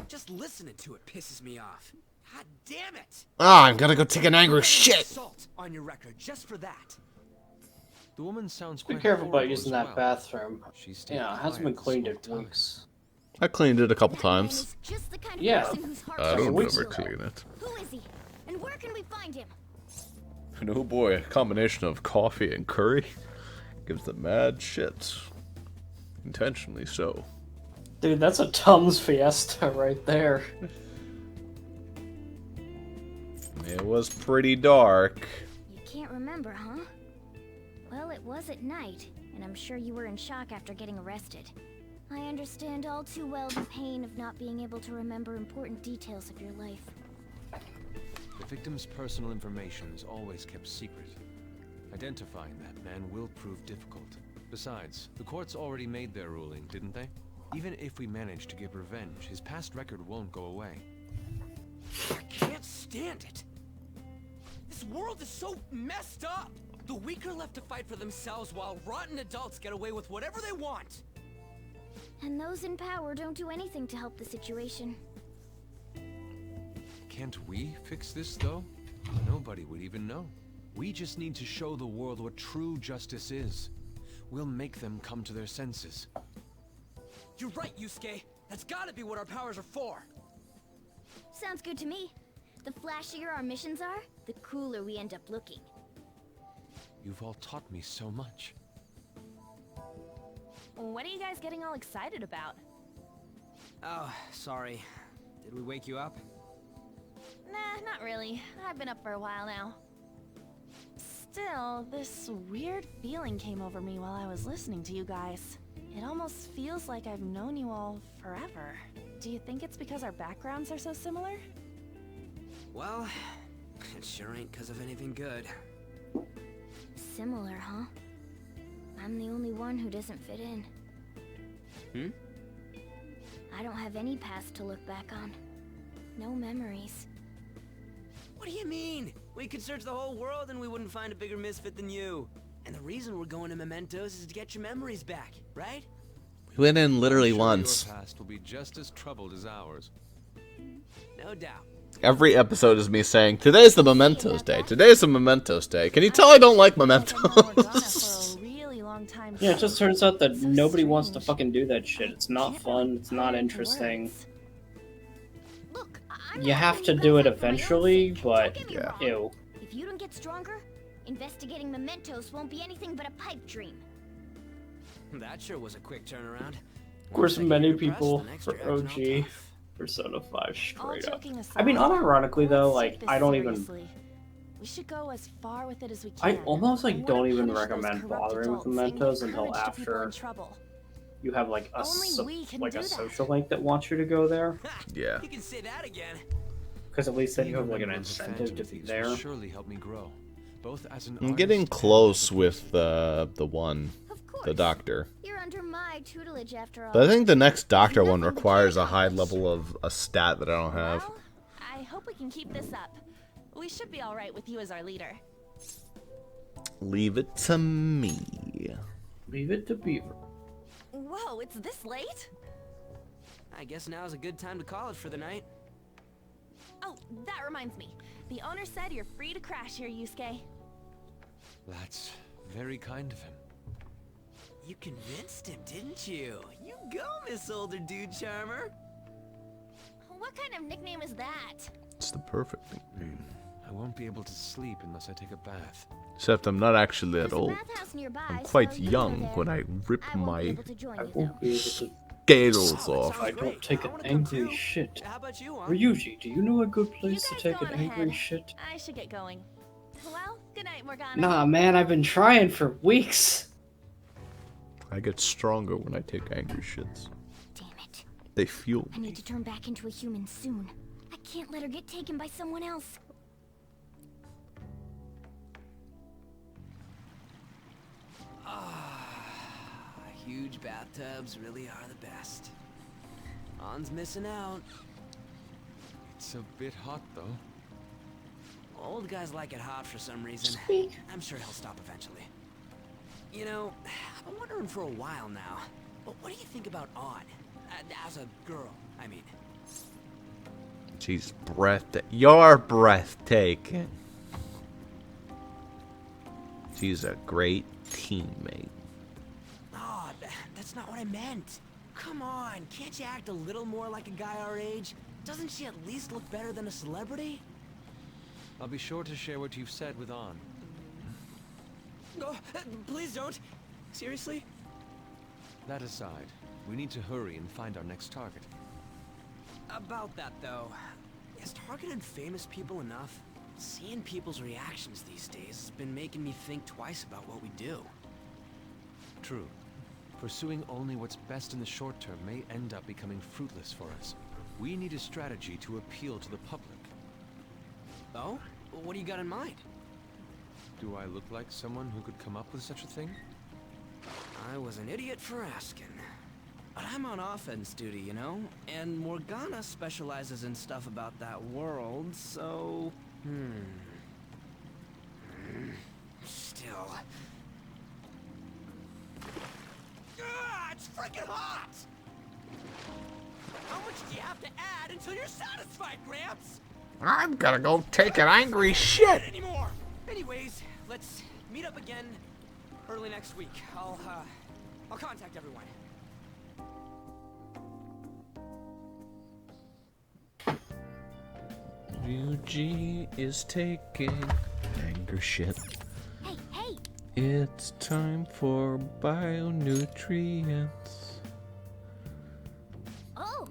Just listening to it pisses me off. God damn it! Ah, I'm gonna go take an angry shit. Assault on your record just for that. The woman sounds Be quite careful about horrible using as that well. bathroom. She's Yeah, it hasn't been cleaned in weeks. I cleaned it a couple times. Just the kind of Yeah. person whose heart I don't goes ever out. clean it. Who is he? And where can we find him? And oh boy, a combination of coffee and curry gives them mad shits. Intentionally so. Dude, that's a Tums Fiesta right there. It was pretty dark. You can't remember, huh? Well, it was at night, and I'm sure you were in shock after getting arrested. I understand all too well the pain of not being able to remember important details of your life. The victim's personal information is always kept secret. Identifying that man will prove difficult. Besides, the courts already made their ruling, didn't they? Even if we manage to get revenge, his past record won't go away. I can't stand it. This world is so messed up. The weak are left to fight for themselves while rotten adults get away with whatever they want. And those in power don't do anything to help the situation. Can't we fix this, though? Nobody would even know. We just need to show the world what true justice is. We'll make them come to their senses. You're right, Yusuke. That's gotta be what our powers are for. Sounds good to me. The flashier our missions are, the cooler we end up looking. You've all taught me so much. What are you guys getting all excited about? Oh, sorry. Did we wake you up? Nah, not really. I've been up for a while now. Still, this weird feeling came over me while I was listening to you guys. It almost feels like I've known you all forever. Do you think it's because our backgrounds are so similar? Well, it sure ain't because of anything good. Similar, huh? I'm the only one who doesn't fit in. I don't have any past to look back on. No memories. What do you mean? We could search the whole world and we wouldn't find a bigger misfit than you. And the reason we're going to Mementos is to get your memories back, right? We went in literally I'm sure once. Your past will be just as troubled as ours. No doubt. Every episode is me saying, today's the Mementos Day. Today's the Mementos Day. Can you tell I don't like Mementos? Yeah, it just turns out that nobody wants to fucking do that shit. It's not fun. It's not interesting. You have to do it eventually, but ew. If you don't get stronger, investigating mementos won't be anything but a pipe dream. That sure was a quick turnaround. Of course, many people for OG Persona 5 straight up. I mean, unironically though, like, I don't even... We should go as far with it as we can. I almost, like, don't even recommend bothering with mementos until after you have, like, a social link that wants you to go there. Yeah. You can say that again. Because at least then you have, like, an incentive to be there. Surely help me grow, both as an I'm getting close with the doctor. You're under my tutelage after all. But I think the next doctor one requires a high level of a stat that I don't have. Well, I hope we can keep this up. We should be alright with you as our leader. Leave it to me. Leave it to Beaver. Whoa, it's this late? I guess now's a good time to call it for the night. Oh, that reminds me. The owner said you're free to crash here, Yusuke. That's very kind of him. You convinced him, didn't you? You go, Miss Older Dude Charmer. What kind of nickname is that? It's the perfect nickname. I won't be able to sleep unless I take a bath. Except I'm not actually that old. I'm quite young when I rip my scales off. I don't take an angry shit. Ryuji, do you know a good place to take an angry shit? I should get going. Well, good night, Morgana. Nah, man, I've been trying for weeks. I get stronger when I take angry shits. Damn it. They fuel I me. need to turn back into a human soon. I can't let her get taken by someone else. Huge bathtubs really are the best. On's missing out. It's a bit hot, though. Old guys like it hot for some reason. I'm sure he'll stop eventually. You know, I've been wondering for a while now, but what do you think about On? As a girl, I mean. She's you're breathtaking. She's a great teammate. Oh, that's not what I meant. Come on, can't you act a little more like a guy our age? Doesn't she at least look better than a celebrity? I'll be sure to share what you've said with On. Oh, please don't. Seriously? That aside, we need to hurry and find our next target. About that, though, is targeting famous people enough? Seeing people's reactions these days has been making me think twice about what we do. True. Pursuing only what's best in the short term may end up becoming fruitless for us. We need a strategy to appeal to the public. Oh? What do you got in mind? Do I look like someone who could come up with such a thing? I was an idiot for asking. But I'm on offense duty, you know? And Morgana specializes in stuff about that world, so... Still... It's freaking hot! How much do you have to add until you're satisfied, Gramps? I'm gonna go take an angry shit. Anymore. Anyways, let's meet up again early next week. I'll contact everyone. Ryuji is taking anger shit. Hey, hey! It's time for bionutrients. Oh!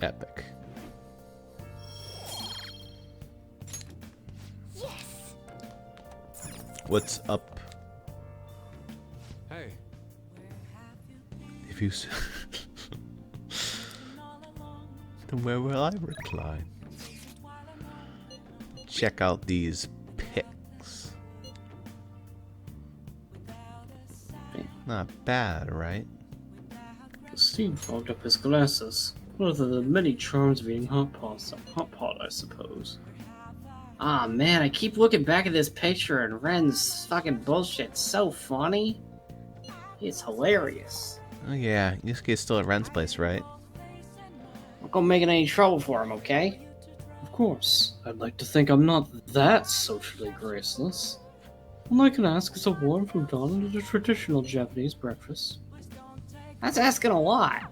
Epic. Yes! What's up? Hey. If you then where will I recline? Check out these pics. Not bad, right? The steam fogged up his glasses. One of the many charms of being hot pot, I suppose. Ah, man, I keep looking back at this picture and Ren's fucking bullshit's so funny. It's hilarious. Oh yeah, this kid's still at Ren's place, right? I'm not making any trouble for him, okay? Of course. I'd like to think I'm not that socially graceless. All I can ask is a warm futon and a traditional Japanese breakfast. That's asking a lot.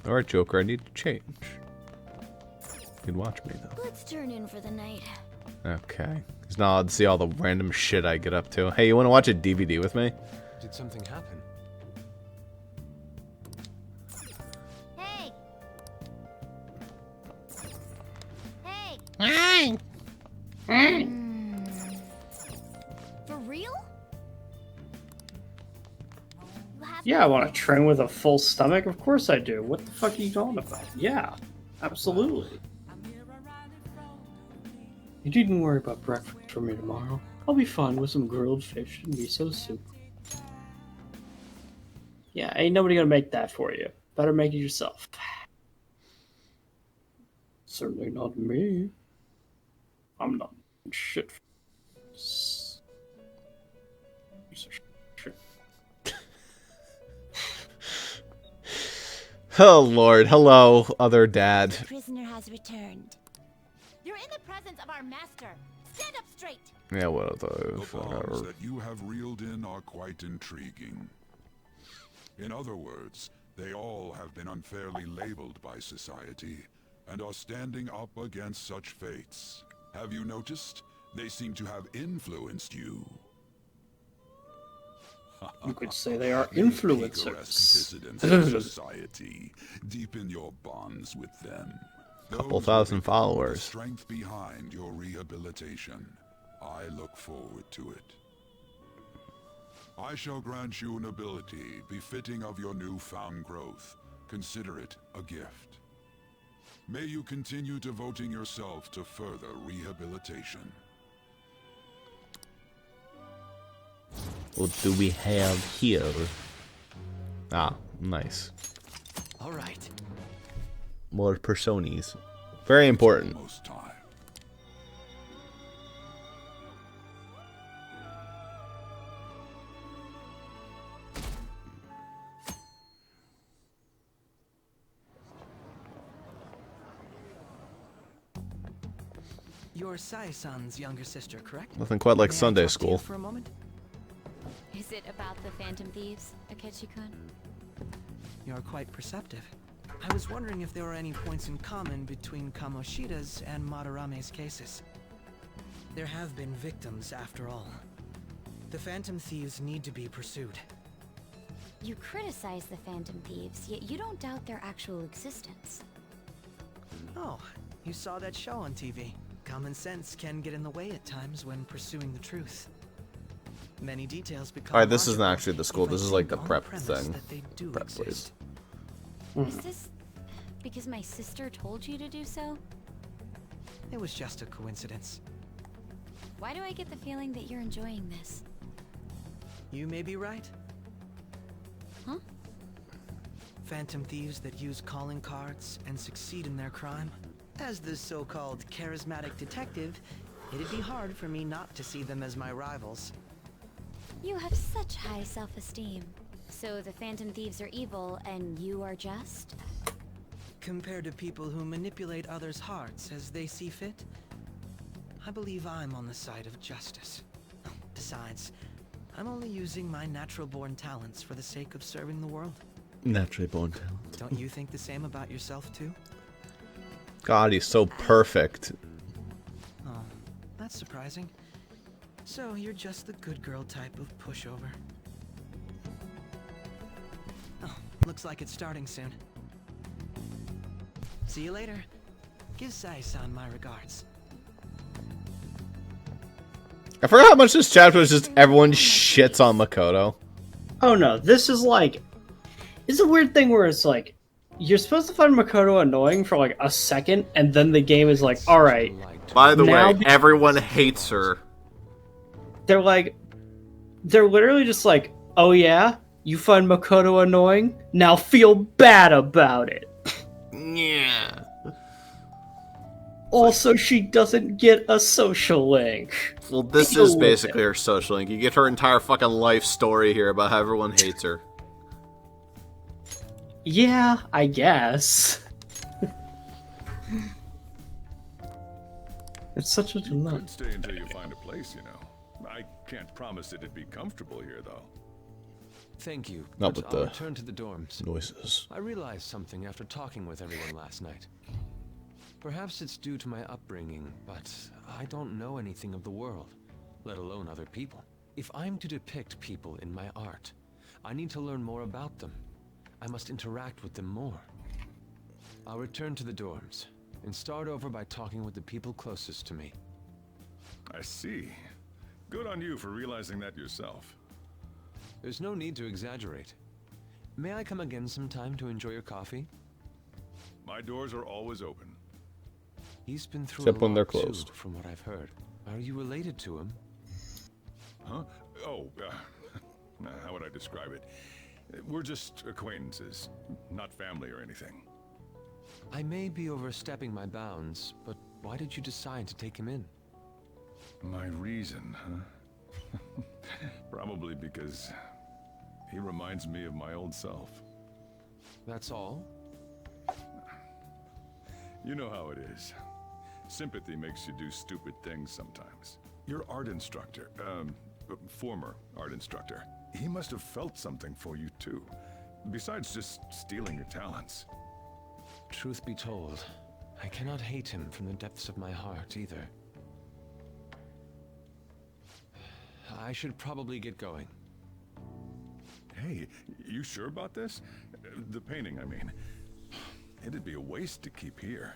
Alright, Joker, I need to change. You can watch me, though. Let's turn in for the night. Okay. Because now I'd see all the random shit I get up to. Hey, you want to watch a DVD with me? Did something happen? Hey! Hey! Hi! For real? Yeah, I want to train with a full stomach? Of course I do. What the fuck are you talking about? Yeah, absolutely. You needn't worry about breakfast for me tomorrow. I'll be fine with some grilled fish and miso soup. Yeah, ain't nobody gonna make that for you. Better make it yourself. Certainly not me. I'm not shit. Oh lord, hello, other dad. The prisoner has returned. You're in the presence of our master. Stand up straight. Yeah, what The bonds whatever. that you have reeled in are quite intriguing. In other words, they all have been unfairly labeled by society and are standing up against such fates. Have you noticed? They seem to have influenced you. You could say they are You influencers. picaresque dissidents of society. Deepen your bonds with them. Couple Those thousand will become followers. The strength behind your rehabilitation. I look forward to it. I shall grant you an ability befitting of your newfound growth. Consider it a gift. May you continue devoting yourself to further rehabilitation. What do we have here? Ah, nice. All right. More personas. Very important. You're Sai-san's younger sister, correct? Nothing quite like May I Sunday talk to you school. for a moment? Is it about the Phantom Thieves, Akechi-kun? You're quite perceptive. I was wondering if there were any points in common between Kamoshida's and Madarame's cases. There have been victims, after all. The Phantom Thieves need to be pursued. You criticize the Phantom Thieves, yet you don't doubt their actual existence. Oh, you saw that show on TV. Common sense can get in the way at times when pursuing the truth. Many details become Alright, this isn't logical actually the school. if I This is like the think on prep premise thing. that they do Prep exist. place. Is this because my sister told you to do so? It was just a coincidence. Why do I get the feeling that you're enjoying this? You may be right. Huh? Phantom thieves that use calling cards and succeed in their crime. As the so-called charismatic detective, it'd be hard for me not to see them as my rivals. You have such high self-esteem. So the Phantom Thieves are evil and you are just? Compared to people who manipulate others' hearts as they see fit, I believe I'm on the side of justice. Besides, I'm only using my natural-born talents for the sake of serving the world. Naturally born talent. Don't you think the same about yourself, too? God, he's so perfect. Oh, that's surprising. So you're just the good girl type of pushover. Oh, looks like it's starting soon. See you later. Give Sai-san my regards. I forgot how much this chapter was just everyone shits on Makoto. Oh no, this is like... It's a weird thing where it's like, you're supposed to find Makoto annoying for like a second, and then the game is like, alright. By the now way, everyone hates her. They're like... They're literally just like, oh yeah? You find Makoto annoying? Now feel bad about it. Yeah. Also, she doesn't get a social link. Well, this Deal is with basically it. her social link. You get her entire fucking life story here about how everyone hates her. Yeah, I guess. It's such a You could stay until you find a place, you know. I can't promise it'd be comfortable here, though. Thank you. Not but with I'll the return to the dorms. noises. I realized something after talking with everyone last night. Perhaps it's due to my upbringing, but I don't know anything of the world, let alone other people. If I'm to depict people in my art, I need to learn more about them. I must interact with them more. I'll return to the dorms and start over by talking with the people closest to me. I see. Good on you for realizing that yourself. There's no need to exaggerate. May I come again sometime to enjoy your coffee? My doors are always open. He's been through Except a when they're lot, too, closed. from what I've heard. Are you related to him? Huh? Oh, how would I describe it? We're just acquaintances, not family or anything. I may be overstepping my bounds, but why did you decide to take him in? My reason, huh? Probably because he reminds me of my old self. That's all? You know how it is. Sympathy makes you do stupid things sometimes. Your art instructor, former art instructor, he must have felt something for you too. Besides just stealing your talents. Truth be told, I cannot hate him from the depths of my heart either. I should probably get going. Hey, you sure about this? The painting, I mean. It'd be a waste to keep here.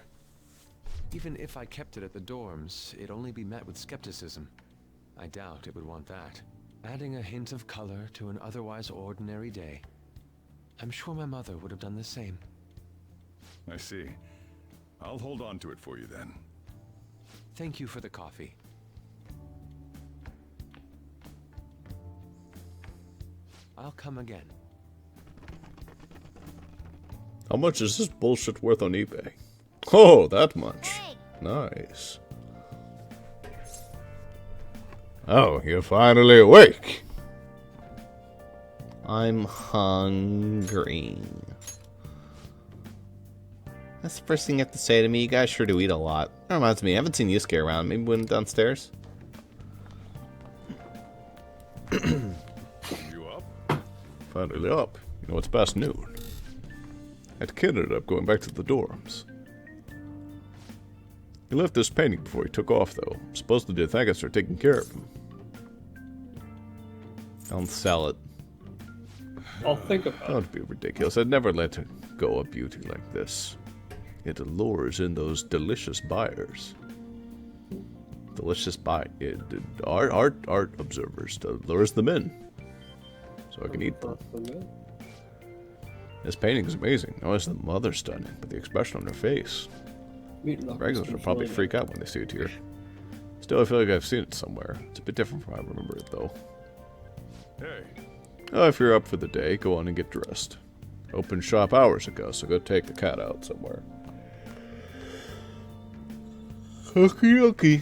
Even if I kept it at the dorms, it'd only be met with skepticism. I doubt it would want that. Adding a hint of color to an otherwise ordinary day. I'm sure my mother would have done the same. I see. I'll hold on to it for you then. Thank you for the coffee. I'll come again. How much is this bullshit worth on eBay? Oh, that much. Nice. Oh, you're finally awake. I'm hungry. That's the first thing you have to say to me. You guys sure do eat a lot. That reminds me, I haven't seen Yusuke around. Maybe we went downstairs. You up? Finally up. You know, it's past noon. That kid ended up going back to the dorms. He left this painting before he took off, though. Supposedly to thank us for taking care of him. Don't sell it. I'll think about it. Don't be ridiculous. I'd never let go a beauty like this. It allures in those delicious buyers. Delicious art observers. Lures them in. So I can eat them. This painting is amazing. Not only is the mother stunning, but the expression on her face. Regulars will probably freak out when they see it here. Still, I feel like I've seen it somewhere. It's a bit different from how I remember it, though. Hey. Oh, if you're up for the day, go on and get dressed. Opened shop hours ago, so go take the cat out somewhere. Okie dokie.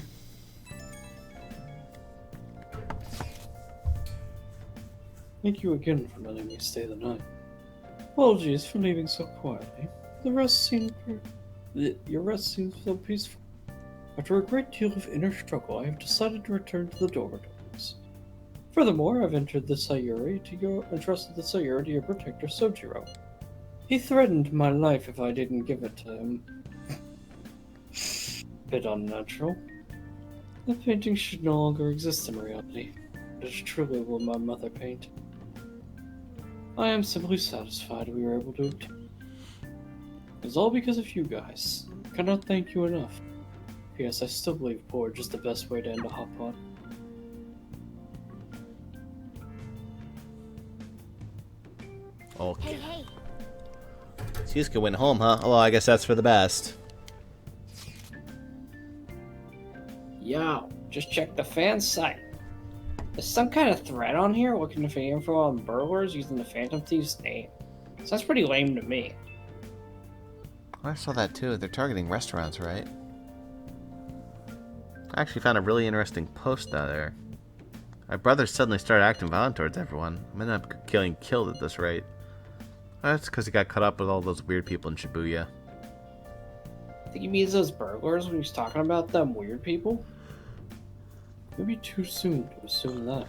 Thank you again for letting me stay the night. Apologies for leaving so quietly. Your rest seems so peaceful. After a great deal of inner struggle, I have decided to return to the dormitories. Furthermore, I've entered the Sayuri to entrusted the Sayuri to your protector Sojiro. He threatened my life if I didn't give it to him. Bit unnatural. The painting should no longer exist in reality. It is truly what my mother painted. I am simply satisfied we were able to obtain. It's all because of you guys. I cannot thank you enough. P.S. I still believe porridge is the best way to end a hot pot. Okay. Hey. Yusuke went home, huh? Well, I guess that's for the best. Yo, just check the fan site. There's some kind of thread on here looking for info on burglars using the Phantom Thief's name. Sounds pretty lame to me. I saw that too. They're targeting restaurants, right? I actually found a really interesting post out there. My brother suddenly started acting violent towards everyone. I'm gonna end up getting killed at this rate. That's because he got caught up with all those weird people in Shibuya. I think he means those burglars when he's talking about them weird people? Maybe too soon to assume that.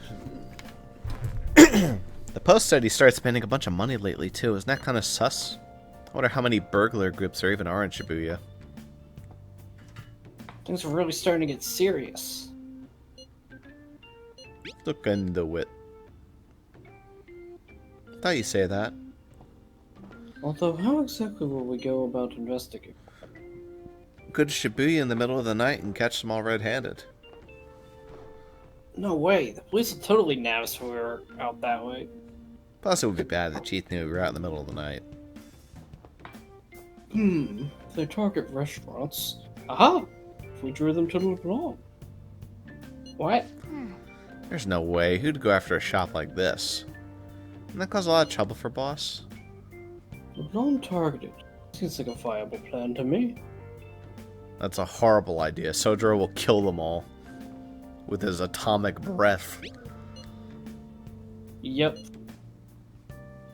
The post said he started spending a bunch of money lately too. Isn't that kind of sus? I wonder how many burglar groups there even are in Shibuya. Things are really starting to get serious. Look into it. Thought you say that. Although, how exactly will we go about investigating? Go to Shibuya in the middle of the night and catch them all red-handed. No way, the police will totally nab us when we're out that way. Plus, it would be bad if the chief knew we were out in the middle of the night. If they target restaurants. Aha! If we drew them to Leblon. What? There's no way. Who'd go after a shop like this? Wouldn't that cause a lot of trouble for Boss? Leblon targeted. Seems like a viable plan to me. That's a horrible idea. Sojiro will kill them all. With his atomic breath. Yep.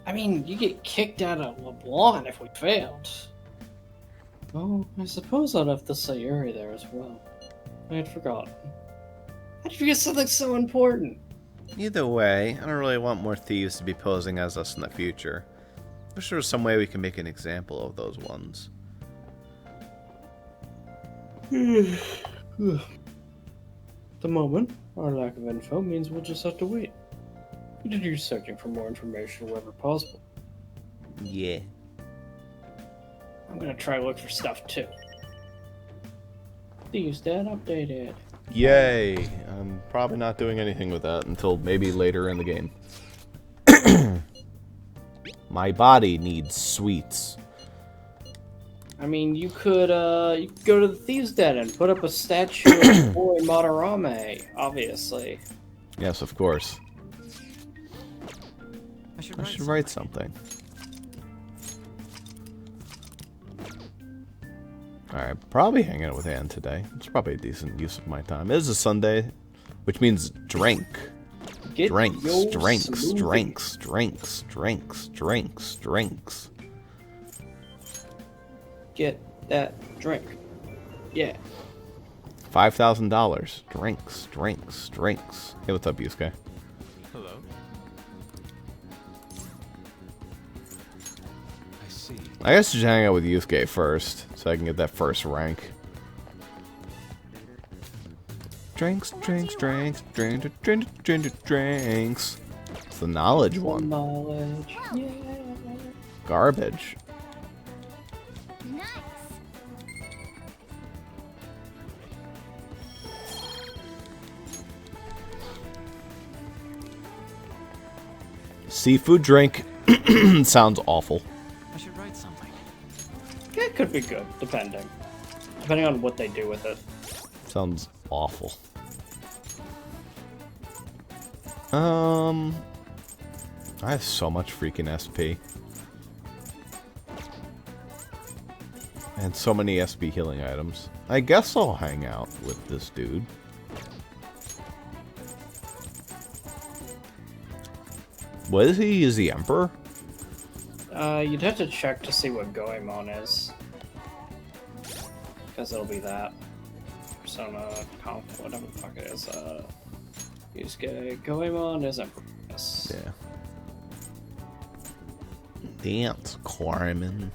I mean, you get kicked out of Leblon if we failed. Oh, I suppose I'd have to Sayuri there as well. I had forgotten. How did you forget something so important? Either way, I don't really want more thieves to be posing as us in the future. Wish there was some way we can make an example of those ones. At the moment, our lack of info means we'll just have to wait. Continue searching for more information wherever possible. Yeah. I'm gonna try to look for stuff too. Thieves Dad updated. Yay! I'm probably not doing anything with that until maybe later in the game. My body needs sweets. I mean, you could go to the Thieves Den and put up a statue of Boy Madarame, obviously. Yes, of course. I should write something. Alright, probably hanging out with Anne today. It's probably a decent use of my time. It is a Sunday, which means drink. Drinks. Get that drink. Yeah. $5,000. Drinks. Hey, what's up, Yusuke? Hello. I see. I guess I should hang out with Yusuke first, so I can get that first rank. Drinks. It's the knowledge one. Knowledge. Yeah. Garbage. Seafood drink sounds awful. I should write something. It could be good, depending on what they do with it. Sounds awful. I have so much freaking SP. And so many SP healing items. I guess I'll hang out with this dude. What is he? Is he Emperor? You'd have to check to see what Goemon is. Because it'll be that. Persona, comp, whatever the fuck it is. Yusuke, Goemon is Emperor. Yes. Yeah. Dance, Carmen.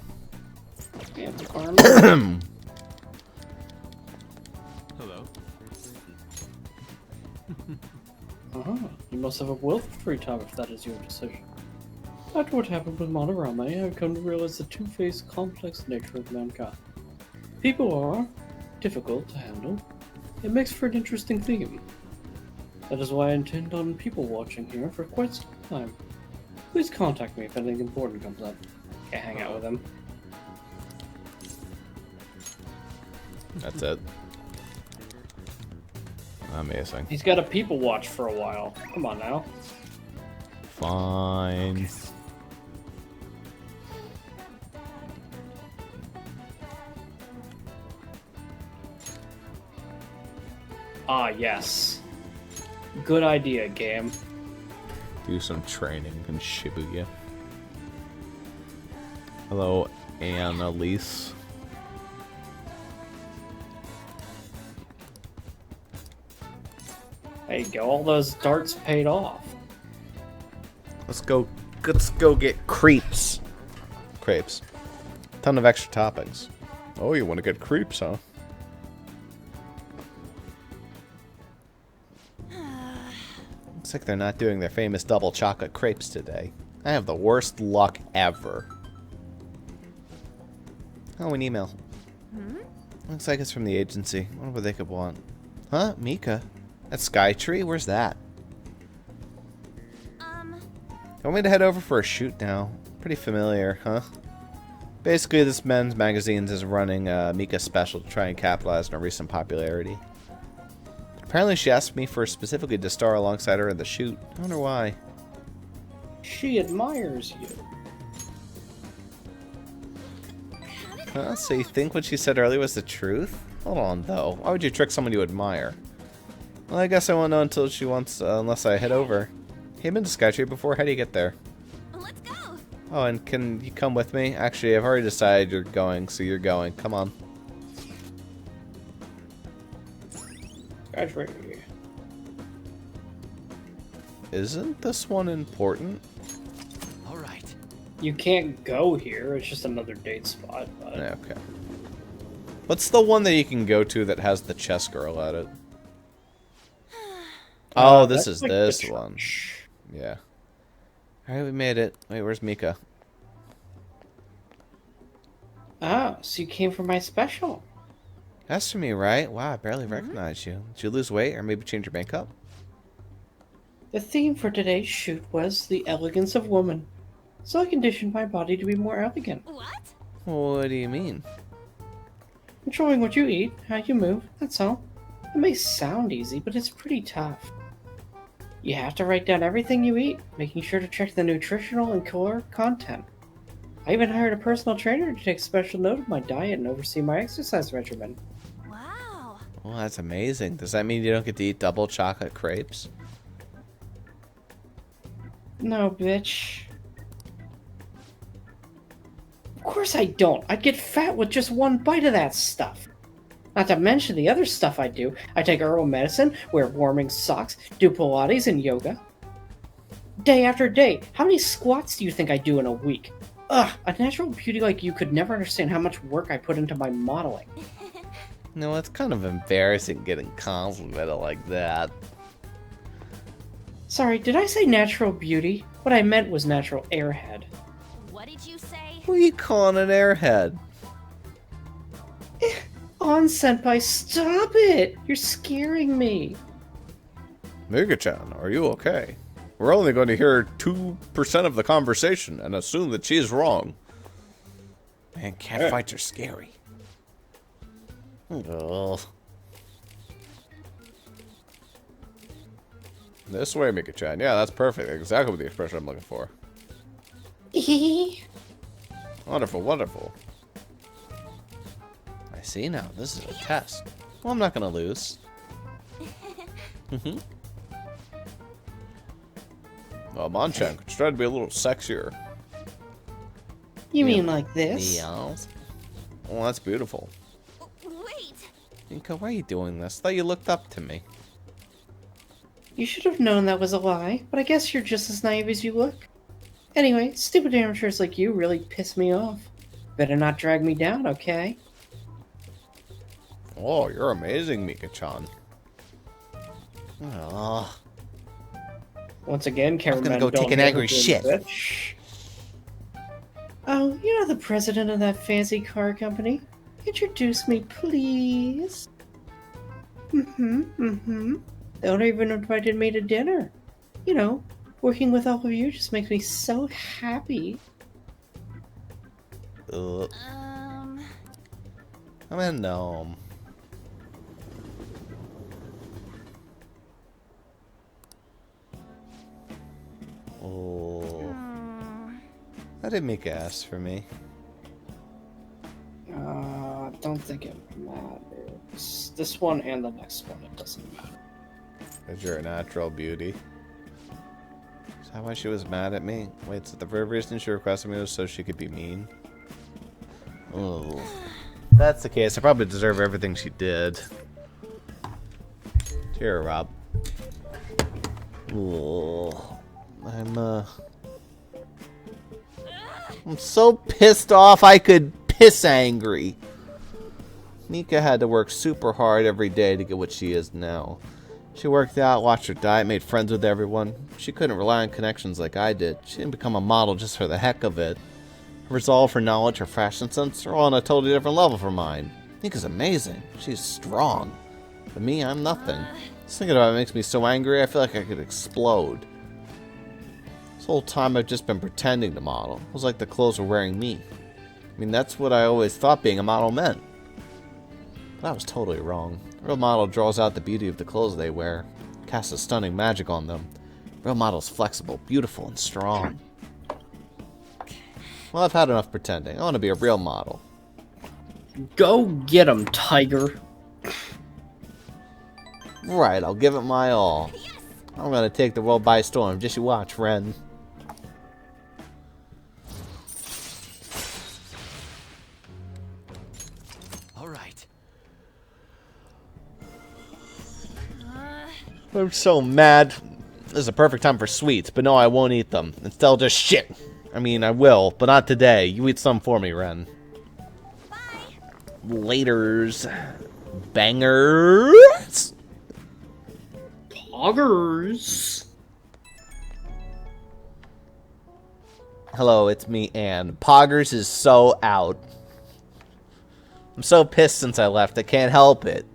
Dance, Carmen. Hello. You must have a wealth of free time if that is your decision. After what happened with Madarame, I've come to realize the two-faced, complex nature of mankind. People are difficult to handle. It makes for an interesting theme. That is why I intend on people watching here for quite some time. Please contact me if anything important comes up. Can't hang out with him. That's it. Amazing. He's got a people watch for a while. Come on now. Fine. Ah, yes. Good idea, game. Do some training in Shibuya. Hello, Annalise. There you go. All those darts paid off. Let's go get crepes. Crepes. Ton of extra toppings. Oh, you want to get crepes, huh? Looks like they're not doing their famous double chocolate crepes today. I have the worst luck ever. Oh, an email. Looks like it's from the agency. I wonder what they could want. Huh? Mika? That Skytree? Where's that? You want me to head over for a shoot now? Pretty familiar, huh? Basically, this men's magazine is running a Mika special to try and capitalize on her recent popularity. Apparently, she asked me for specifically to star alongside her in the shoot. I wonder why. She admires you. Huh? So you think what she said earlier was the truth? Hold on, though. Why would you trick someone you admire? Well, I guess I won't know until she wants, unless I head over. Hey, been to Skytree before? How do you get there? Let's go. Oh, and can you come with me? Actually, I've already decided you're going, so you're going. Come on. Guys, right. Isn't this one important? All right. You can't go here. It's just another date spot. But... Yeah, okay. What's the one that you can go to that has the chess girl at it? Oh, this is like this one. Yeah. Alright, we made it. Wait, where's Mika? Oh, so you came for my special. That's for me, right? Wow, I barely recognized you. Did you lose weight or maybe change your makeup? The theme for today's shoot was the elegance of woman. So I conditioned my body to be more elegant. What? What do you mean? Controlling what you eat, how you move, that's all. It may sound easy, but it's pretty tough. You have to write down everything you eat, making sure to check the nutritional and caloric content. I even hired a personal trainer to take special note of my diet and oversee my exercise regimen. Wow. Well, that's amazing. Does that mean you don't get to eat double chocolate crepes? No, bitch. Of course I don't. I'd get fat with just one bite of that stuff. Not to mention the other stuff I do. I take herbal medicine, wear warming socks, do Pilates and yoga. Day after day. How many squats do you think I do in a week? Ugh, a natural beauty like you could never understand how much work I put into my modeling. No, it's kind of embarrassing getting complimented like that. Sorry, did I say natural beauty? What I meant was natural airhead. What did you say? Who are you calling an airhead? On, Senpai, stop it! You're scaring me. Mika-chan, are you okay? We're only going to hear 2% of the conversation and assume that she's wrong. Man, cat fights are scary. Ugh. This way, Mika-chan. Yeah, that's perfect. Exactly the expression I'm looking for. Wonderful, wonderful. I see now. This is a test. Well, I'm not going to lose. Well, Monchan could try to be a little sexier. You mean like this? Yes. Oh, that's beautiful. Wait! Mika, why are you doing this? I thought you looked up to me. You should have known that was a lie, but I guess you're just as naive as you look. Anyway, stupid amateurs like you really piss me off. Better not drag me down, okay? Oh, you're amazing, Mika-chan. Oh. Once again, I'm cameraman, gonna go don't take an hit angry her shit. bitch. Oh, you're the president of that fancy car company. Introduce me, please. They don't even invited me to dinner. You know, working with all of you just makes me so happy. I'm a gnome. Oh. How did Mika ask for me? I don't think it matters. This one and the next one, it doesn't matter. Because you're a natural beauty. Is that why she was mad at me? Wait, so the very reason she requested me was so she could be mean? Oh. If that's the case, I probably deserve everything she did. Here, Rob. Oh. I'm so pissed off I could piss angry. Mika had to work super hard every day to get what she is now. She worked out, watched her diet, made friends with everyone. She couldn't rely on connections like I did. She didn't become a model just for the heck of it. Her resolve, her knowledge, her fashion sense are all on a totally different level from mine. Mika's amazing. She's strong. But me, I'm nothing. Just thinking about it makes me so angry, I feel like I could explode. This whole time I've just been pretending to model. It was like the clothes were wearing me. I mean, that's what I always thought being a model meant. But I was totally wrong. A real model draws out the beauty of the clothes they wear, casts a stunning magic on them. A real model's flexible, beautiful, and strong. Well, I've had enough pretending. I want to be a real model. Go get him, tiger. Right, I'll give it my all. I'm gonna take the world by storm. Just you watch, friend. I'm so mad. This is a perfect time for sweets, but no, I won't eat them. Instead, I'll just shit. I mean, I will, but not today. You eat some for me, Ren. Bye. Laters. Bangers. Poggers. Hello, it's me, Ann. Poggers is so out. I'm so pissed since I left. I can't help it.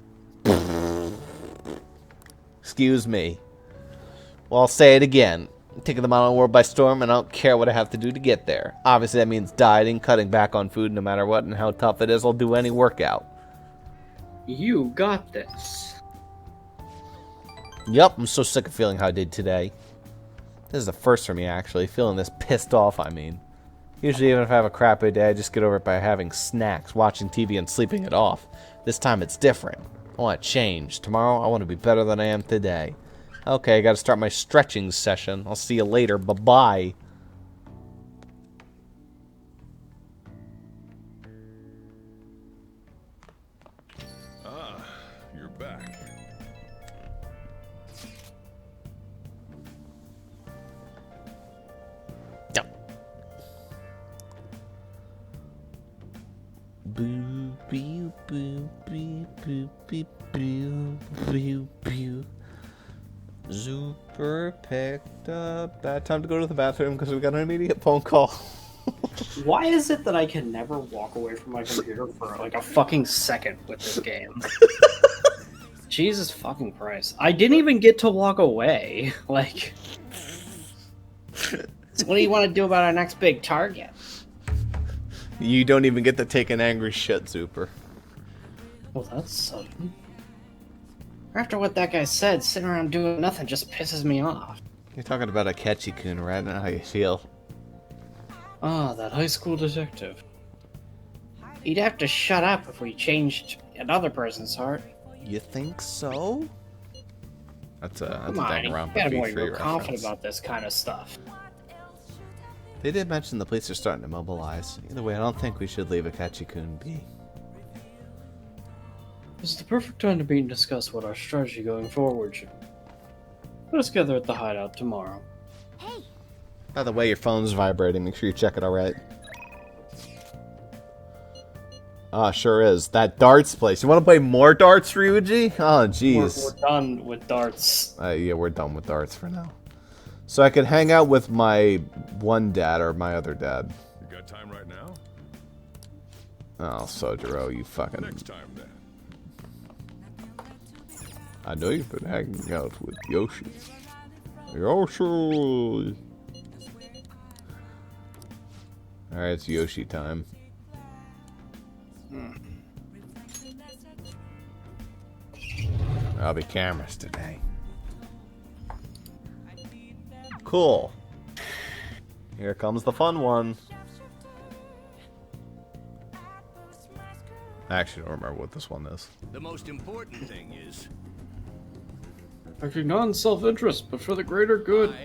Excuse me. Well, I'll say it again. I'm taking the modern world by storm, and I don't care what I have to do to get there. Obviously, that means dieting, cutting back on food no matter what, and how tough it is, I'll do any workout. You got this. Yep, I'm so sick of feeling how I did today. This is the first for me, actually. Feeling this pissed off, I mean. Usually, even if I have a crappy day, I just get over it by having snacks, watching TV, and sleeping it off. This time, it's different. I want to change. Tomorrow, I want to be better than I am today. Okay, I gotta start my stretching session. I'll see you later. Bye-bye. Ah, you're back. Boo, boo, boo, boo, boo, boo, boo, boo, boo. Zuper picked up. Bad time to go to the bathroom because we got an immediate phone call. Why is it that I can never walk away from my computer for like a fucking second with this game? Jesus fucking Christ. I didn't even get to walk away. Like, what do you want to do about our next big target? You don't even get to take an angry shit, Zuper. Well, that's sudden. After what that guy said, sitting around doing nothing just pisses me off. You're talking about a Ketchy-kun, right? I don't know how you feel. Ah, that high school detective. He'd have to shut up if we changed another person's heart. You think so? That's a Come on, bang you around gotta be P3 real confident reference. about this kind of stuff. They did mention the police are starting to mobilize. Either way, I don't think we should leave a Ketchy-kun be. This is the perfect time to meet and discuss what our strategy going forward should be. Let us gather at the hideout tomorrow. Hey. By the way, your phone's vibrating. Make sure you check it alright. Ah, sure is. That darts place. You want to play more darts, Ryuji? Oh, jeez. We're done with darts. Yeah, we're done with darts for now. So I could hang out with my one dad or my other dad. You got time right now? Oh, Sojiro, you fucking... Next time, then. I know you've been hanging out with Yoshi. Yoshi! Alright, it's Yoshi time. I'll be cameras today. Cool. Here comes the fun one. I actually don't remember what this one is. The most important thing is... Acting not in self-interest, but for the greater good.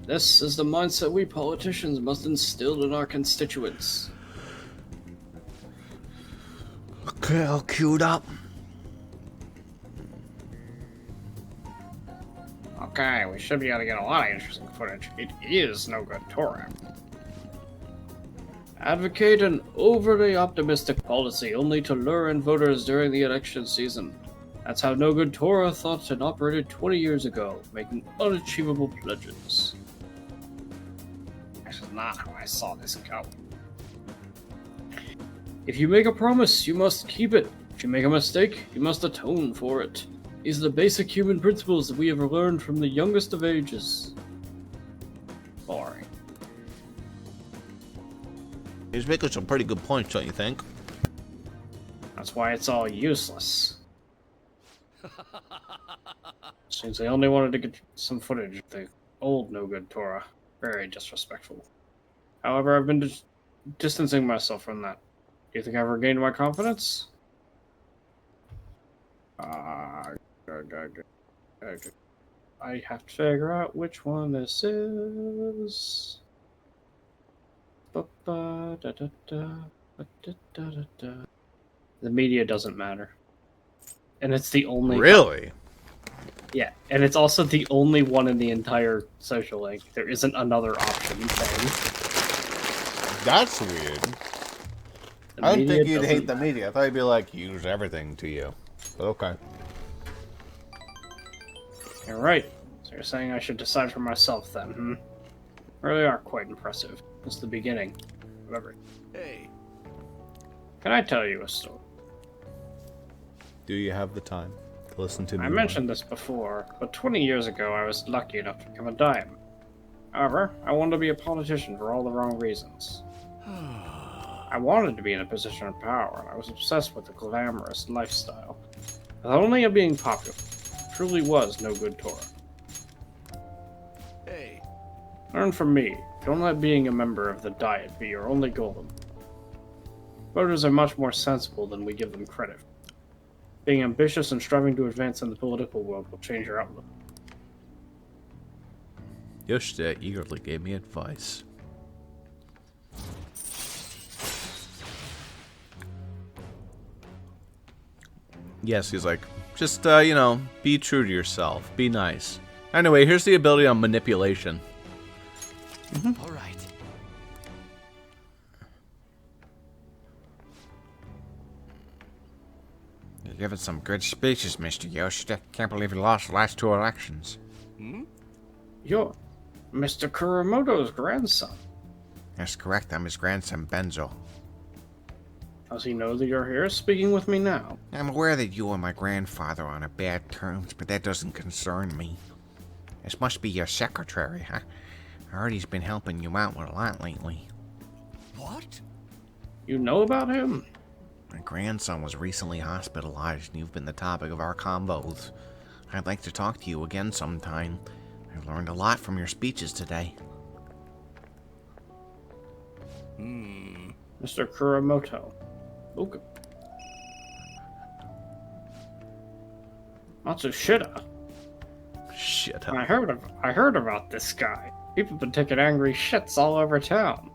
This is the mindset we politicians must instill in our constituents. Okay, I'll cue it up. Okay, we should be able to get a lot of interesting footage. It is no good Torah. Advocate an overly optimistic policy only to lure in voters during the election season. That's how No Good Torah thought and operated 20 years ago, making unachievable pledges. This is not how I saw this go. If you make a promise, you must keep it. If you make a mistake, you must atone for it. These are the basic human principles that we have learned from the youngest of ages. Boring. He's making some pretty good points, don't you think? That's why it's all useless. Seems they only wanted to get some footage of the old No Good Torah. Very disrespectful. However, I've been distancing myself from that. Do you think I've regained my confidence? I have to figure out which one this is. The media doesn't matter. And it's the only... Really? Yeah, and it's also the only one in the entire social link. There isn't another option thing. That's weird. I didn't think you'd hate the media. I thought you'd be like, use everything to you. But okay. You're right. So you're saying I should decide for myself then, hmm? Really are quite impressive. It's the beginning of everything. Hey. Can I tell you a story? Do you have the time to listen to me? I mentioned this before, but 20 years ago I was lucky enough to become a diamond. However, I wanted to be a politician for all the wrong reasons. I wanted to be in a position of power, and I was obsessed with the glamorous lifestyle. The only of being popular truly was no good Torah. Hey. Learn from me. Don't let being a member of the Diet be your only goal. Voters are much more sensible than we give them credit. Being ambitious and striving to advance in the political world will change your outlook. Yoshida eagerly gave me advice. Yes, he's like, just, you know, be true to yourself. Be nice. Anyway, here's the ability on manipulation. All right. You're giving some good speeches, Mr. Yoshida. Can't believe you lost the last 2 elections. Hmm? You're Mr. Kuramoto's grandson. That's correct. I'm his grandson, Benzo. Does he know that you're here speaking with me now? I'm aware that you and my grandfather are on bad terms, but that doesn't concern me. This must be your secretary, huh? I heard he's been helping you out with a lot lately. What? You know about him? My grandson was recently hospitalized, and you've been the topic of our convos. I'd like to talk to you again sometime. I've learned a lot from your speeches today. Mr. Kuramoto. Okay. Matsushita. Shit. I heard about this guy. People have been taking angry shits all over town.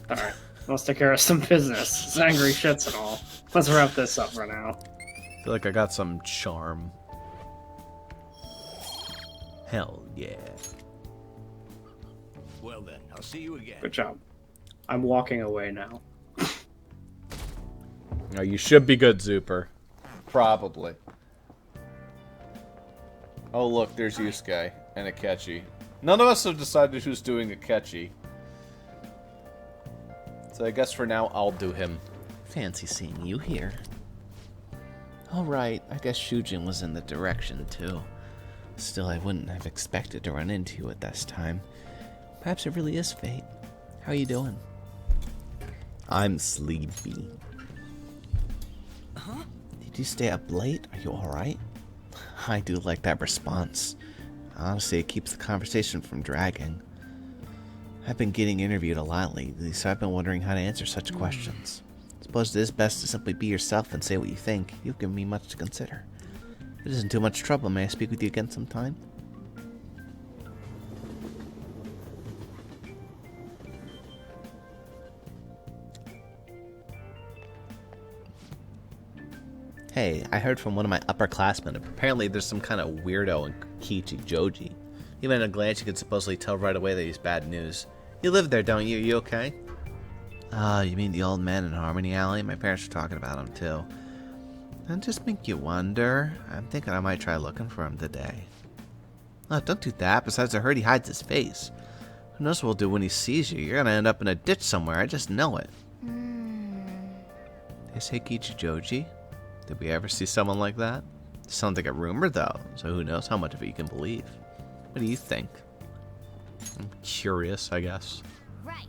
Alright, let's take care of some business. It's angry shits and all. Let's wrap this up for now. I feel like I got some charm. Hell yeah. Well then, I'll see you again. Good job. I'm walking away now. No, you should be good, Zuper. Probably. Oh, look, there's Yusuke and Akechi. None of us have decided who's doing Akechi. So I guess for now, I'll do him. Fancy seeing you here. Alright, I guess Shujin was in the direction, too. Still, I wouldn't have expected to run into you at this time. Perhaps it really is fate. How are you doing? I'm sleepy. Huh? Did you stay up late? Are you alright? I do like that response. Honestly, it keeps the conversation from dragging. I've been getting interviewed a lot lately, so I've been wondering how to answer such questions. I suppose it is best to simply be yourself and say what you think. You've given me much to consider. If it isn't too much trouble, may I speak with you again sometime? Hey, I heard from one of my upperclassmen. Apparently there's some kind of weirdo in Kichi Joji. Even at a glance you could supposedly tell right away that he's bad news. You live there, don't you? You okay? You mean the old man in Harmony Alley? My parents were talking about him too. Doesn't just make you wonder. I'm thinking I might try looking for him today. Oh, don't do that. Besides, I heard he hides his face. Who knows what he'll do when he sees you? You're gonna end up in a ditch somewhere. I just know it. They say Kichi Joji? Did we ever see someone like that? It sounds like a rumor, though, so who knows how much of it you can believe. What do you think? I'm curious, I guess. Right.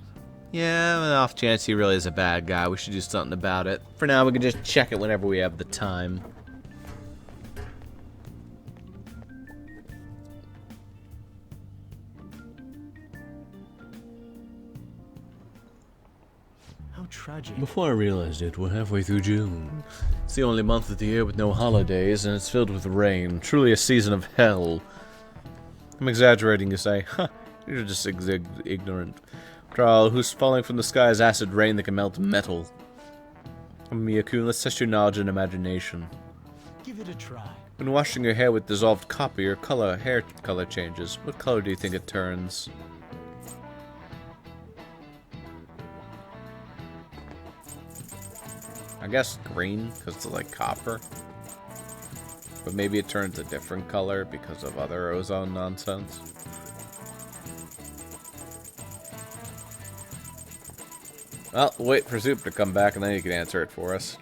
Yeah, an off chance he really is a bad guy, we should do something about it. For now, we can just check it whenever we have the time. How tragic. Before I realized it, we're halfway through June. It's the only month of the year with no holidays, and it's filled with rain. Truly a season of hell. I'm exaggerating, you say. Huh, you're just ignorant. After all, who's falling from the sky is acid rain that can melt metal? Miyakun, let's test your knowledge and imagination. Give it a try. When washing your hair with dissolved copper, your hair color changes. What color do you think it turns? I guess green, because it's like copper. But maybe it turns a different color because of other ozone nonsense. Well, wait for Zuper to come back and then you can answer it for us.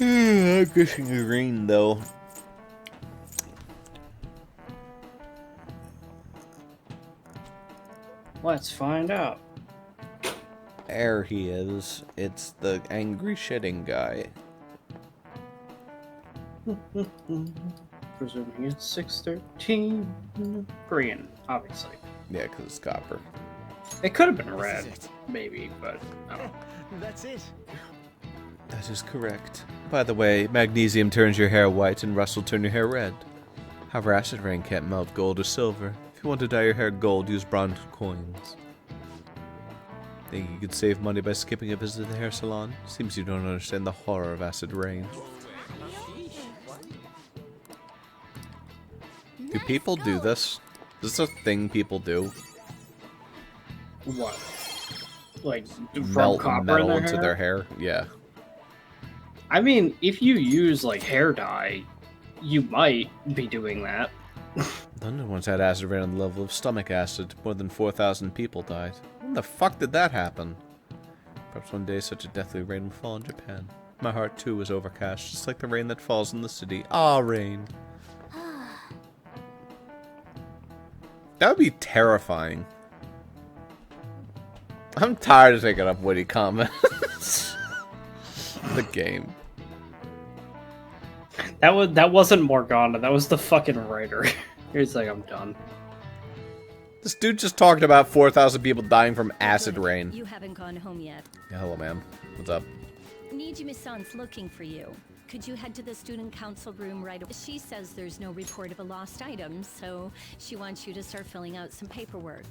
I'm guessing green, though. Let's find out. There he is. It's the angry shitting guy. Presuming it's 613. Green, obviously. Yeah, because it's copper. It could have been red, maybe, but I don't know. That's it. That is correct. By the way, magnesium turns your hair white and rust will turn your hair red. However, acid rain can't melt gold or silver. If you want to dye your hair gold, use bronze coins. Think you could save money by skipping a visit to the hair salon? Seems you don't understand the horror of acid rain. Do people do this? Is this a thing people do? What? Like, Melt copper metal in into their hair? Yeah. I mean, if you use, like, hair dye, you might be doing that. London once had acid rain on the level of stomach acid. More than 4,000 people died. When the fuck did that happen? Perhaps one day such a deathly rain will fall in Japan. My heart too was overcast, just like the rain that falls in the city. Ah, rain. That would be terrifying. I'm tired of taking up witty comments. The game. That wasn't Morgana, that was the fucking writer. He's like, I'm done. This dude just talked about 4,000 people dying from acid rain. You haven't gone home yet. Yeah, hello, ma'am. What's up? Nijima-san's looking for you. Could you head to the student council room right away? She says there's no report of a lost item, so she wants you to start filling out some paperwork.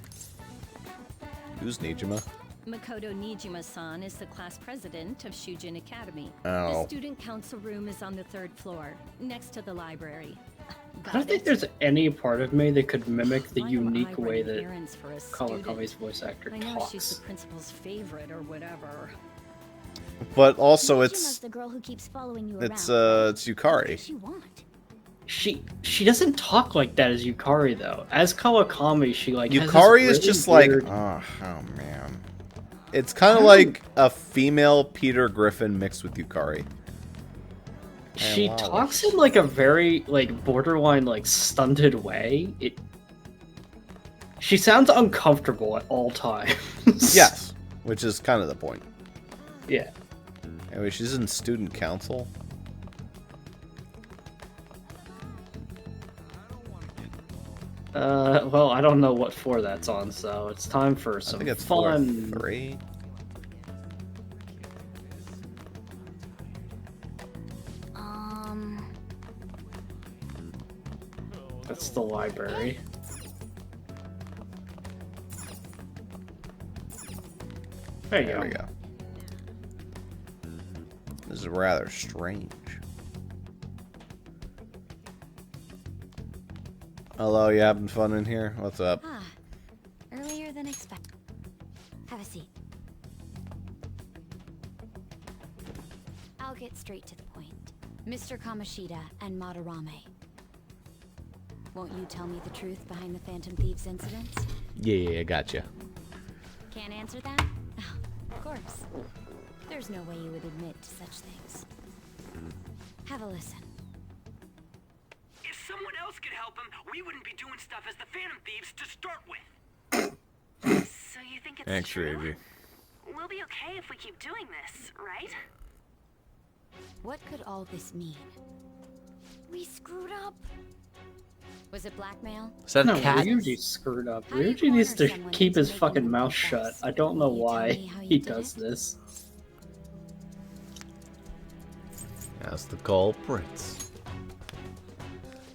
Who's Nijima? Makoto Nijima-san is the class president of Shujin Academy. Oh. The student council room is on the 3rd floor, next to the library. I don't think there's any part of me that could mimic the unique way that Kawakame's voice actor I know talks. she's the principal's favorite or whatever. But also Nijima's it's the girl who keeps following you it's around. Yukari. She doesn't talk like that as Yukari though. As Kawakami, she like has Yukari this is just really weird... like oh man. It's kind of like a female Peter Griffin mixed with Yukari. She talks in like a very like borderline like stunted way. She sounds uncomfortable at all times. Yes, which is kind of the point. Yeah. Anyway, she's in student council. Well, I don't know what floor that's on, so it's time for some I think it's fun. floor 3. That's the library. There we go. This is rather strange. Hello, you having fun in here? What's up? Ah, earlier than expected. Have a seat. I'll get straight to the point. Mr. Kamoshida and Madarame. Won't you tell me the truth behind the Phantom Thieves incidents? Yeah, gotcha. Can't answer that? Oh, of course. There's no way you would admit to such things. Have a listen. If someone else could help him, we wouldn't be doing stuff as the Phantom Thieves to start with. So you think it's Thanks, true? Reggie. We'll be okay if we keep doing this, right? What could all this mean? We screwed up. Was it blackmail? Is that a no, cat? Ryuji screwed up. Ryuji needs to keep his fucking mouth shut. I don't know why he does this. as the culprits.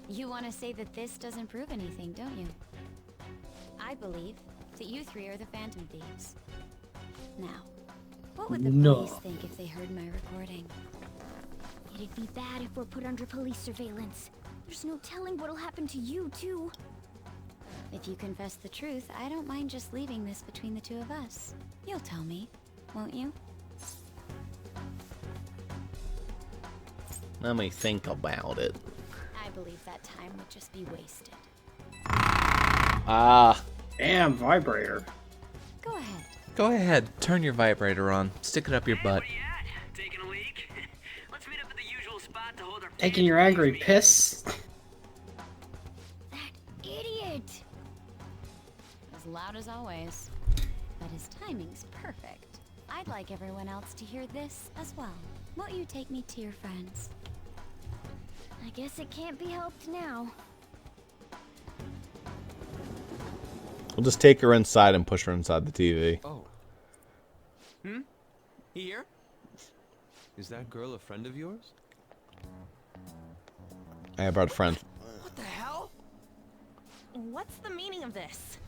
You want to say that this doesn't prove anything, don't you? I believe that you three are the Phantom Thieves. Now, what would the police think if they heard my recording? It'd be bad if we're put under police surveillance. There's no telling what'll happen to you, too. If you confess the truth, I don't mind just leaving this between the two of us. You'll tell me, won't you? Let me think about it. I believe that time would just be wasted. Ah. Damn, vibrator. Go ahead. Go ahead, turn your vibrator on. Stick it up your butt. Taking a leak? Let's meet up at the usual spot to hold our Taking your angry piss. Idiot! As loud as always. But his timing's perfect. I'd like everyone else to hear this as well. Won't you take me to your friends? I guess it can't be helped now. We'll just take her inside and push her inside the TV. Oh. Here? Is that girl a friend of yours? I brought a friend. What the hell? What's the meaning of this?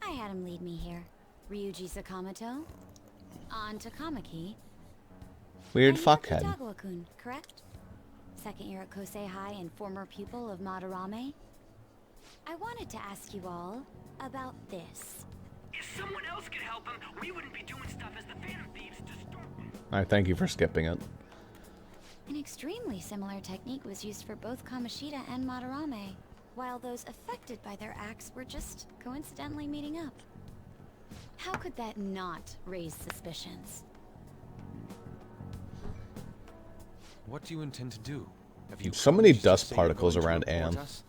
I had him lead me here. Ryuji Sakamoto. On to Kamaki. Weird And fuckhead. Yaki-Dagawa-kun, correct? Second year at Kosei High and former pupil of Madarame. I wanted to ask you all about this. If someone else could help him, we wouldn't be doing stuff as the Phantom Thieves to start with. Alright, thank you for skipping it. An extremely similar technique was used for both Kamoshida and Madarame, while those affected by their acts were just coincidentally meeting up. How could that not raise suspicions? What do you intend to do? Have you So many promised to dust say you're particles going to around report Anne. us?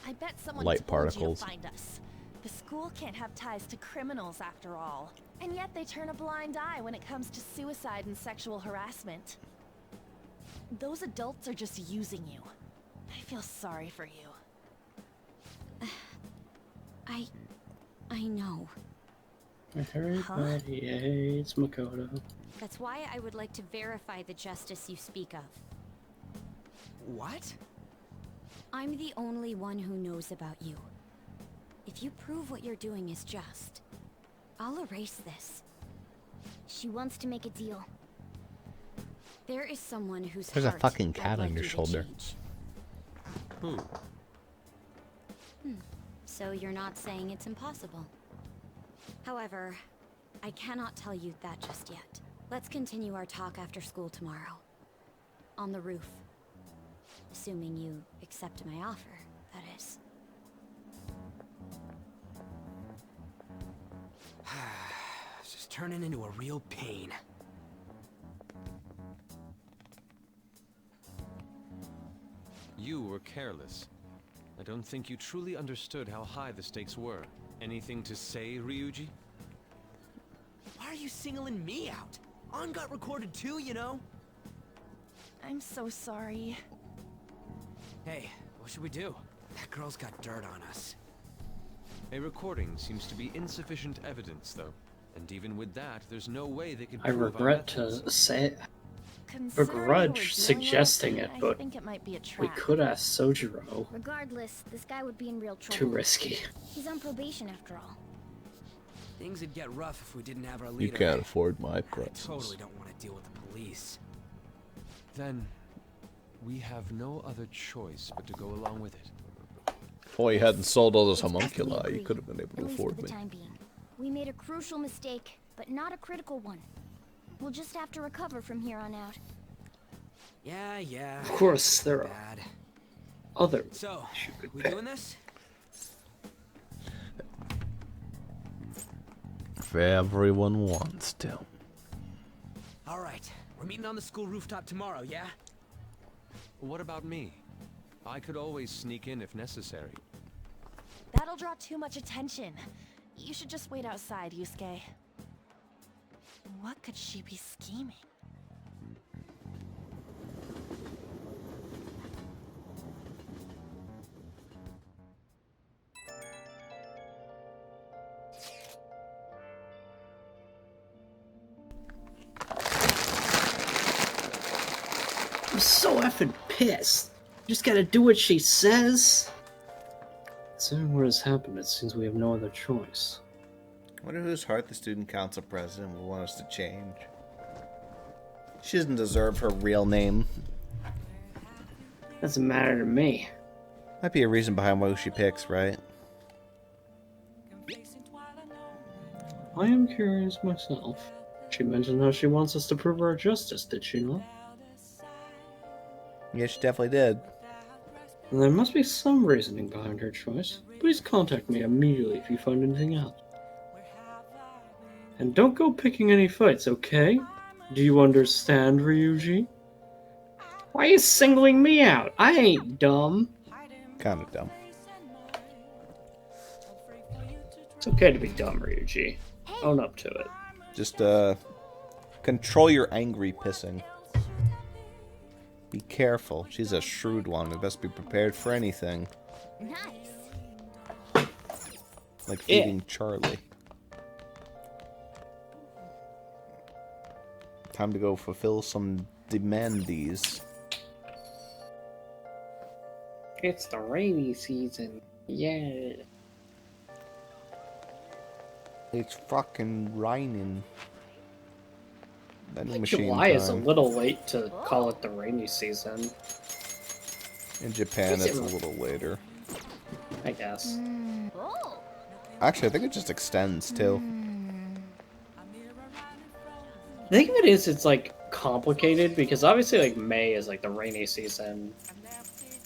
I bet someone Light told particles. you to find us. The school can't have ties to criminals after all. And yet they turn a blind eye when it comes to suicide and sexual harassment. Those adults are just using you. I feel sorry for you. I know. Everybody hates Makoto. That's why I would like to verify the justice you speak of. What? I'm the only one who knows about you. If you prove what you're doing is just, I'll erase this. She wants to make a deal. There is someone whose There's a heart fucking I'd cat like on your you to shoulder. change. Who? So you're not saying it's impossible. However, I cannot tell you that just yet. Let's continue our talk after school tomorrow. On the roof. Assuming you accept my offer, that is. It's just turning into a real pain. You were careless. I don't think you truly understood how high the stakes were. Anything to say, Ryuji? Why are you singling me out? On got recorded too, you know? I'm so sorry. Hey, what should we do? That girl's got dirt on us. A recording seems to be insufficient evidence, though. And even with that, there's no way they could I prove our regret methods. to say, Considering who we're begrudge dealing suggesting with, it, I but think it might be a we trap. could ask Sojiro. Regardless, this guy would be in real trouble. Too risky. He's on probation after all. Things would get rough if we didn't have our You leader. can't afford my I pretzels. totally don't want to deal with the police. Then, we have no other choice but to go along with it. Boy, you hadn't sold all those We homunculi, agree, you could have been able to at least afford for the me. time being. We made a crucial mistake, but not a critical one. We'll just have to recover from here on out. Yeah. Of course, there are Bad. other So, stupid we bits. doing this? If everyone wants to. All right. We're meeting on the school rooftop tomorrow, yeah? What about me? I could always sneak in if necessary. That'll draw too much attention. You should just wait outside, Yusuke. What could she be scheming? I'm so effing pissed. You just gotta do what she says. Considering what has happened, it seems we have no other choice. I wonder whose heart the student council president will want us to change. She doesn't deserve her real name. Doesn't matter to me. Might be a reason behind who she picks, right? I am curious myself. She mentioned how she wants us to prove our justice, did she not? Yeah, she definitely did. And there must be some reasoning behind her choice. Please contact me immediately if you find anything out. And don't go picking any fights, okay? Do you understand, Ryuji? Why are you singling me out? I ain't dumb. Kinda dumb. It's okay to be dumb, Ryuji. Own up to it. Just, control your angry pissing. Be careful. She's a shrewd one. We best be prepared for anything. Nice. Like feeding Charlie. Time to go fulfill some demandees. It's the rainy season. Yeah. It's fucking raining. July is a little late to call it the rainy season. In Japan, it's a little later. I guess. Actually, I think it just extends, too. The thing of it is, it's like complicated because obviously, like, May is like the rainy season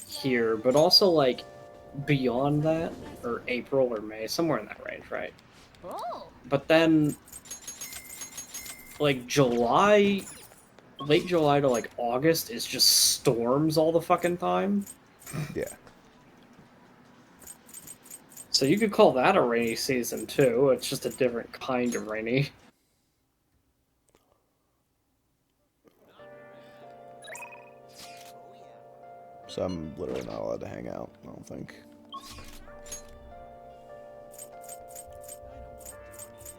here, but also like beyond that, or April or May, somewhere in that range, right? But then, like, July, late July to like August is just storms all the fucking time. Yeah. So you could call that a rainy season too. It's just a different kind of rainy. So I'm literally not allowed to hang out, I don't think.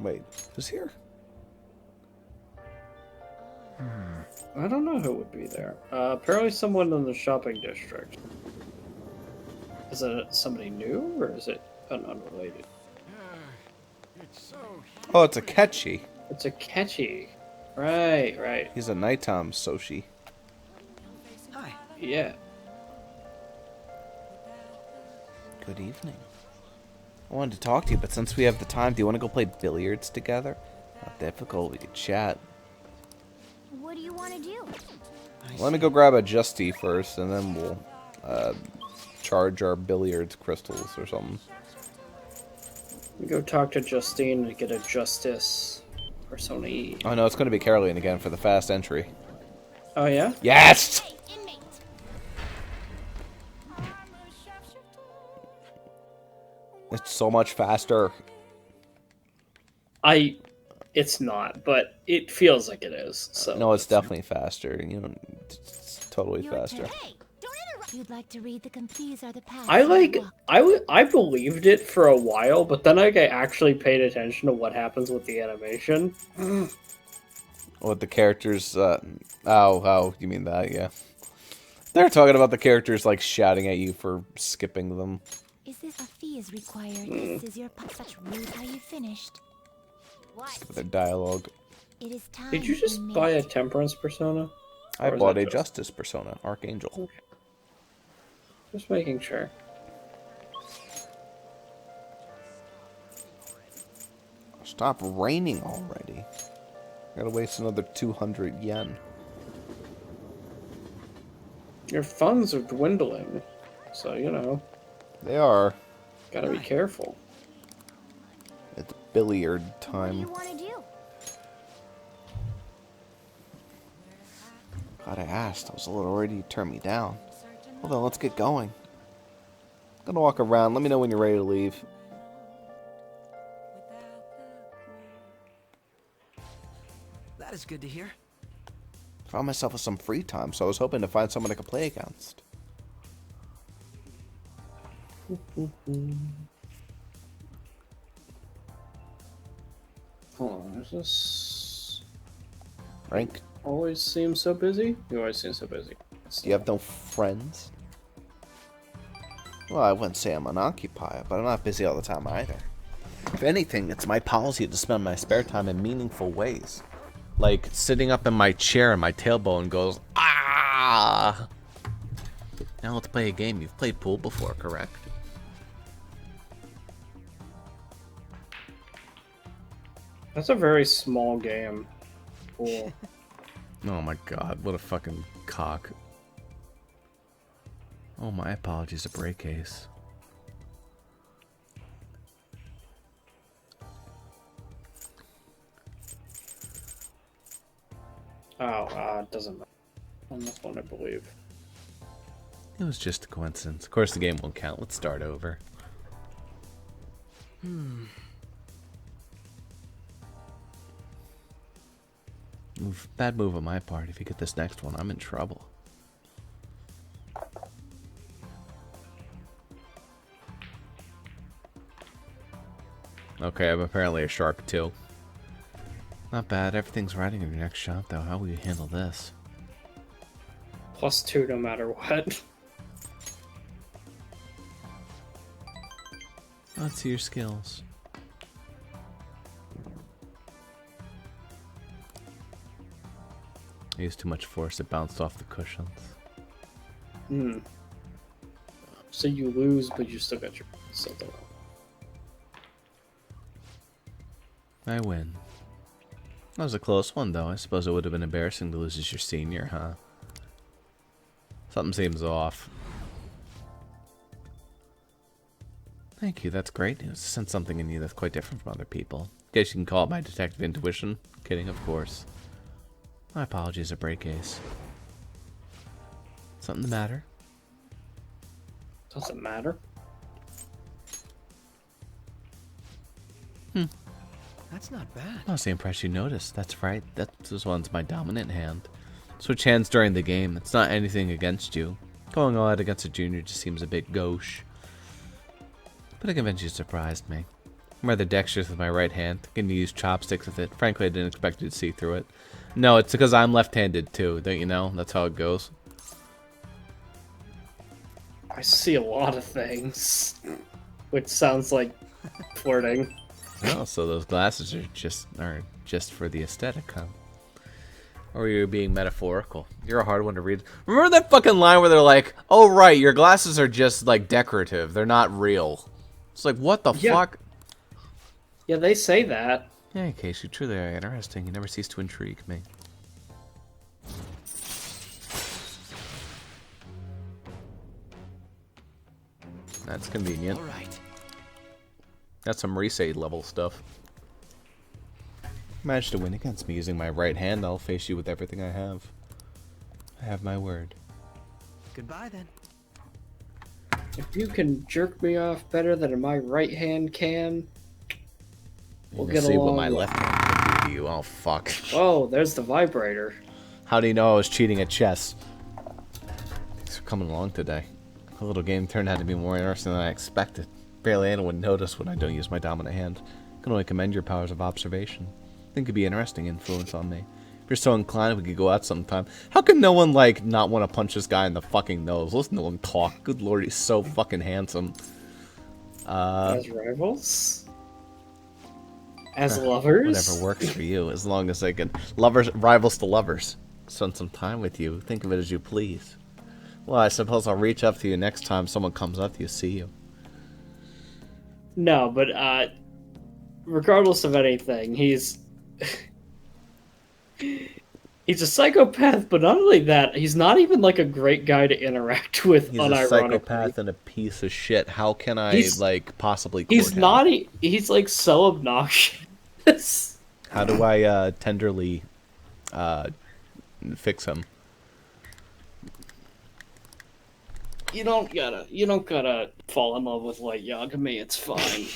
Wait, who's here? I don't know who would be there. Apparently someone in the shopping district. Is it somebody new, or is it an unrelated? Oh, it's a Ketchy. It's a Ketchy. Right, right. He's a nighttime Soshi. Hi. Yeah. Good evening. I wanted to talk to you, but since we have the time, do you want to go play billiards together? Not difficult, we could chat. What do you want to do? Let me go grab a Justy first, and then we'll charge our billiards crystals or something. We go talk to Justine to get a Justice Persona E. Oh no, it's going to be Caroline again for the fast entry. Oh yeah? Yes! It's so much faster. It's not, but it feels like it is. So no, it's definitely faster. You know, it's totally faster. You'd like to read the these are the paths. I believed it for a while, but then I actually paid attention to what happens with the animation. What the characters? Oh, you mean that? Yeah. They're talking about the characters like shouting at you for skipping them. Is this a fee is required? This is your such rude how you finished. What? Their dialogue. It is time. Did you just buy a Temperance Persona? I bought a Justice Persona, Archangel. Okay. Just making sure. Stop raining already. Gotta waste another 200 yen. Your funds are dwindling, so you know. They are. Gotta be careful. It's billiard time. What do you want to do? God, I asked. I was a little worried you'd turn me down. Hold on, let's get going. I'm gonna walk around. Let me know when you're ready to leave. That is good to hear. Found myself with some free time, so I was hoping to find someone I could play against. Hold on, is this... Rank? Always seems so busy? You always seem so busy. You have no friends? Well, I wouldn't say I'm unoccupied, but I'm not busy all the time either. If anything, it's my policy to spend my spare time in meaningful ways. Like sitting up in my chair and my tailbone goes, ah! Now let's play a game. You've played pool before, correct? That's a very small game. Cool. Oh my god, what a fucking cock. Oh, my apologies, a break case. It doesn't matter on this one, I believe. It was just a coincidence. Of course, the game won't count. Let's start over. Bad move on my part. If you get this next one, I'm in trouble. Okay, I'm apparently a shark too. Not bad. Everything's riding on your next shot, though. How will you handle this? +2 no matter what. Let's see your skills. I used too much force. It bounced off the cushions. So you lose, but you still got your something. I win. That was a close one, though. I suppose it would have been embarrassing to lose as your senior, huh? Something seems off. Thank you, that's great news. I sense something in you that's quite different from other people. Guess you can call it my detective intuition. Kidding, of course. My apologies, a break case. Something the matter? Doesn't matter. That's not bad. I was impressed you noticed. That's right. This one's my dominant hand. Switch hands during the game. It's not anything against you. Going all out against a junior just seems a bit gauche. But the convention surprised me. I'm rather dexterous with my right hand. I can use chopsticks with it. Frankly, I didn't expect you to see through it. No, it's because I'm left-handed too. Don't you know? That's how it goes. I see a lot of things. Which sounds like flirting. Oh, so those glasses are just for the aesthetic, huh? Or you're being metaphorical. You're a hard one to read. Remember that fucking line where they're like, "Oh right, your glasses are just like decorative. They're not real." It's like, what the fuck? Yeah, they say that. Yeah, in case you truly are interesting, you never cease to intrigue me. That's convenient. All right. That's some Resade level stuff. Managed to win against me using my right hand. I'll face you with everything I have. I have my word. Goodbye then. If you can jerk me off better than my right hand can, we'll get see along. what my left hand can do to you. Oh fuck. Oh, there's the vibrator. How do you know I was cheating at chess? Thanks for coming along today. The little game turned out to be more interesting than I expected. Barely anyone would notice when I don't use my dominant hand. I can only commend your powers of observation. I think it'd be an interesting influence on me. If you're so inclined, we could go out sometime. How can no one, like, not want to punch this guy in the fucking nose? Listen to him talk. Good lord, he's so fucking handsome. As rivals? As lovers? Whatever works for you, as long as I can... Rivals to lovers. Spend some time with you. Think of it as you please. Well, I suppose I'll reach up to you next time someone comes up to you, see you. No, but, regardless of anything, he's a psychopath, but not only that, he's not even, like, a great guy to interact with, He's unironically. a psychopath and a piece of shit. How can I, like, possibly court He's him? not... He's, like, so obnoxious. How do I, tenderly, fix him? You don't gotta fall in love with Light Yagami, it's fine.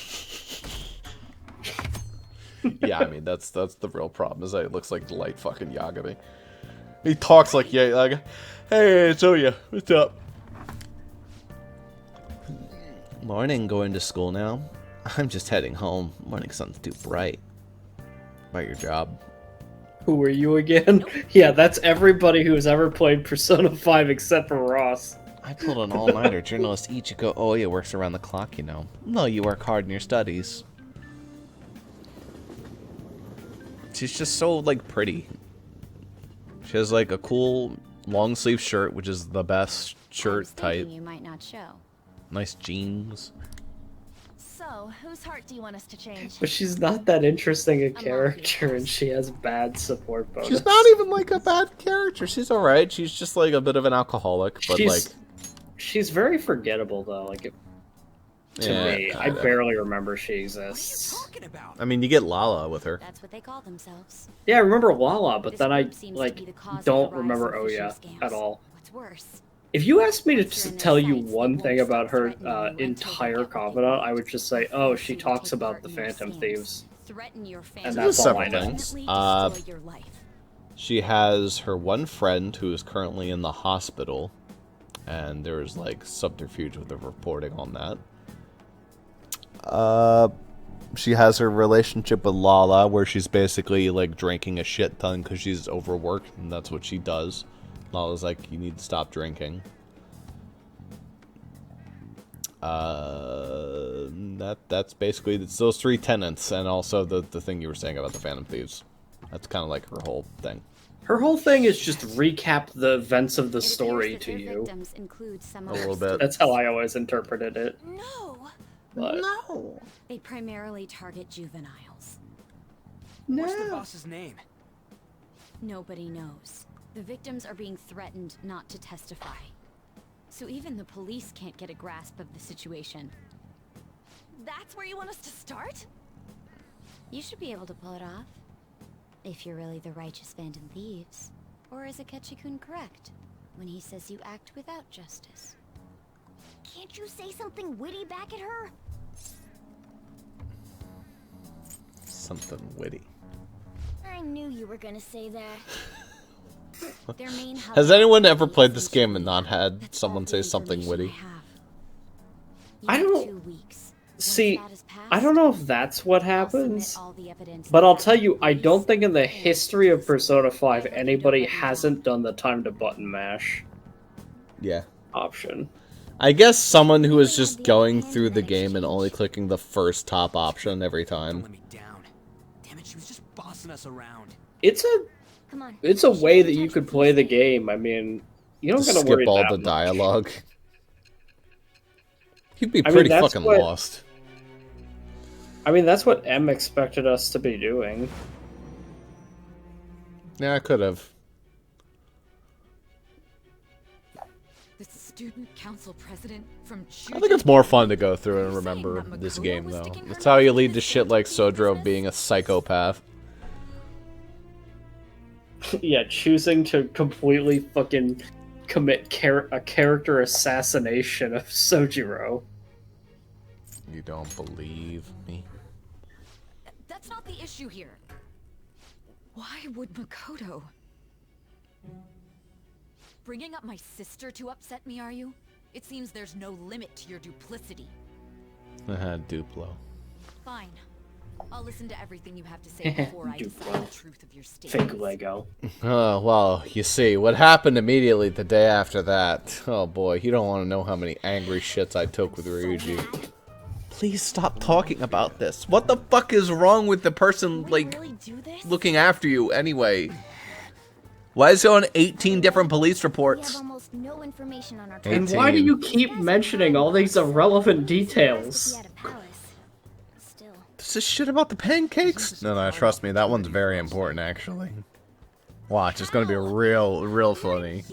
Yeah, I mean, that's the real problem, is that it looks like light fucking Yagami. He talks like, yeah, like, hey, it's Oya, what's up? Morning, going to school now? I'm just heading home. Morning sun's too bright. About your job? Who are you again? Yeah, that's everybody who's ever played Persona 5 except for Ross. I pulled an all-nighter. Journalist Ichiko Oya works around the clock, you know. No, you work hard in your studies. She's just so, like, pretty. She has, like, a cool long-sleeve shirt, which is the best shirt type. You might not show. Nice jeans. So, whose heart do you want us to change? But she's not that interesting a character, and she has bad support bonus. She's not even, like, a bad character. She's alright. She's just, like, a bit of an alcoholic, but, She's very forgettable, though. Like, to me, I barely remember she exists. I mean, you get Lala with her. That's what they call themselves. Yeah, I remember Lala, but This then I, group seems to like, be the cause of don't the rise remember of phishing Oya scams. at all. What's worse? If you asked me to just tell you one thing about her entire confidant, I would just say, oh, she talks about the Phantom Thieves. And that's all I know. Things. She has her one friend who is currently in the hospital, and there's like subterfuge with the reporting on that. She has her relationship with Lala, where she's basically like drinking a shit ton because she's overworked, and that's what she does. Lala's like, you need to stop drinking. That's basically it's those three tenets, and also the thing you were saying about the Phantom Thieves. That's kind of like her whole thing. Her whole thing is just recap the events of the story to you. A little bit. That's how I always interpreted it. No. But no. They primarily target juveniles. What's the boss's name? Nobody knows. The victims are being threatened not to testify. So even the police can't get a grasp of the situation. That's where you want us to start? You should be able to pull it off. If you're really the righteous Phantom Thieves. Or is Akechi-kun correct when he says you act without justice? Can't you say something witty back at her? Something witty. I knew you were gonna say that. Their main hub Has anyone ever played this game and not had someone say something witty? I don't see. I don't know if that's what happens, but I'll tell you, I don't think in the history of Persona 5 anybody hasn't done the time to button mash Yeah. option. I guess someone who is just going through the game and only clicking the first top option every time. Damn it, she was just bossing us around. It's a way that you could play the game. I mean, you don't Just gotta worry skip all that the much. dialogue. You'd be I mean, pretty that's fucking what- lost. I mean, that's what M expected us to be doing. Yeah, I could have. The student council president from I think it's more fun to go through and remember this game, though. That's how you lead to shit like Sodro being a psychopath. Yeah, choosing to completely fucking commit a character assassination of Sojiro. You don't believe me? That's not the issue here. Why would Makoto? Bringing up my sister to upset me, are you? It seems there's no limit to your duplicity. Duplo. Fine. I'll listen to everything you have to say before I decide the truth of your Fake statement. Lego. Oh, well, you see, what happened immediately the day after that. Oh boy, you don't want to know how many angry shits I took with Ryuji. Please stop talking about this. What the fuck is wrong with the person, like, looking after you anyway? Why is it on 18 different police reports? We have almost no information on our And why do you keep mentioning all these irrelevant details? This is shit about the pancakes? No, trust me, that one's very important, actually. Watch, it's gonna be real funny.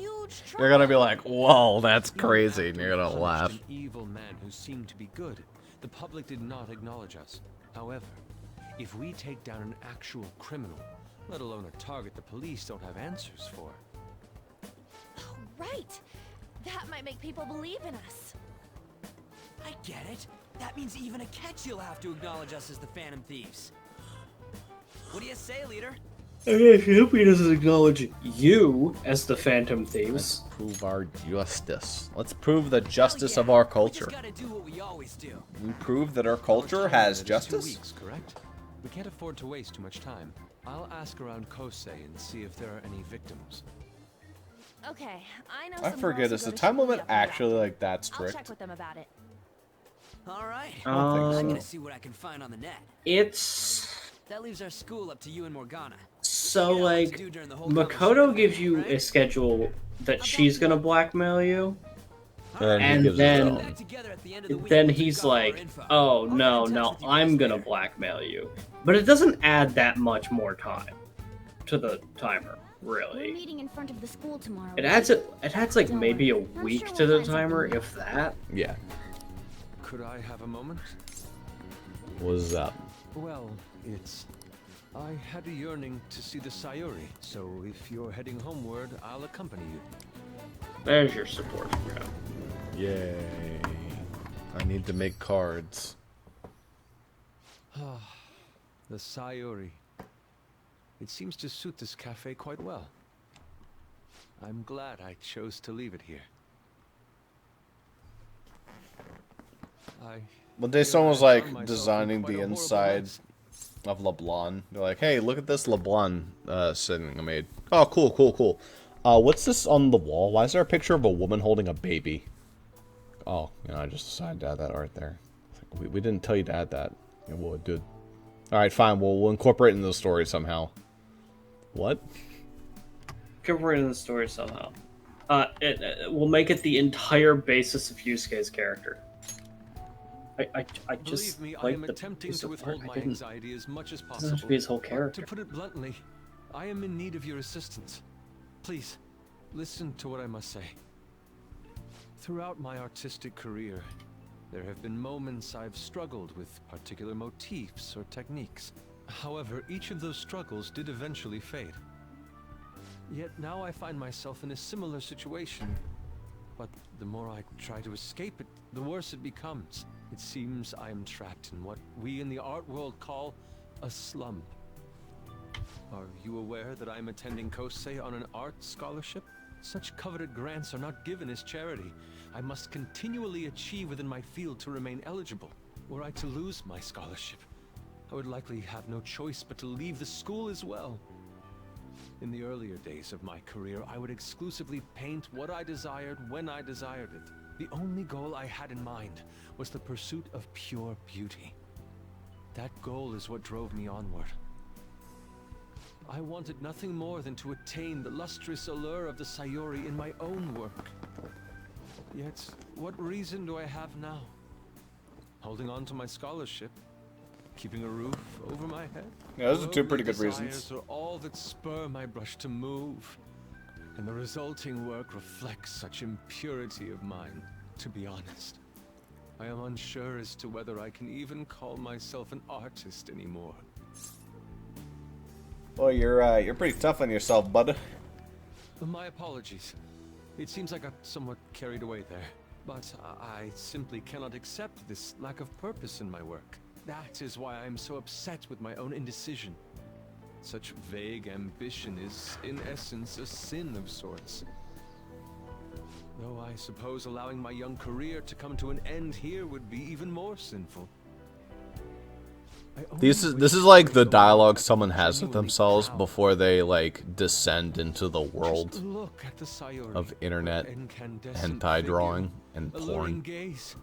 You're gonna be like, whoa, that's crazy, and you're gonna laugh. An evil man who seemed to be good. The public did not acknowledge us. However, if we take down an actual criminal, let alone a target the police don't have answers for. Oh, right. That might make people believe in us. I get it. That means even Akechi will have to acknowledge us as the Phantom Thieves. What do you say, leader? I hope he doesn't acknowledge you as the Phantom Thieves. Let's prove our justice. Let's prove the justice of our culture. We just gotta do what we always do. We prove that our culture has 2 justice? weeks, correct? We can't afford to waste too much time. I'll ask around Kosei and see if there are any victims. Okay, I know I some forget, girls is who the go to time school limit up in the actually like that I'll strict? check with them about it. All right. I don't think I'm so. gonna see what I can find on the net. It's That leaves our school up to you and Morgana. so Figure out what to like do during the whole Makoto conversation, gives you right? a schedule that she's gonna blackmail you, And he and gives his then own. he's like, "Oh no, I'm gonna blackmail you," but it doesn't add that much more time to the timer, We're really. meeting in front of the school tomorrow. It adds like Don't maybe a worry. I'm week sure to we'll the find timer, something. if that. Yeah. Could I have a moment? What's up? Well, I had a yearning to see the Sayuri, so if you're heading homeward, I'll accompany you. There's your support for him. Yay. I need to make cards. The Sayuri. It seems to suit this cafe quite well. I'm glad I chose to leave it here. One day someone was like designing the inside of LeBlanc. They're like, hey, look at this LeBlanc setting I made. Oh, cool. What's this on the wall? Why is there a picture of a woman holding a baby? Oh, I just decided to add that art there. We didn't tell you to add that. Yeah, well, it did. Alright, fine. We'll incorporate it into the story somehow. What? Incorporate it in the story somehow. We'll make it the entire basis of Yusuke's character. I just Believe me, I like am the attempting piece to of withhold art. my I didn't- anxiety as much as doesn't possible. have to be his whole But character. to put it bluntly, I am in need of your assistance. Please, listen to what I must say. Throughout my artistic career, there have been moments I've struggled with particular motifs or techniques. However, each of those struggles did eventually fade. Yet now I find myself in a similar situation. But the more I try to escape it, the worse it becomes. It seems I am trapped in what we in the art world call a slump. Are you aware that I am attending Kosei on an art scholarship? Such coveted grants are not given as charity. I must continually achieve within my field to remain eligible. Were I to lose my scholarship, I would likely have no choice but to leave the school as well. In the earlier days of my career, I would exclusively paint what I desired when I desired it. The only goal I had in mind was the pursuit of pure beauty. That goal is what drove me onward. I wanted nothing more than to attain the lustrous allure of the Sayuri in my own work. Yet, what reason do I have now? Holding on to my scholarship? Keeping a roof over my head? Yeah, those are two Worldly pretty good desires reasons. are all that spur my brush to move. And the resulting work reflects such impurity of mind, to be honest. I am unsure as to whether I can even call myself an artist anymore. Well, you're pretty tough on yourself, bud. My apologies. It seems I got somewhat carried away there. But I simply cannot accept this lack of purpose in my work. That is why I am so upset with my own indecision. Such vague ambition is, in essence, a sin of sorts. Though I suppose allowing my young career to come to an end here would be even more sinful. This is like the dialogue someone has with themselves before they like descend into the world Look at the Sayuri, of internet incandescent hentai figure, drawing and alluring porn. gaze.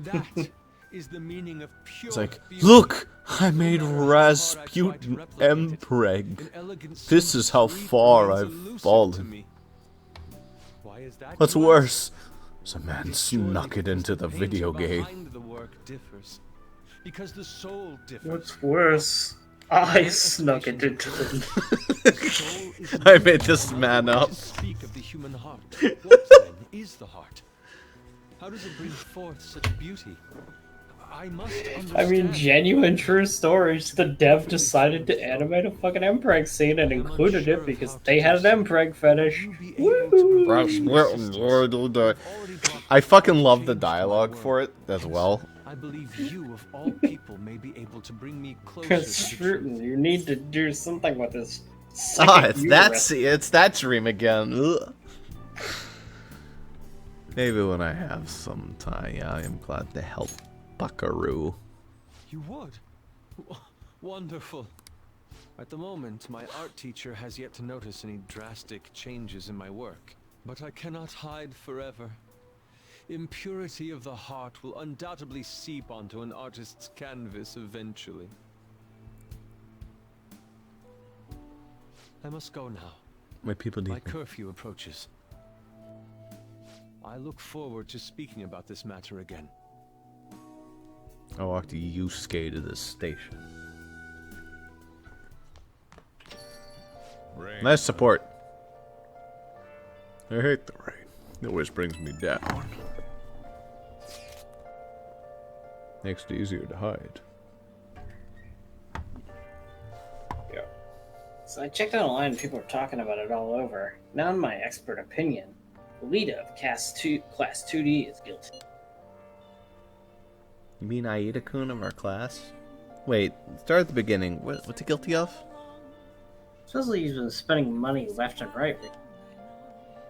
That is the meaning of pure It's like, beauty. look, I made Rasputin Mpreg. This is how far I've fallen. Why is that? What's you ask? worse? The man snuck it into the video game. Behind the work differs. Because the soul differs. What's worse? I snuck it into the... I made this man up. Speak of the human heart. What then is the heart? How does it bring forth such beauty? I must understand. I mean, genuine true stories. The dev decided to animate a fucking Mpreg scene and included it because they had an Mpreg fetish. I fucking love the dialogue for it as well. I believe you of all people may be able to bring me closer Because to the Scruton, you need to do something with this. Ah, it's that dream again. Ugh. Maybe when I have some time, yeah, I am glad to help Buckaroo. You would? Wonderful. At the moment, my art teacher has yet to notice any drastic changes in my work. But I cannot hide forever. Impurity of the heart will undoubtedly seep onto an artist's canvas eventually. I must go now. My people need My me. curfew approaches. I look forward to speaking about this matter again. I'll walk to Yusuke to this station. Rain. Nice support. I hate the rain. It always brings me down. Makes it easier to hide. Yeah. So I checked online and people are talking about it all over. Now in my expert opinion, Lita of Class 2D is guilty. You mean Aida-kun of our class? Wait, start at the beginning. What's he guilty of? Supposedly he's been spending money left and right.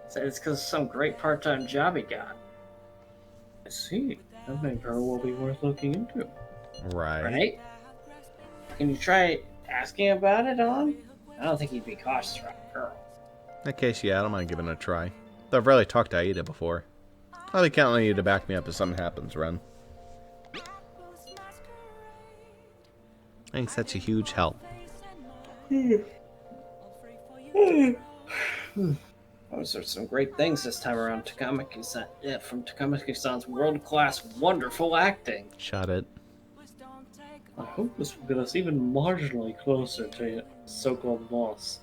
Said it's because of some great part-time job he got. I see. That may very well be worth looking into. Right. Right? Can you try asking about it, On? I don't think he'd be cautious around a girl. In that case, yeah, I don't mind giving it a try. Though I've rarely talked to Aida before. I'll be counting on you to back me up if something happens, Ren. I think such a huge help. Those are some great things this time around Takamaki-san. Yeah, from Takamaki-san's world-class, wonderful acting. Shut it. I hope this will get us even marginally closer to so-called boss.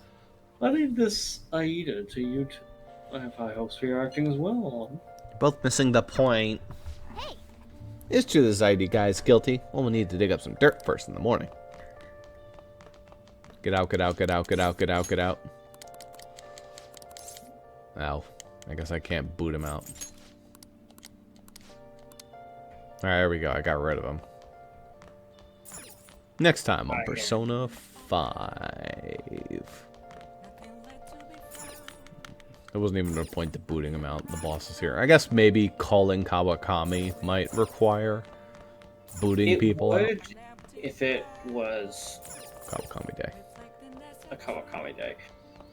I leave this Aida to you two. I have high hopes for your acting as well. You're both missing the point. It's true this ID guy is guilty. Well, we'll need to dig up some dirt first in the morning. Get out, get out, get out, get out, get out, get out. Ow. I guess I can't boot him out. Alright, there we go. I got rid of him. Next time on Persona 5. There wasn't even a point to booting him out. The boss is here. I guess maybe calling Kawakami might require booting people out. If it was Kawakami Day. a Kawakami Day.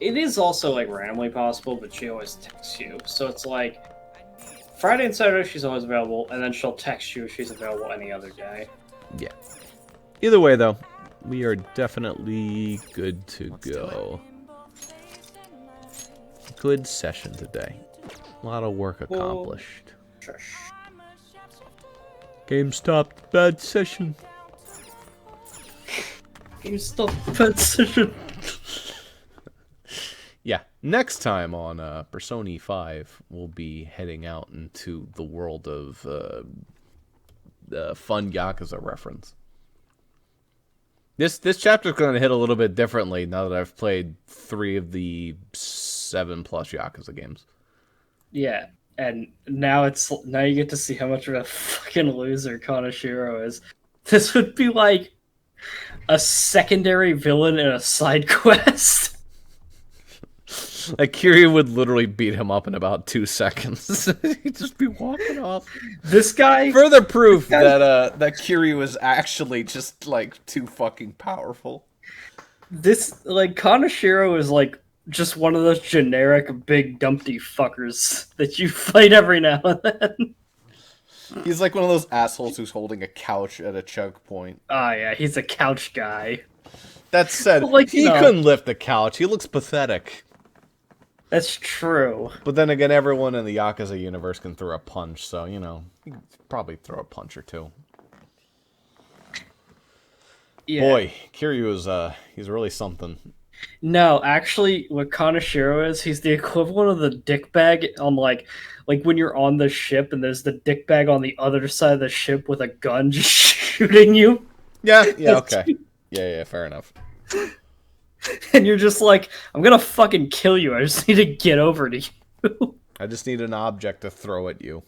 It is also like randomly possible, but she always texts you. So it's like Friday and Saturday she's always available, and then she'll text you if she's available any other day. Yeah. Either way, though, we are definitely good to go. Good session today. A lot of work accomplished. Game stopped. Bad session. Game stopped. Bad session. Yeah. Next time on Persona 5, we'll be heading out into the world of fun Yakuza reference. This chapter's going to hit a little bit differently now that I've played 3 of the 7+ Yakuza games. Yeah, and now you get to see how much of a fucking loser Kaneshiro is. This would be like a secondary villain in a side quest. Like, Kiryu would literally beat him up in about 2 seconds. He'd just be walking off. This guy... Further proof that Kiryu is actually just, like, too fucking powerful. Kaneshiro is, like, just one of those generic big dumpty fuckers that you fight every now and then. He's like one of those assholes who's holding a couch at a choke point. Oh, yeah, he's a couch guy. That said, he couldn't lift the couch. He looks pathetic. That's true. But then again, everyone in the Yakuza universe can throw a punch, so, you know, you can probably throw a punch or two. Yeah. Boy, Kiryu is, he's really something. No, actually, what Kaneshiro is, he's the equivalent of the dick bag on, like when you're on the ship and there's the dick bag on the other side of the ship with a gun just shooting you. Yeah, okay. Yeah, fair enough. And you're just like, I'm gonna fucking kill you. I just need to get over to you. I just need an object to throw at you.